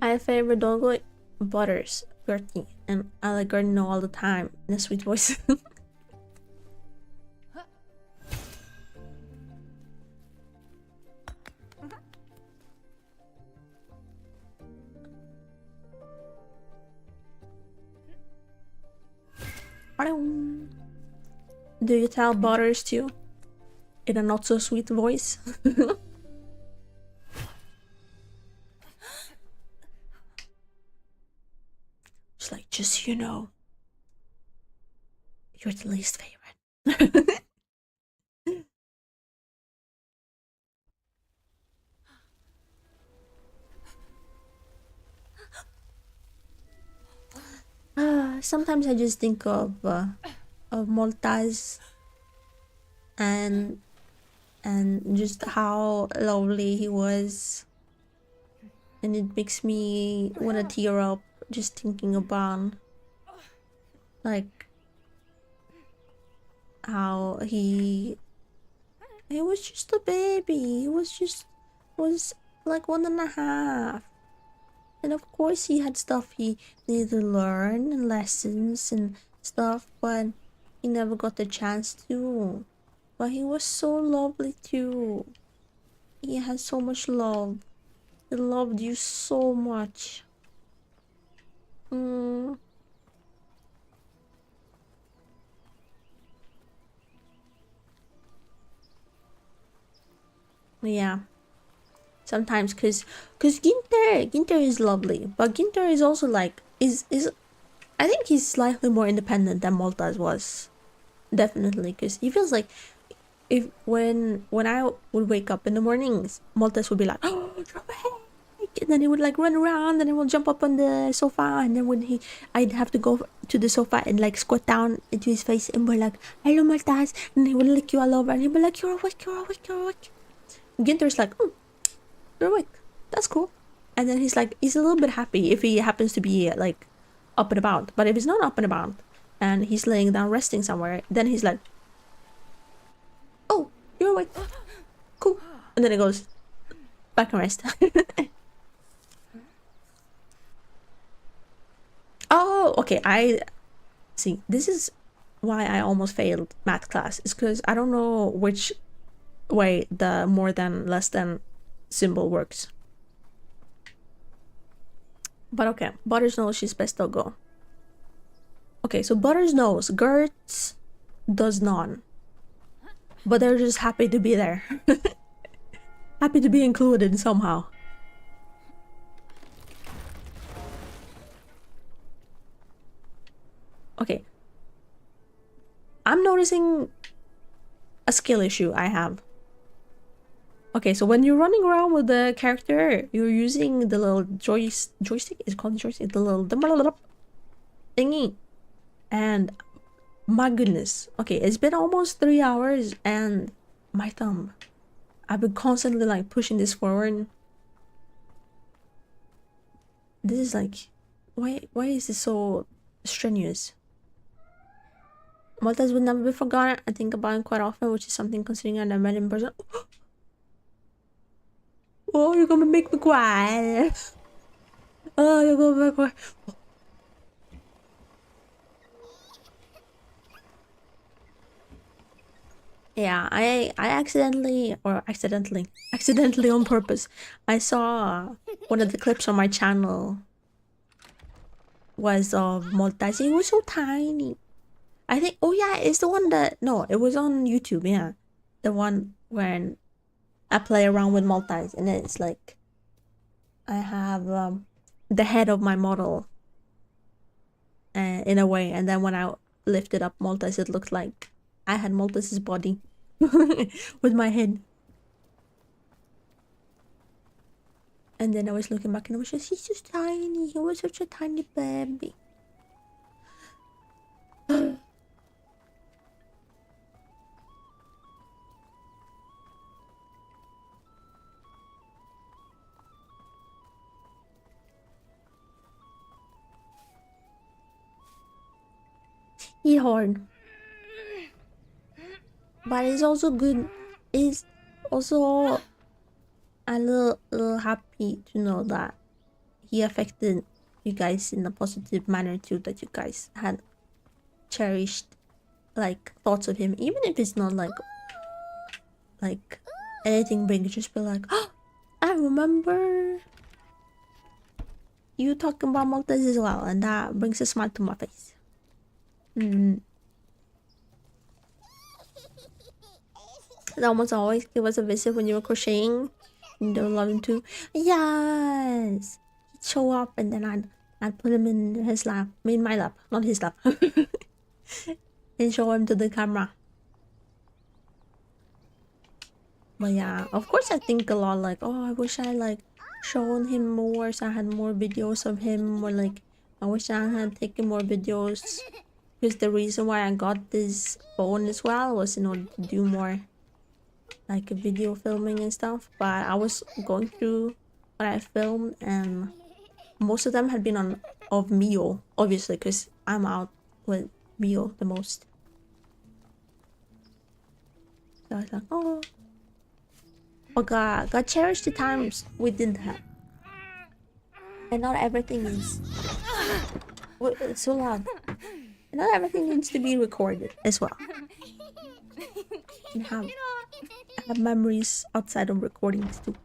Speaker 1: My favorite dog Butters, Gertie, and I like Gertie all the time in a sweet voice. Do you tell Butters too? In a not so sweet voice? It's like, just so you know, you're the least favorite. Sometimes I just think of Moltaz and just how lovely he was, and it makes me want to tear up just thinking about like how he was just a baby. He was like 1.5. And of course he had stuff he needed to learn and lessons and stuff, but he never got the chance to. But he was so lovely too. He had so much love. He loved you so much. Yeah. Sometimes cause Ginter is lovely, but Ginter is also like is I think he's slightly more independent than Maltaz was. Definitely, because he feels like if when I would wake up in the mornings, Maltaz would be like, oh, and then he would like run around, and then he would jump up on the sofa, and then when I'd have to go to the sofa and like squat down into his face and be like, hello Maltaz, and he would lick you all over, and he'd be like, you're awake, you're awake, you're awake. Ginter's like, you're awake, that's cool. And then he's like, he's a little bit happy if he happens to be like up and about, but if he's not up and about and he's laying down resting somewhere, then he's like, oh, you're awake, cool. And then he goes back and rest. Oh, okay, I see. This is why I almost failed math class, is because I don't know which way the more than less than symbol works. But okay, Butters knows she's best doggo. Okay, so Butters knows, Gertz does not. But they're just happy to be there. Happy to be included somehow. Okay. I'm noticing a skill issue I have. Okay, so when you're running around with the character, you're using the little joystick? Is it called joystick? The little thingy. And my goodness. Okay, it's been almost 3 hours and my thumb. I've been constantly like pushing this forward This is like, why is this so strenuous? Maltese would never be forgotten. I think about it quite often, which is something considering I never met in person. Oh, you're gonna make me cry. Oh, you're gonna make me cry. Yeah, I accidentally on purpose, I saw one of the clips on my channel was of Maltese. It was so tiny. I think, oh yeah, it's the one that, no, it was on YouTube, yeah. The one when I play around with Maltese, and it's like, I have the head of my model in a way, and then when I lifted up Maltese, it looked like I had Maltese's body with my head. And then I was looking back and I was just, he's just tiny. He was such a tiny baby. He's hard. But it's also good. It's also a little happy to know that he affected you guys in a positive manner too, that you guys had cherished like thoughts of him, even if it's not like anything big. Just be like, oh, I remember you talking about Maltese as well, and that brings a smile to my face. They almost always give us a visit when you were crocheting. And they would love him too. Yes! He'd show up and then I'd put him in his lap. I mean my lap, not his lap. And show him to the camera. But yeah, of course I think a lot like, oh, I wish I like shown him more so I had more videos of him, or like I wish I had taken more videos. Because the reason why I got this phone as well was in order to do more like video filming and stuff. But I was going through what I filmed and most of them had been of Mio, obviously, because I'm out with Mio the most. So I was like, oh, but God cherish the times we did that. And not everything is it's so loud. And not everything needs to be recorded as well. And have memories outside of recordings too.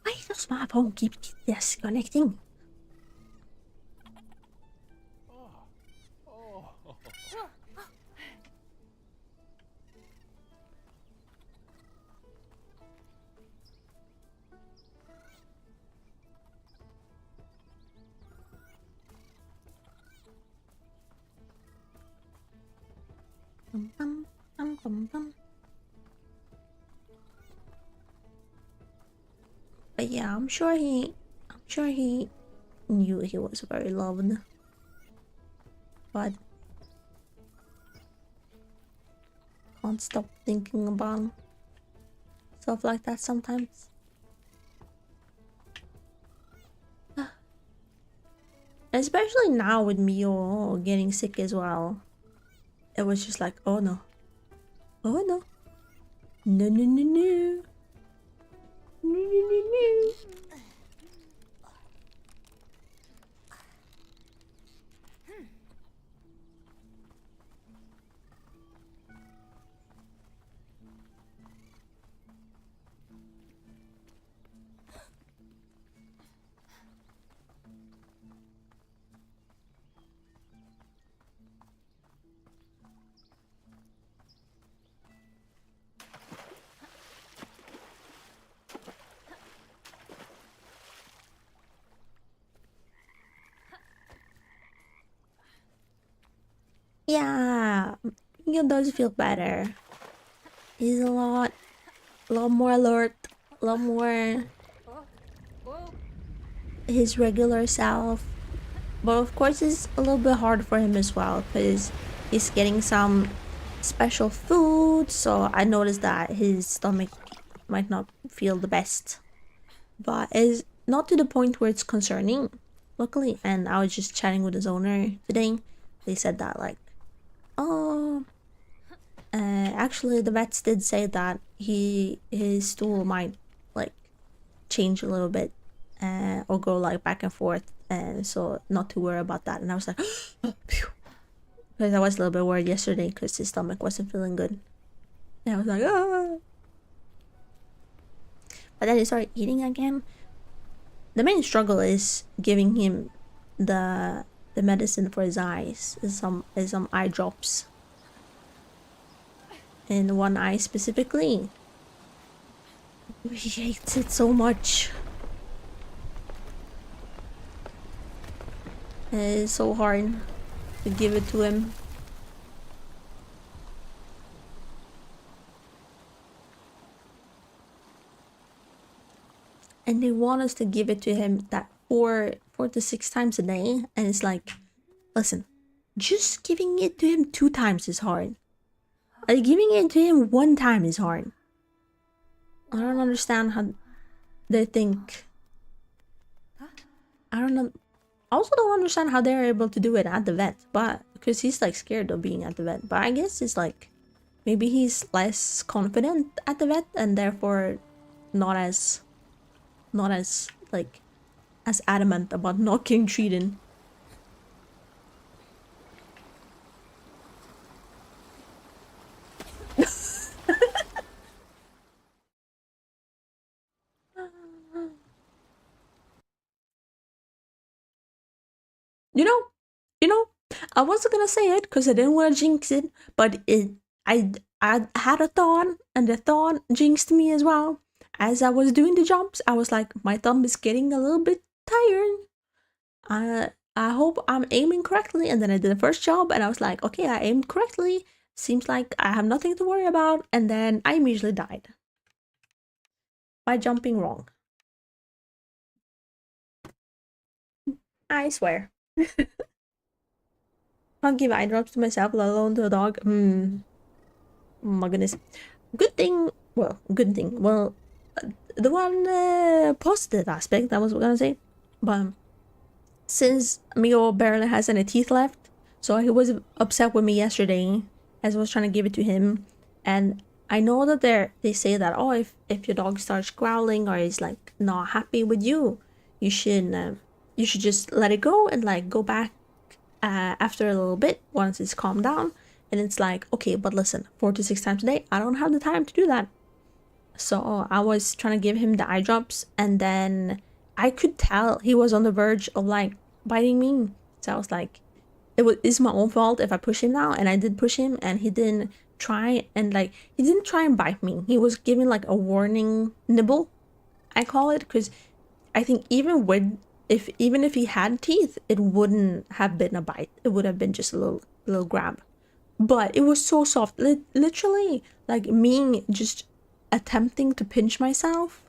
Speaker 1: Why does my phone keep disconnecting? But yeah, I'm sure he knew he was very loved. But can't stop thinking about stuff like that sometimes. Especially now with Mio getting sick as well. It was just like, oh no. Oh no. No, no, no, no. No, no, no, no. Yeah, Mio does feel better. He's a lot more alert, a lot more his regular self. But of course it's a little bit hard for him as well because he's getting some special food. So I noticed that his stomach might not feel the best, but it's not to the point where it's concerning, luckily. And I was just chatting with his owner today. They said that like, oh, actually the vets did say that his stool might like change a little bit, or go like back and forth, and so not to worry about that. And I was like, because I was a little bit worried yesterday because his stomach wasn't feeling good. And I was like, ah. But then he started eating again. The main struggle is giving him the medicine for his eyes. Is some eye drops in one eye specifically. He hates it so much. It's so hard to give it to him. And they want us to give it to him that 4 to 6 times a day, and it's like, listen, just giving it to him 2 times is hard. Like giving it to him 1 time is hard. I don't understand how they think. I don't know. I also don't understand how they're able to do it at the vet, but because he's like scared of being at the vet. But I guess it's like maybe he's less confident at the vet and therefore not as like as adamant about not getting treated. You know, I wasn't gonna say it because I didn't want to jinx it, but I had a thought, and the thought jinxed me as well. As I was doing the jumps, I was like, my thumb is getting a little bit tired. I hope I'm aiming correctly. And then I did the first job, and I was like, okay, I aimed correctly. Seems like I have nothing to worry about. And then I immediately died by jumping wrong. I swear. Can't give eye drops to myself, let alone to a dog. Oh my goodness. Good thing. Well, the one positive aspect, that was what I was gonna say. But since Mio barely has any teeth left, so he was upset with me yesterday as I was trying to give it to him. And I know that they say that, oh, if your dog starts growling or is like not happy with you, you should just let it go and like go back after a little bit once it's calmed down. And it's like, okay, but listen, 4 to 6 times a day, I don't have the time to do that. So I was trying to give him the eye drops, and then I could tell he was on the verge of like biting me. So I was like, it's my own fault if I push him now. And I did push him, and he didn't try and bite me. He was giving like a warning nibble, I call it, because I think even if he had teeth, it wouldn't have been a bite. It would have been just a little grab. But it was so soft. Literally, like me just attempting to pinch myself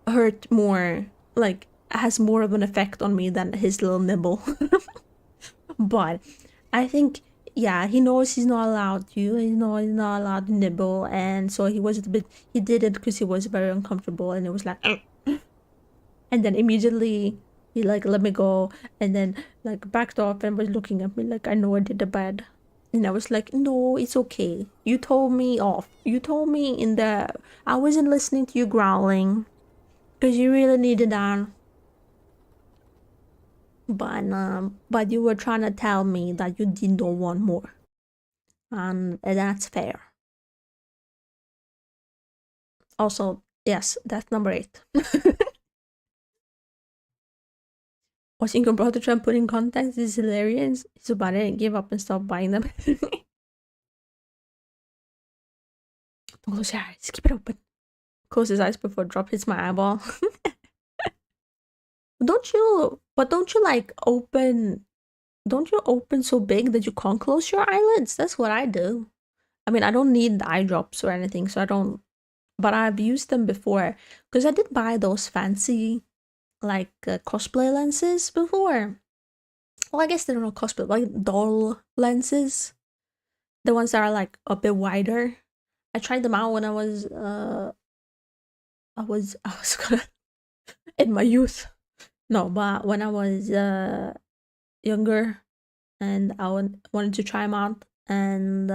Speaker 1: hurt more, like has more of an effect on me than his little nibble. But I think, yeah, he knows he's not allowed to. He's not allowed to nibble, and so he did it because he was very uncomfortable, and it was like and then immediately he like let me go, and then like backed off and was looking at me like I know I did the bad. And I was like, no, it's okay. You told me off. You told me I wasn't listening to you growling because you really needed that. But you were trying to tell me that you didn't want more. And that's fair. Also, yes, that's number 8. Watching your brother try and put in contacts is hilarious. So bad I didn't give up and stop buying them. Don't close your eyes. Keep it open. Close his eyes before drop hits my eyeball. Don't you like open? Don't you open so big that you can't close your eyelids? That's what I do. I mean, I don't need the eye drops or anything, so I don't. But I've used them before because I did buy those fancy like cosplay lenses before. Well, I guess they're not cosplay, like doll lenses. The ones that are like a bit wider. I tried them out when I was I was gonna in my youth. No, but when I was younger and I wanted to try them out, and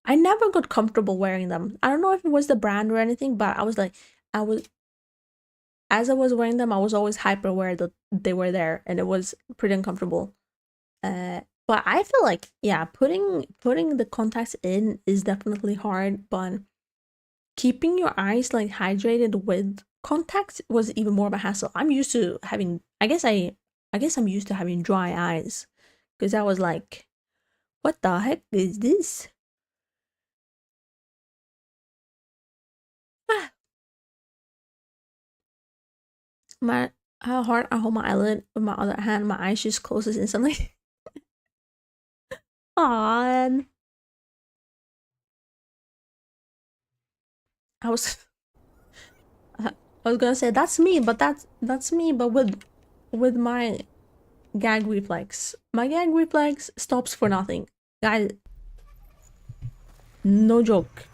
Speaker 1: I never got comfortable wearing them. I don't know if it was the brand or anything, but I was like, as I was wearing them, I was always hyper aware that they were there, and it was pretty uncomfortable. But I feel like, yeah, putting the contacts in is definitely hard, but keeping your eyes like hydrated with contacts was even more of a hassle. I'm used to having, I guess I'm used to having dry eyes, because I was like, what the heck is this? Ah. How hard I hold my eyelid with my other hand, my eyes just closes instantly. Aw, I was I was gonna say that's me, but that's me, but with my gag reflex. My gag reflex stops for nothing. Guys, no joke.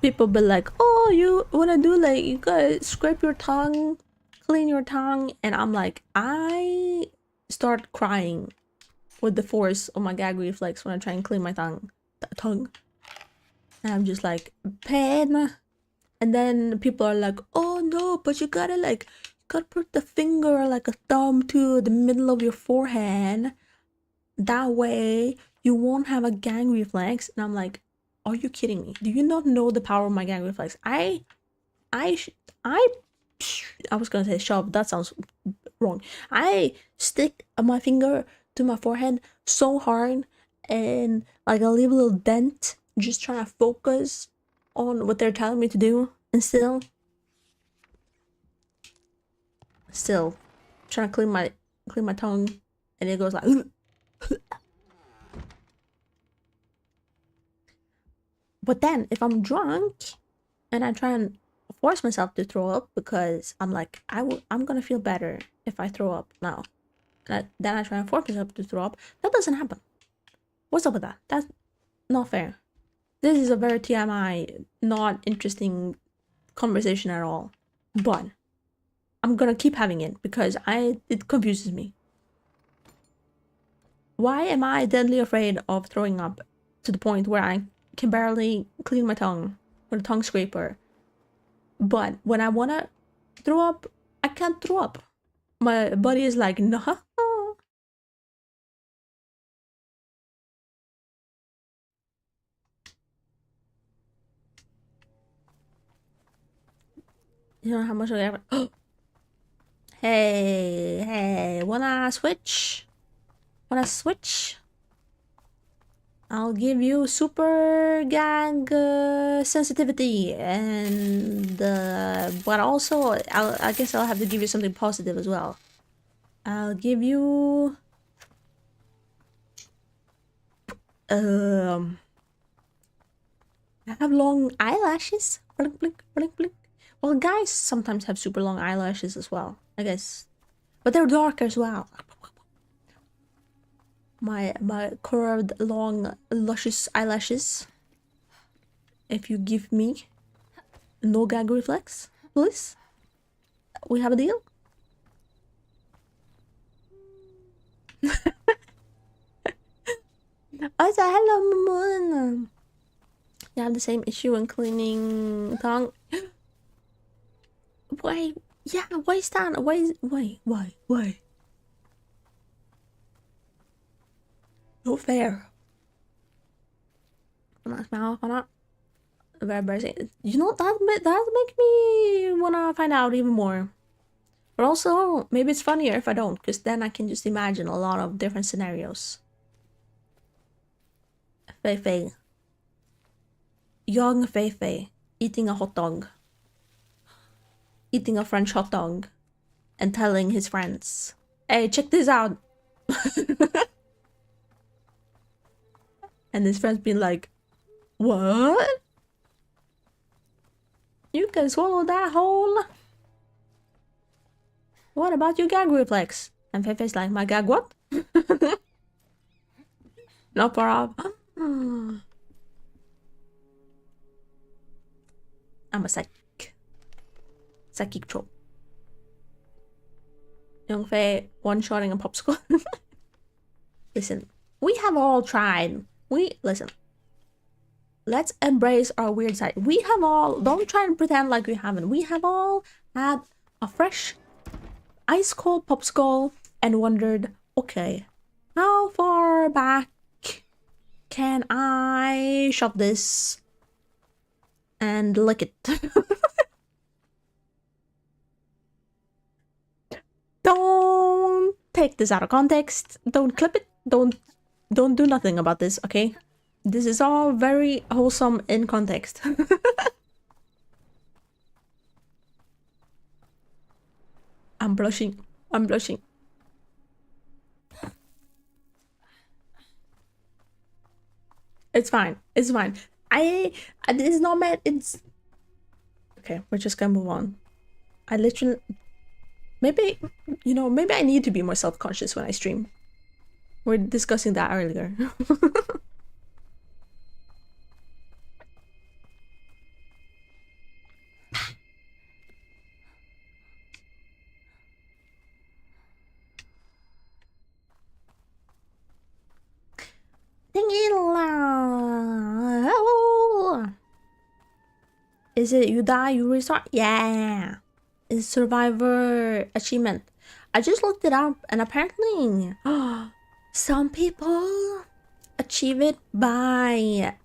Speaker 1: People be like, oh, you wanna do like, you gotta scrape your tongue, clean your tongue, and I'm like, I start crying with the force of my gag reflex when I try and clean my tongue. And I'm just like, pain. And then people are like, oh no, but you gotta put the finger like a thumb to the middle of your forehead. That way you won't have a gag reflex. And I'm like, are you kidding me? Do you not know the power of my gag reflex? I was gonna say shove, that sounds wrong. I stick my finger to my forehead so hard, and like I leave a little dent, just trying to focus on what they're telling me to do, and still trying to clean my tongue, and it goes like but then if I'm drunk and I try and force myself to throw up, because I'm like, I'm gonna feel better if I throw up now, then I try and force myself to throw up, that doesn't happen. What's up with that? That's not fair. This is a very TMI, not interesting conversation at all, but I'm gonna keep having it because it confuses me. Why am I deadly afraid of throwing up to the point where I can barely clean my tongue with a tongue scraper, but when I wanna throw up, I can't throw up? My body is like, no. You know how much I ever. Hey, wanna switch? I'll give you super gag sensitivity, and but also I guess I'll have to give you something positive as well. I'll give you I have long eyelashes. Blink, blink, blink, blink. Well, guys sometimes have super long eyelashes as well, I guess, but they're dark as well. My curved, long, luscious eyelashes. If you give me no gag reflex, please, we have a deal. Also, hello, Moon. You have the same issue in cleaning tongue. Why? Yeah, why stand? Why? No fair. Smell on it. Very embarrassing. You know, that make me wanna find out even more. But also, maybe it's funnier if I don't, because then I can just imagine a lot of different scenarios. Fei. Young Fei eating a hot dog. Eating a French hot dog. And telling his friends, hey, check this out. And his friends being like, what? You can swallow that whole? What about your gag reflex? And Fei's like, my gag what? No problem. I'm a psych. psychic troll. Young Faye one-shotting a popsicle. Listen, we have all tried. Listen. Let's embrace our weird side. We have all, don't try and pretend like we haven't. We have all had a fresh, ice-cold popsicle and wondered, okay, how far back can I shove this and lick it? Don't take this out of context. Don't clip it. Don't do nothing about this, okay? This is all very wholesome in context. I'm blushing. I'm blushing. It's fine. It's fine. It's not meant. It's okay. We're just gonna move on. I literally, maybe, you know, maybe I need to be more self-conscious when I stream. We're discussing that earlier. Is it you die, you restart? Yeah. It's survivor achievement. I just looked it up and apparently some people achieve it by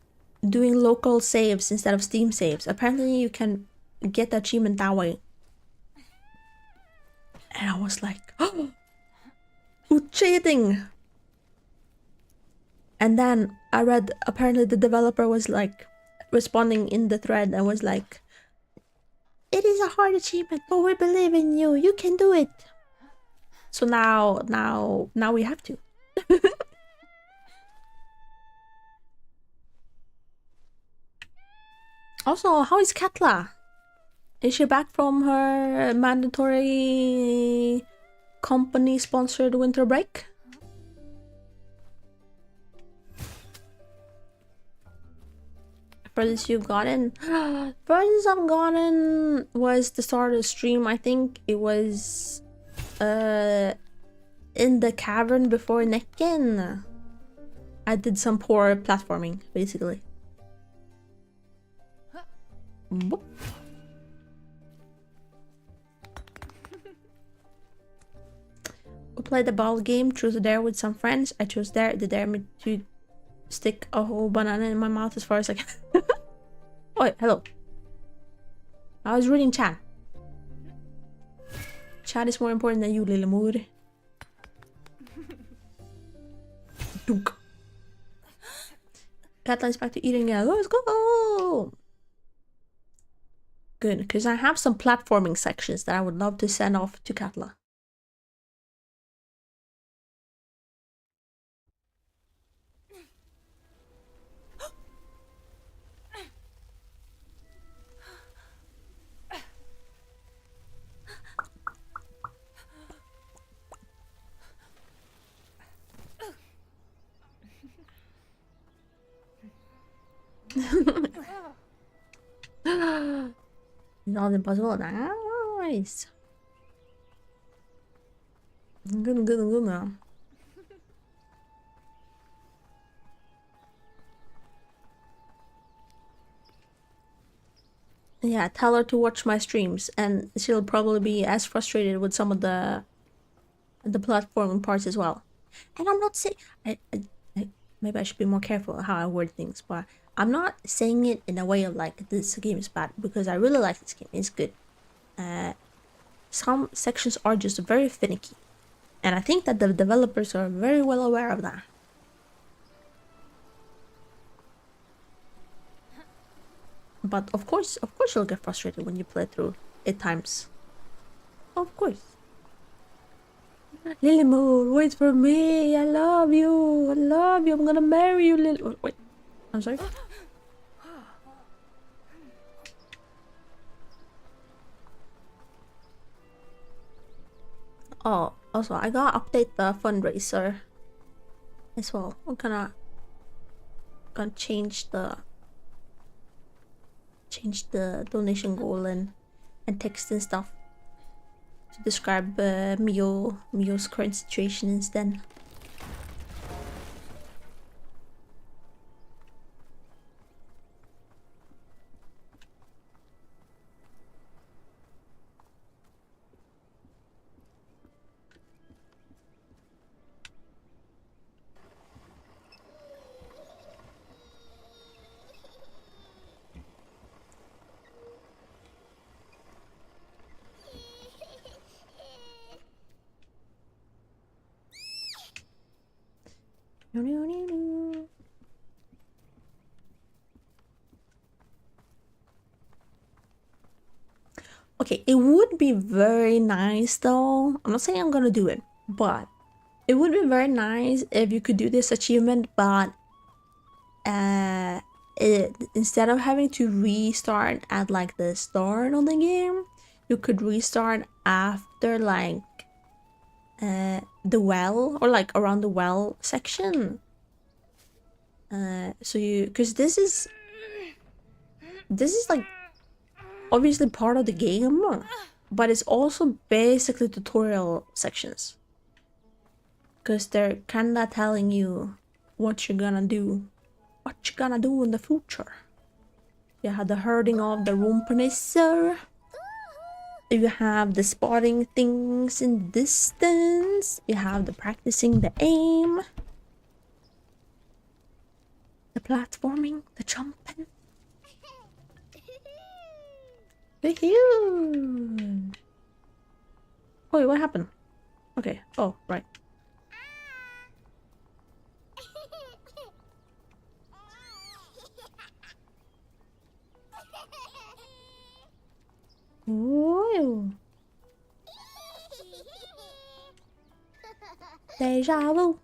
Speaker 1: doing local saves instead of Steam saves. Apparently you can get the achievement that way. And I was like, oh, who's cheating? And then I read, apparently the developer was like responding in the thread and was like, it is a hard achievement, but we believe in you. You can do it. So now we have to. Also, how is Katla? Is she back from her mandatory company-sponsored winter break? Furthest you've gotten? Furthest I've gotten was the start of the stream. I think it was in the cavern before Necken. I did some poor platforming, basically. Boop. We played the ball game, truth or dare with some friends. I chose dare. They dare me to stick a whole banana in my mouth as far as I can. Oh, hello. I was reading chat. Chat is more important than you, Lillemor. Dunk. Katla's back to eating again. Let's go! Good, because I have some platforming sections that I would love to send off to Katla. Not impossible. Nice. Good now. Yeah, tell her to watch my streams, and she'll probably be as frustrated with some of the platforming parts as well. And I'm not saying maybe I should be more careful how I word things, but I'm not saying it in a way of like this game is bad, because I really like this game. It's good. Some sections are just very finicky, and I think that the developers are very well aware of that. But of course you'll get frustrated when you play through 8 times. Of course. Lillemor, wait for me. I love you. I love you. I'm gonna marry you, Lily. Wait. I'm sorry. Oh, also, I gotta update the fundraiser as well. I'm gonna change the donation goal and and text and stuff to describe Mio's current situation instead. Okay, it would be very nice though. I'm not saying I'm gonna do it, but it would be very nice if you could do this achievement, but instead of having to restart at like the start of the game, you could restart after like the well, or like around the well section. So you, because this is like obviously part of the game, but it's also basically tutorial sections, because they're kinda telling you what you're gonna do in the future. You have the herding of the rumpenisser. You have the spotting things in the distance. You have the practicing the aim, the platforming, the jumping. Woohoo! Wait, what happened? Okay. Oh, right. Ooh. Deja vu.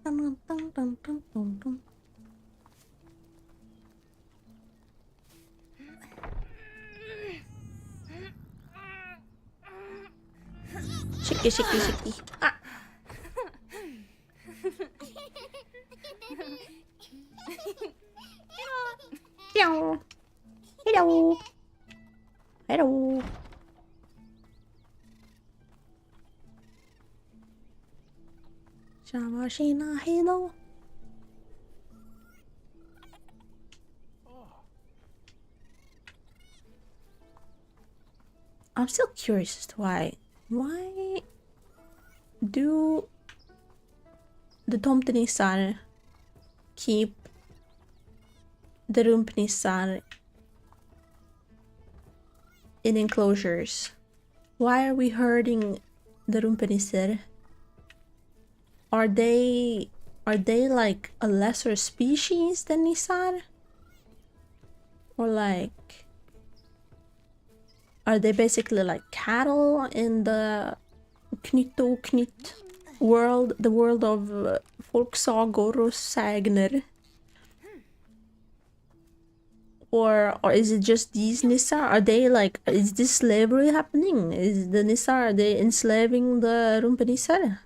Speaker 1: Dun, dun, dun, dun, dun, dun. Shaky, shaky, shaky. Ah. Hello. Hello. Hello. Shamashina, hello. I'm still curious as to why do the tomtenissar keep the rumpnissar in enclosures? Why are we herding the rumpenissar? Are they like a lesser species than nissar? Or like, are they basically like cattle in the Knytt world, the world of folksagor och sägner? Or is it just these nissar? Are they like, is this slavery happening? Is the nissar, are they enslaving the rumpenissar?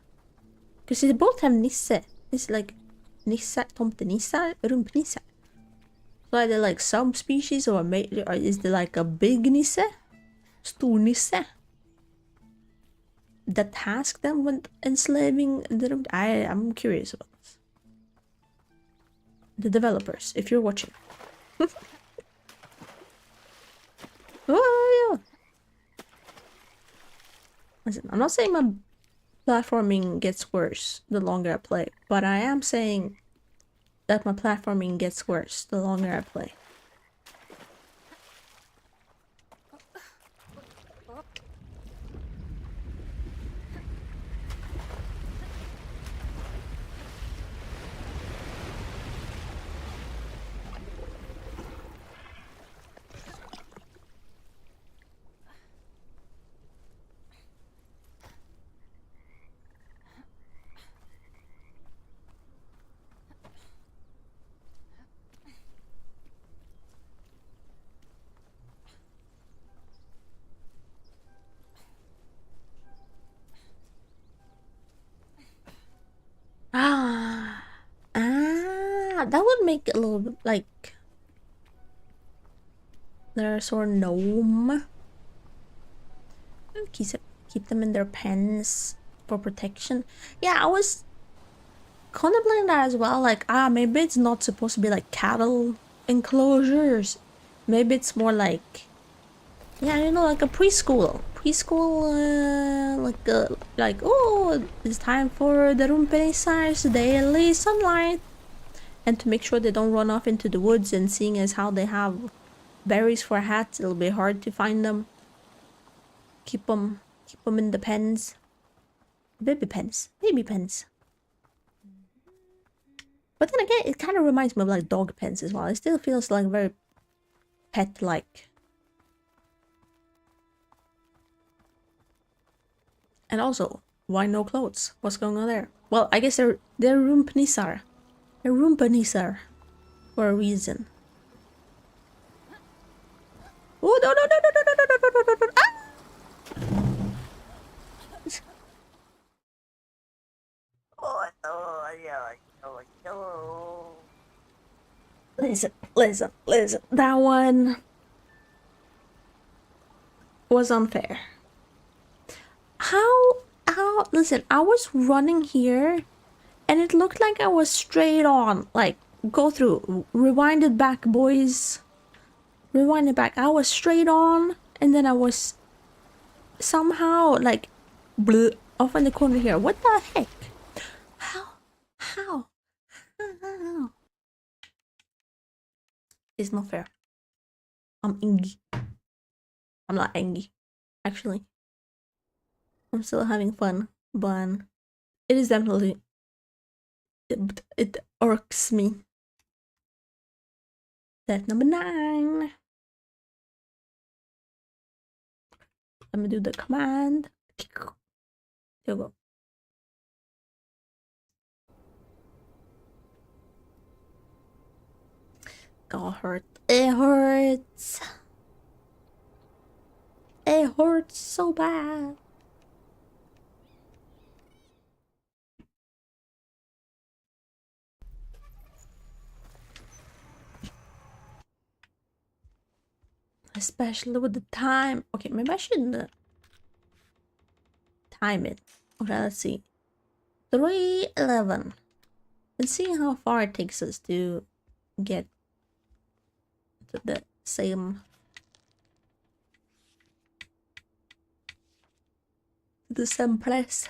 Speaker 1: Because they both have nisse. It's like nissar, tomtenissar, rumpenissar. So are they like subspecies, or is there like a big nisse? Stor nisse? That task them with enslaving the rum? I'm curious about this. The developers, if you're watching. Oh yeah. Listen, I'm not saying my platforming gets worse the longer I play, but I am saying that my platforming gets worse the longer I play. Yeah, that would make it a little bit like they're sort of gnome. Keep them in their pens for protection. Yeah, I was contemplating that as well. Like, maybe it's not supposed to be like cattle enclosures. Maybe it's more like, yeah, you know, like a preschool, like, oh, it's time for the Rumpenisar's daily sunlight, and to make sure they don't run off into the woods. And seeing as how they have berries for hats, it'll be hard to find them. Keep them in the pens, baby pens. But then again, it kind of reminds me of like dog pens as well. It still feels like very pet-like. And also, why no clothes? What's going on there? Well, I guess they're Rumpenisar. They're Rumpenisar for a reason. Oh no no no no no no no no no no no! Ah! Oh no! Listen. That one was unfair. How? Listen, I was running here and it looked like I was straight on. Like, go through. Rewind it back, boys. Rewind it back. I was straight on and then I was somehow like off in the corner here. What the heck? How? It's not fair. I'm angry. I'm not angry, actually. I'm still having fun, but it is definitely it irks me. That's number 9. Let me do the command. There you go. God, hurt. It hurts. It hurts so bad. Especially with the time. Okay, maybe I shouldn't time it. Okay, let's see. 3:11. Let's see how far it takes us to get to the same place.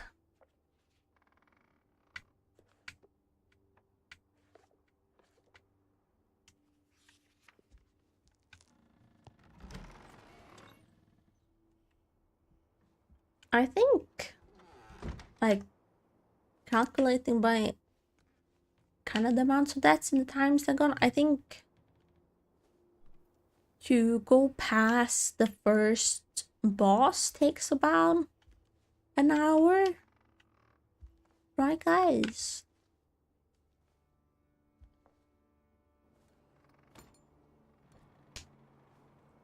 Speaker 1: I think, like, calculating by kind of the amounts of deaths and the times they're gone, I think to go past the first boss takes about an hour. Right, guys?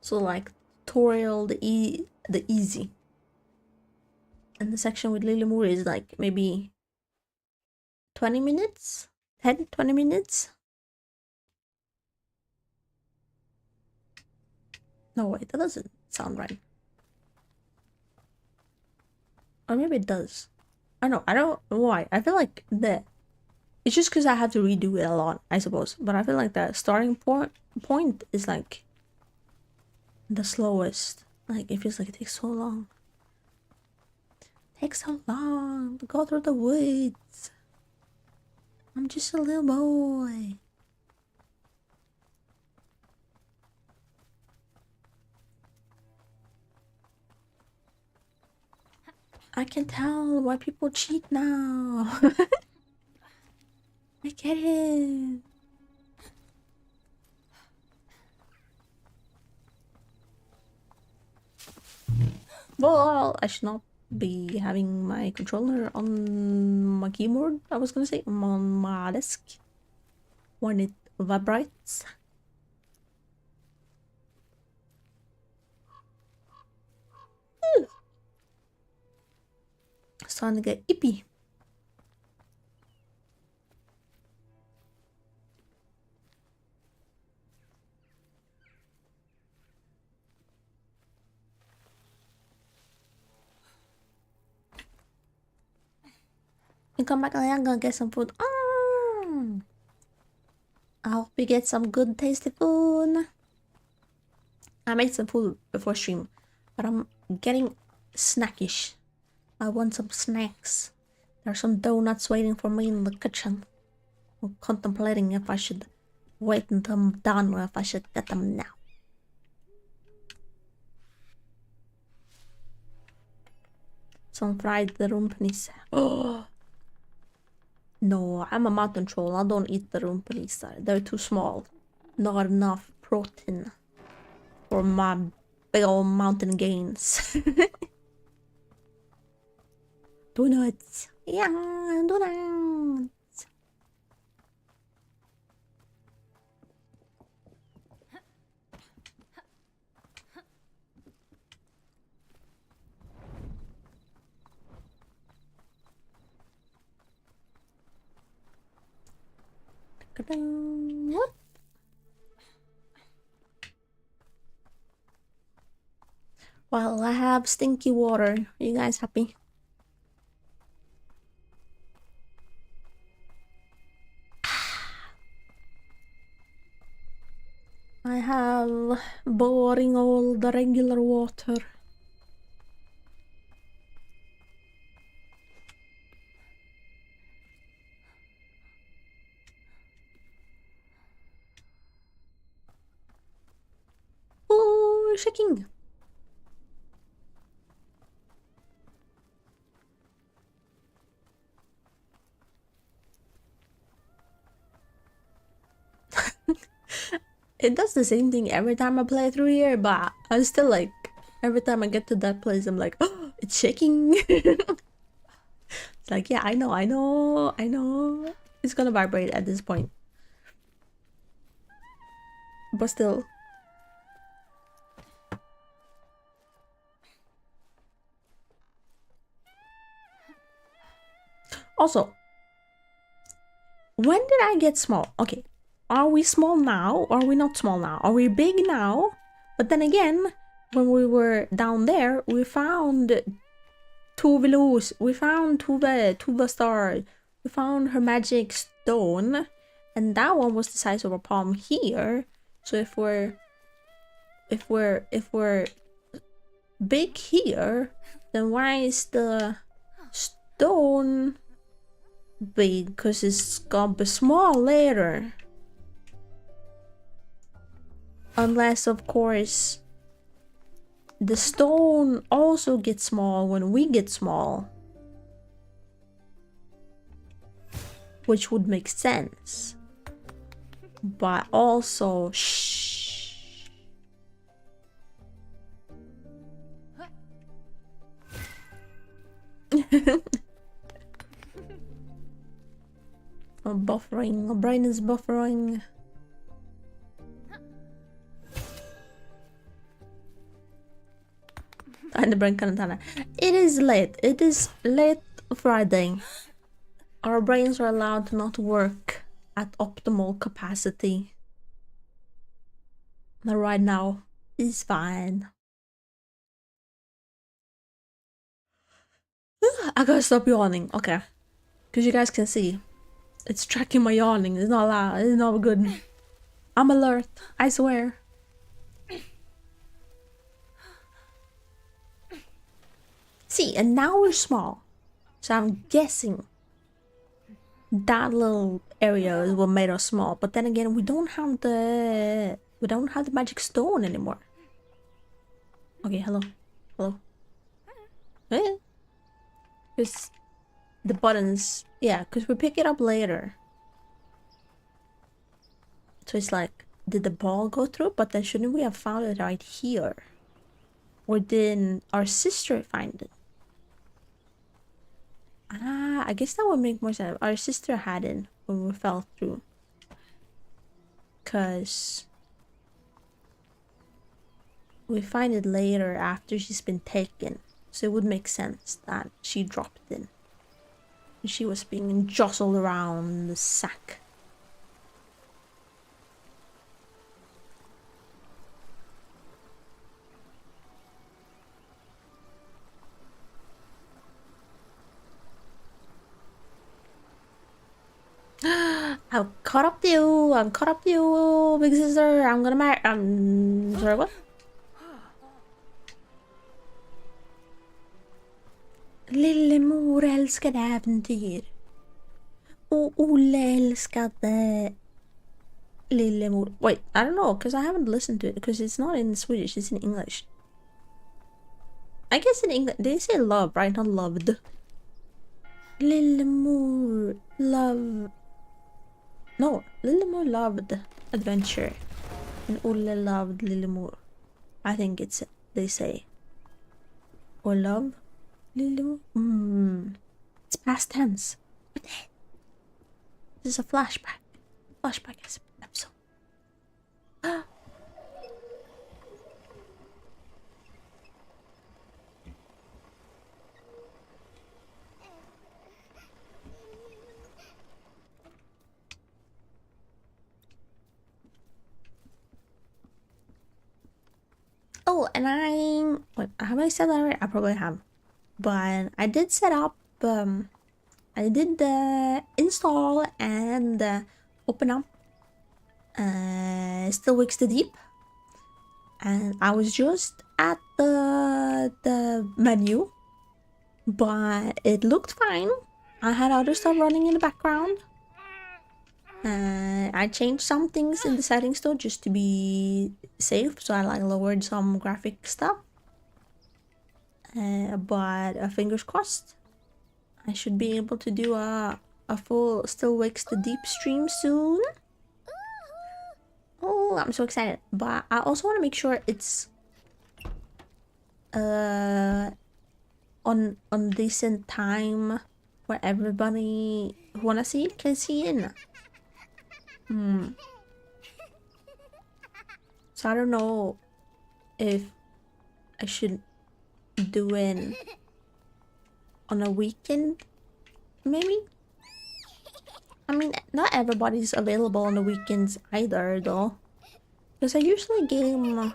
Speaker 1: So, like, tutorial, the easy. And the section with Lily Moore is like maybe 20 minutes? 10-20 minutes? No, wait, that doesn't sound right. Or maybe it does. I don't know why. I feel like it's just because I have to redo it a lot, I suppose. But I feel like the starting point is like the slowest. Like, it feels like it takes so long. Takes so long to go through the woods. I'm just a little boy. I can tell why people cheat now. I get it. Well, I should not be having my controller on my keyboard. I was gonna say on my desk when it vibrates. Starting to get ippy. You come back later, I'm gonna get some food. I hope we get some good tasty food. I made some food before stream, but I'm getting snackish. I want some snacks. There's some donuts waiting for me in the kitchen. I'm contemplating if I should wait until I'm done or if I should get them now. Some fried rumpenisse. Oh no, I'm a mountain troll. I don't eat the rumpenisse. They're too small. Not enough protein for my big old mountain gains. Donuts. Yeah, donuts. What? Well, I have stinky water. Are you guys happy? I have boring all the regular water. Oh, shaking. It does the same thing every time I play through here, but I'm still like, every time I get to that place, I'm like, oh, it's shaking. It's like, yeah, I know. It's gonna vibrate at this point. But still. Also, when did I get small? Okay, are we small now? Or are we not small now? Are we big now? But then again, when we were down there, we found Tuvelus, we found Tuva Star, we found her magic stone, and that one was the size of a palm here. So if we're big here, then why is the stone big? Because it's gonna be small later. Unless, of course, the stone also gets small when we get small. Which would make sense. But also, shh. I'm buffering. My brain is buffering. And the brain Kanatana. It is late. It is late Friday. Our brains are allowed to not work at optimal capacity. But right now is fine. I gotta stop yawning. Okay. Because you guys can see. It's tracking my yawning. It's not loud. It's not good. I'm alert. I swear. See, and now we're small. So I'm guessing that little area is what made us small. But then again, we don't have the magic stone anymore. Okay, hello. Eh? Because the buttons, yeah, because we pick it up later. So it's like, did the ball go through? But then shouldn't we have found it right here? Or did our sister find it? Ah, I guess that would make more sense. Our sister had it when we fell through. Because we find it later after she's been taken. So it would make sense that she dropped it. And she was being jostled around the sack. I'm caught up to you. I'm caught up to you, big sister. I'm gonna marry. Sorry, what? Lillemor älskade äventyr. Och Olle älskade Lillemor. Wait, I don't know, because I haven't listened to it, because it's not in Swedish, it's in English. I guess in English, they say love, right? Not loved. Lillemor love. No, Lillemor loved adventure. And Olle loved Lillemor. I think it's, they say. Or love? Lillemor? It's past tense. This is a flashback. Flashback episode. Oh, and wait, have I said that right? I probably have. But I did set up, I did install and open up Still Wakes the Deep. And I was just at the menu, but it looked fine. I had other stuff running in the background. I changed some things in the settings though, just to be safe, so I like lowered some graphic stuff. But fingers crossed, I should be able to do a full Still Wakes the Deep stream soon. Oh, I'm so excited! But I also want to make sure it's on decent time where everybody who wanna see it can see in. So I don't know if I should do it on a weekend, maybe? I mean, not everybody's available on the weekends either, though. Because I usually game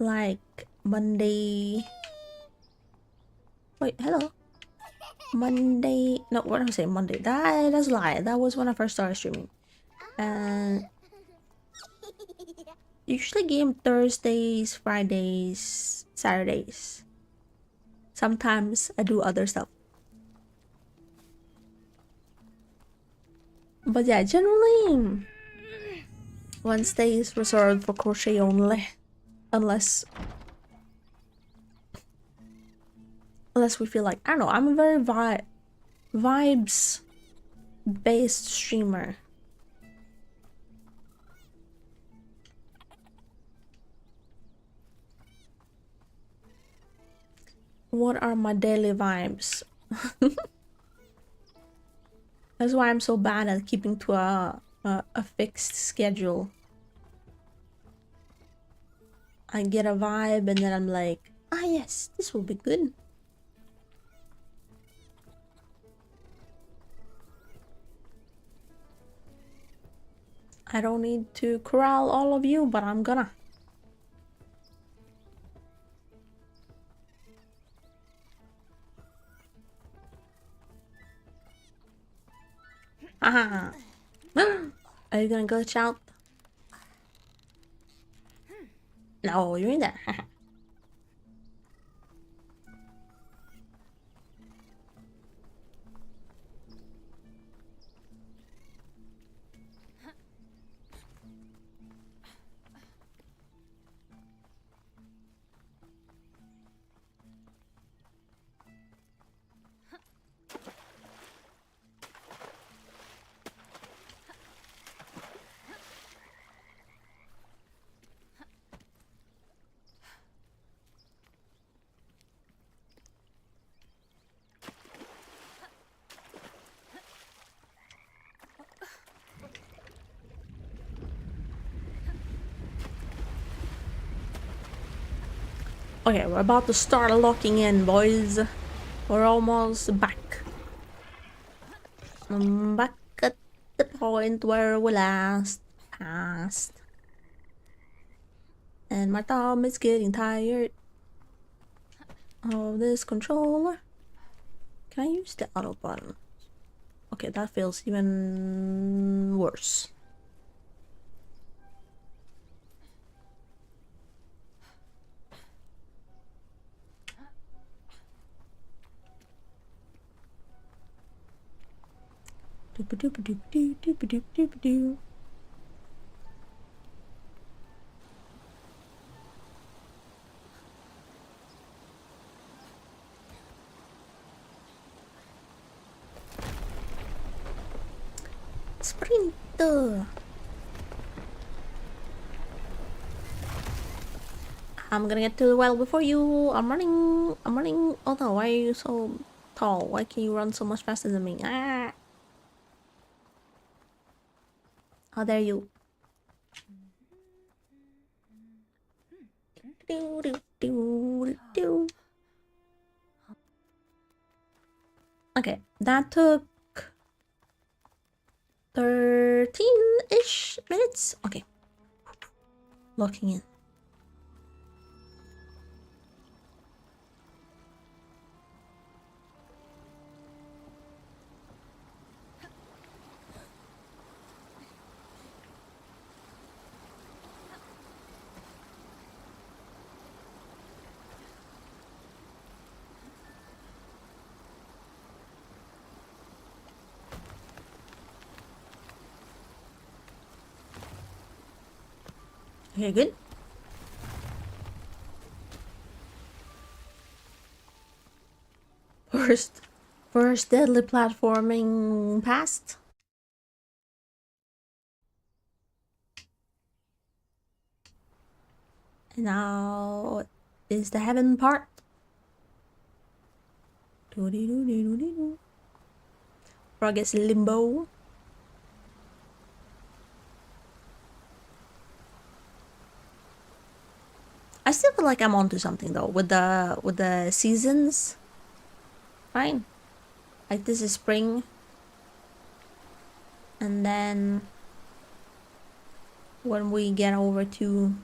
Speaker 1: like Monday. Wait, hello. Monday. No, what did I say? Monday. That's a lie. That was when I first started streaming. And usually game Thursdays, Fridays, Saturdays. Sometimes I do other stuff. But yeah, generally Wednesday is reserved for crochet only. Unless we feel like, I don't know, I'm a very vibes based streamer. What are my daily vibes? That's why I'm so bad at keeping to a fixed schedule. I get a vibe and then I'm like, ah yes, this will be good. I don't need to corral all of you, but I'm gonna. Haha. Are you gonna glitch out? No, you're in there. Okay, we're about to start locking in, boys. We're almost back. I'm back at the point where we last passed. And my thumb is getting tired of this controller. Can I use the auto button? Okay, that feels even worse. Doop-a-doop-a-doop-a-doo, Sprinter. I'm gonna get to the well before you. I'm running. I'm running. Oh no, why are you so tall? Why can you run so much faster than me? Ah! How dare you? Do, do, do, do. Okay, that took 13-ish minutes. Okay. Locking in. Okay, good. First deadly platforming passed. And now is the heaven part. Frog is limbo. I still feel like I'm onto something though with the seasons. Fine. Like this is spring. And then when we get over to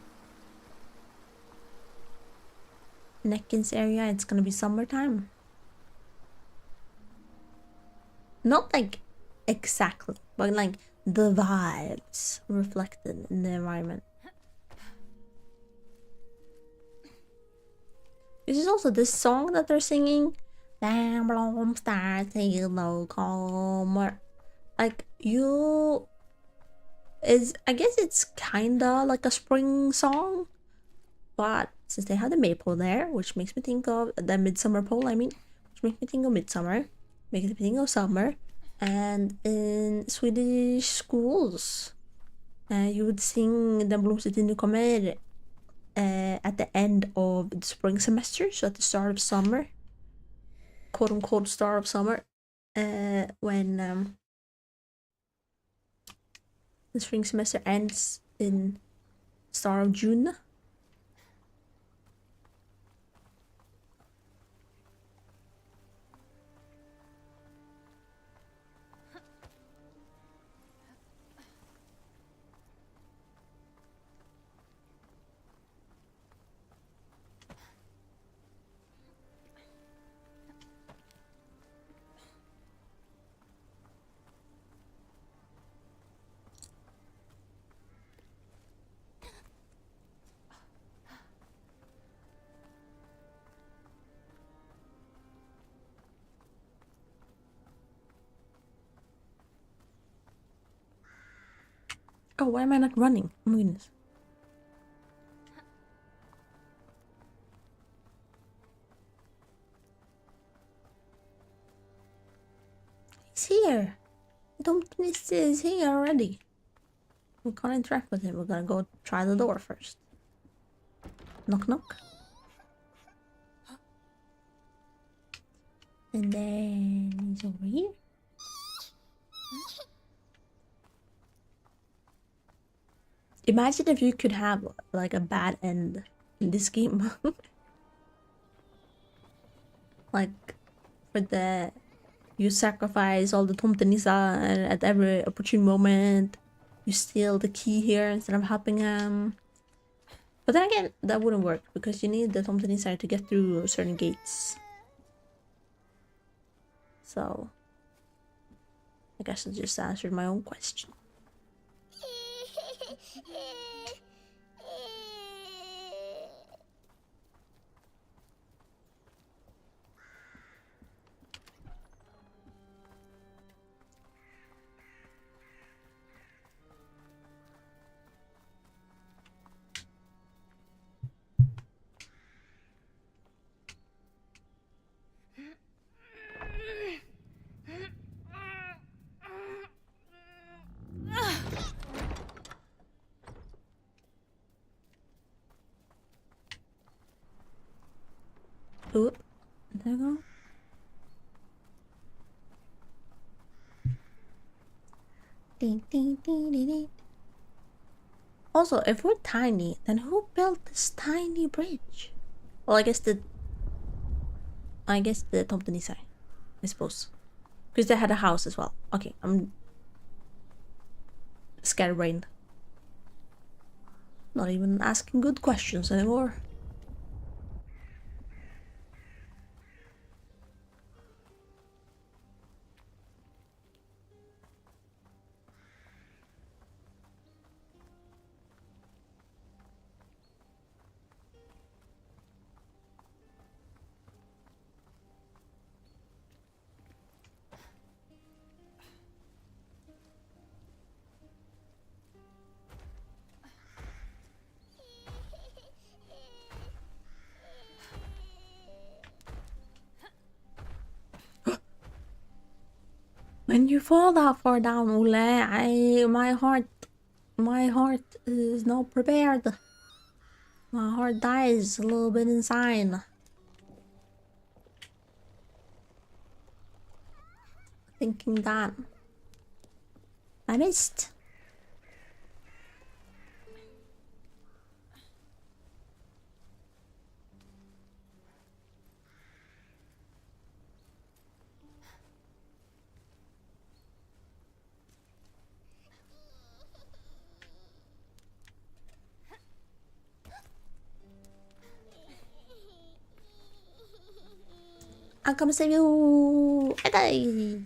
Speaker 1: Neckin's area, it's gonna be summertime. Not like exactly, but like the vibes reflected in the environment. This is also this song that they're singing. Like you is, I guess it's kinda like a spring song, but since they have the maypole there, which makes me think of the midsummer pole, I mean, which makes me think of midsummer, makes me think of summer. And in Swedish schools, you would sing Den blomstertid nu kommer at the end of the spring semester, so at the start of summer, quote unquote start of summer, when the spring semester ends in start of June. Oh, why am I not running? Oh my goodness. He's here. Dumpness is here already. We can't interact with him. We're gonna go try the door first. Knock knock. And then he's over here. Imagine if you could have like a bad end in this game. Like for the you sacrifice all the tomtenissa and at every opportune moment you steal the key here instead of helping him. But then again, that wouldn't work because you need the tomtenissa to get through certain gates. So guess I just answered my own question. Oop, there you go. Ding, ding, ding, ding, ding. Also, if we're tiny, then who built this tiny bridge? Well, I guess the Danitsa, I suppose, because they had a house as well. Okay, I'm scatterbrained. Not even asking good questions anymore. When you fall that far down, Ule, my heart is not prepared. My heart dies a little bit inside. Thinking that I missed. I'll come save you. I die.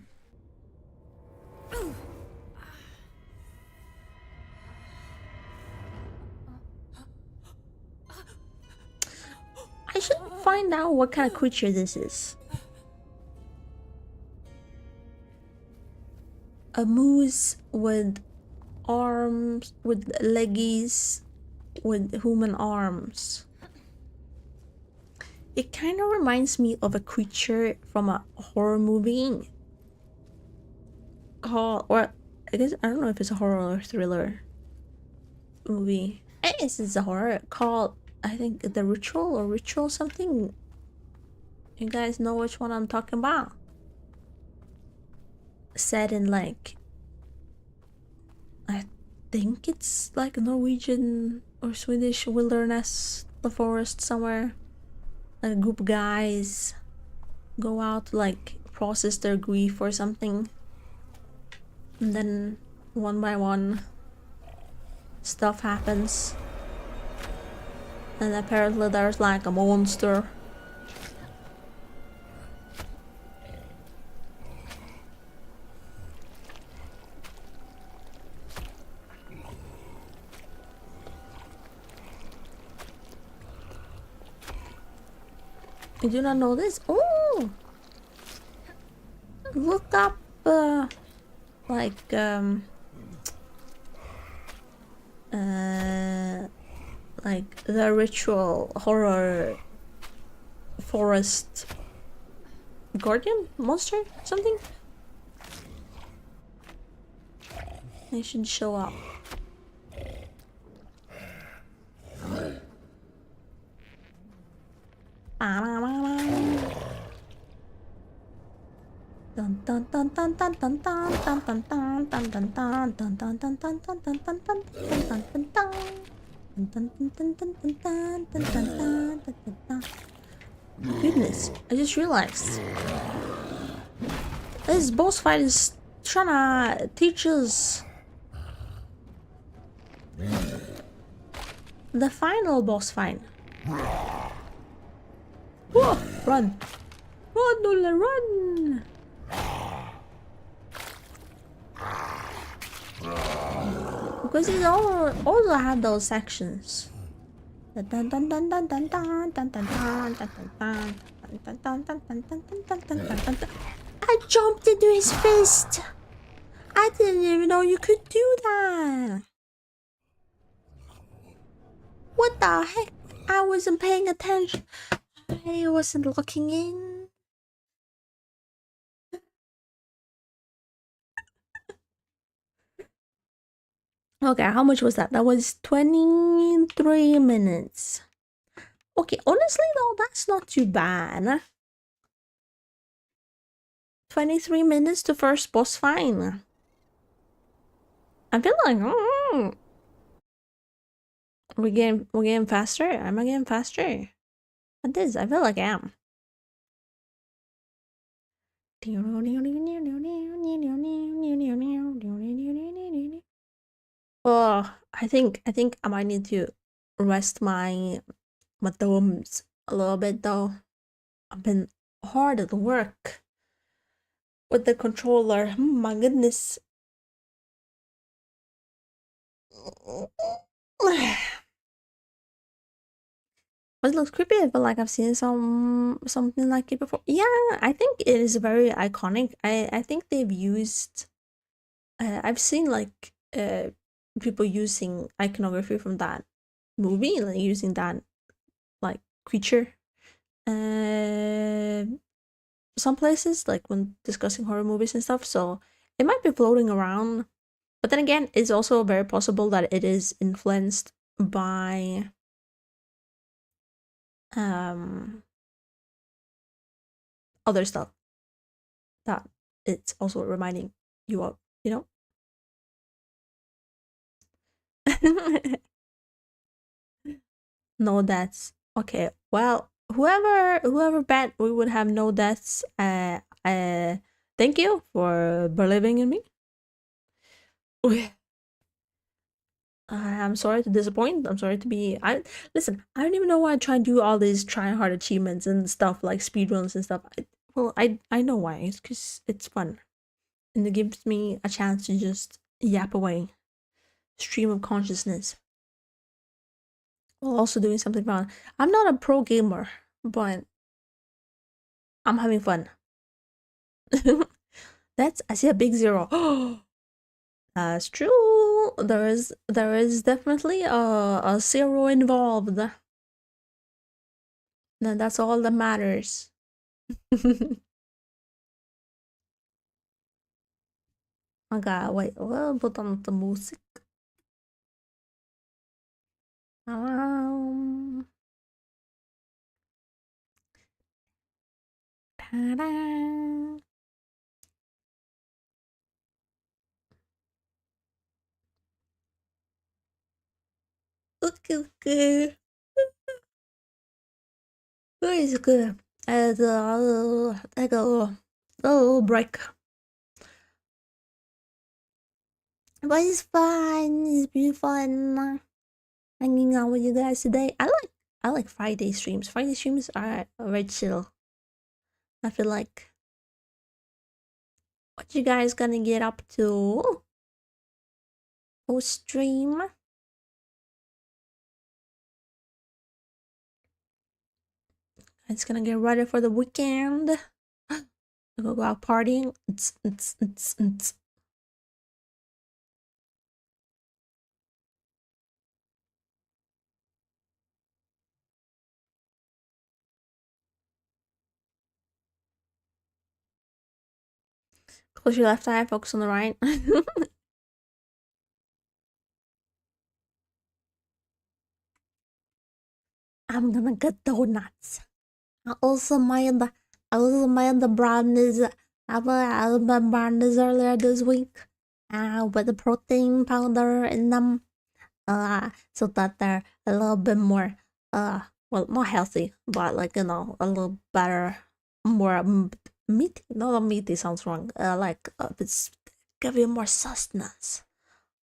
Speaker 1: I should find out what kind of creature this is. A moose with arms, with leggies, with human arms. It kind of reminds me of a creature from a horror movie called, or I guess, I don't know if it's a horror or thriller movie. I guess it's a horror called, I think, The Ritual or Ritual something. You guys know which one I'm talking about? Set in like, I think it's like Norwegian or Swedish wilderness, the forest somewhere. Like a group of guys go out to like process their grief or something, and then one by one stuff happens, and apparently there's like a monster. You do not know this? Oh! Look up, like the ritual horror forest guardian monster something. They should show up. Goodness, I just realized this boss fight is trying to teach us the final boss fight. Whoa, run! Run, Nola, run! because it also have those sections. I jumped into his fist. I didn't even know you could do that. What the heck? I wasn't paying attention. I wasn't looking in. Okay, how much was that? That was 23 minutes. Okay, honestly though, that's not too bad. 23 minutes to first boss fine. I feel like we're getting faster. Am I getting faster? It is. I feel like I am. Oh, I think I might need to rest my thumbs a little bit though. I've been hard at work with the controller. My goodness. It looks creepy. I feel like I've seen something like it before. Yeah, I think it is very iconic. I think they've used. I've seen like people using iconography from that movie, like using that like creature. Some places like when discussing horror movies and stuff. So it might be floating around, but then again, it's also very possible that it is influenced by other stuff that it's also reminding you of, you know. No deaths. Okay, well, whoever bet we would have no deaths, thank you for believing in me. I'm sorry to disappoint. I'm sorry to be. Listen. I don't even know why I try and do all these try hard achievements and stuff like speedruns and stuff. I know why. It's because it's fun, and it gives me a chance to just yap away, stream of consciousness, while also doing something fun. I'm not a pro gamer, but I'm having fun. I see a big 0. That's true. There is definitely a 0 involved. Then that's all that matters. Okay, wait, we'll put on the music. Ta-da. Okay. It's good. It's like a little break. But it's fun. It's been fun hanging out with you guys today. I like Friday streams. Friday streams are very chill. I feel like what you guys gonna get up to? Oh, stream. It's gonna get ready for the weekend. Go out partying. Close your left eye, focus on the right. I'm gonna get donuts. I also made the brownies. I made brownies earlier this week. With the protein powder in them. So that they're a little bit more well, more healthy, but like, you know, a little better, more meaty. Not meaty sounds wrong. It's give you more sustenance,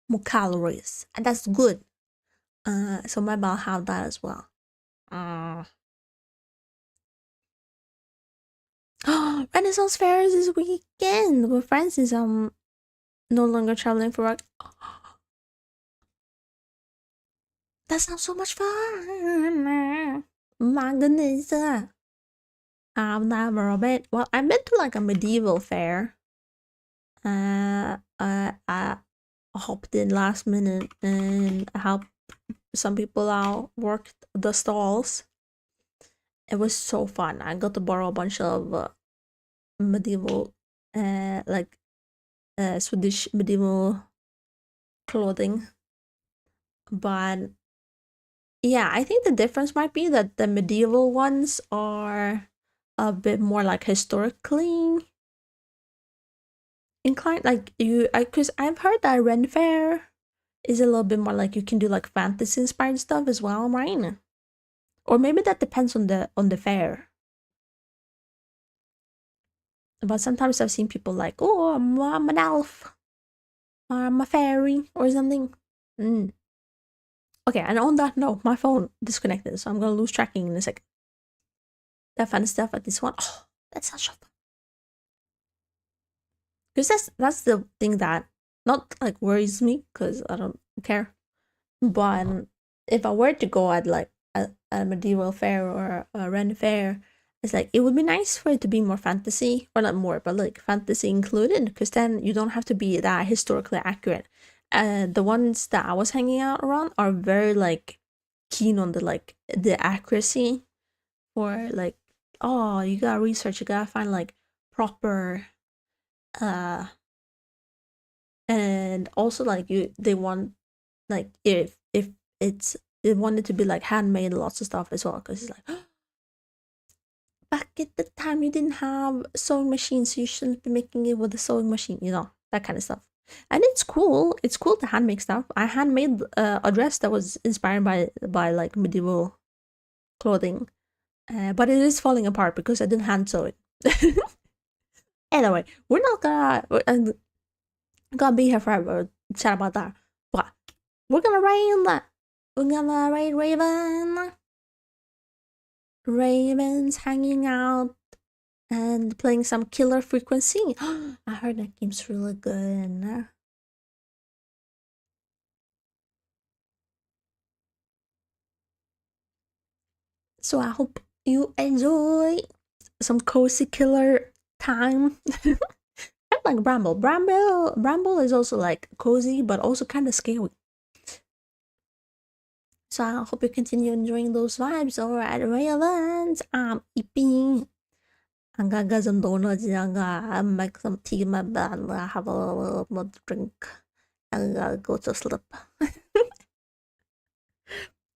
Speaker 1: more calories, and that's good. So maybe I'll have that as well. Renaissance Fair is this weekend with friends since I'm no longer traveling for work. That sounds so much fun. My goodness. I've never been. Well, I've been to like a medieval fair. I hopped in last minute and helped some people out, worked the stalls. It was so fun. I got to borrow a bunch of medieval, like Swedish medieval clothing. But yeah, I think the difference might be that the medieval ones are a bit more like historically inclined. Like because I've heard that Ren Fair is a little bit more like you can do like fantasy inspired stuff as well, right? Or maybe that depends on the fair. But sometimes I've seen people like, oh, I'm an elf, or I'm a fairy, or something. Okay, and on that note, my phone disconnected, so I'm gonna lose tracking in a second. That fun stuff at this one. Oh, that's such fun. Because that's the thing that not like worries me, because I don't care. But if I were to go at like a medieval fair or a Ren fair, it's like it would be nice for it to be more fantasy, or not more, but like fantasy included, because then you don't have to be that historically accurate. The ones that I was hanging out around are very like keen on the accuracy, or like, oh, you gotta research, you gotta find like proper and also like they want like if they want it to be like handmade, lots of stuff as well, because it's like back at the time you didn't have sewing machines, so you shouldn't be making it with a sewing machine, that kind of stuff. And it's cool to handmade stuff. I handmade a dress that was inspired by like medieval clothing, but it is falling apart because I didn't hand sew it. Anyway, we're not gonna be here forever, chat about that, but we're gonna raid Ravens hanging out and playing some Killer Frequency. I heard that game's really good. So I hope you enjoy some cozy killer time. I like Bramble. Bramble is also like cozy, but also kind of scary. So I hope you continue enjoying those vibes over at Ravens. I'm eating. I'm gonna get some donuts. I'm gonna make some tea in my bed. I'm gonna have a little more drink. I'm gonna go to sleep.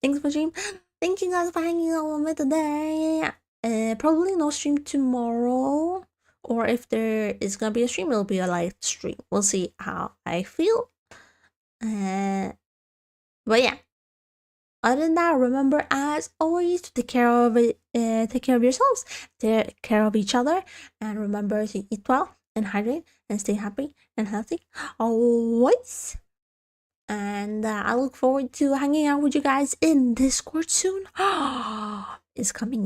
Speaker 1: Thanks for stream. Thank you guys for hanging out with me today. Probably no stream tomorrow, or if there is gonna be a stream, it'll be a live stream. We'll see how I feel. But yeah. Other than that, remember as always to take care of yourselves, take care of each other, and remember to eat well and hydrate and stay happy and healthy always. And I look forward to hanging out with you guys in Discord soon. It's coming.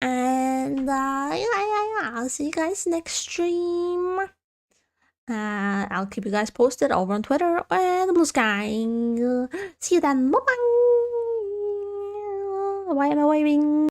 Speaker 1: And yeah. I'll see you guys next stream. I'll keep you guys posted over on Twitter and Blue Sky. See you then. Bye bye. Why am I waving?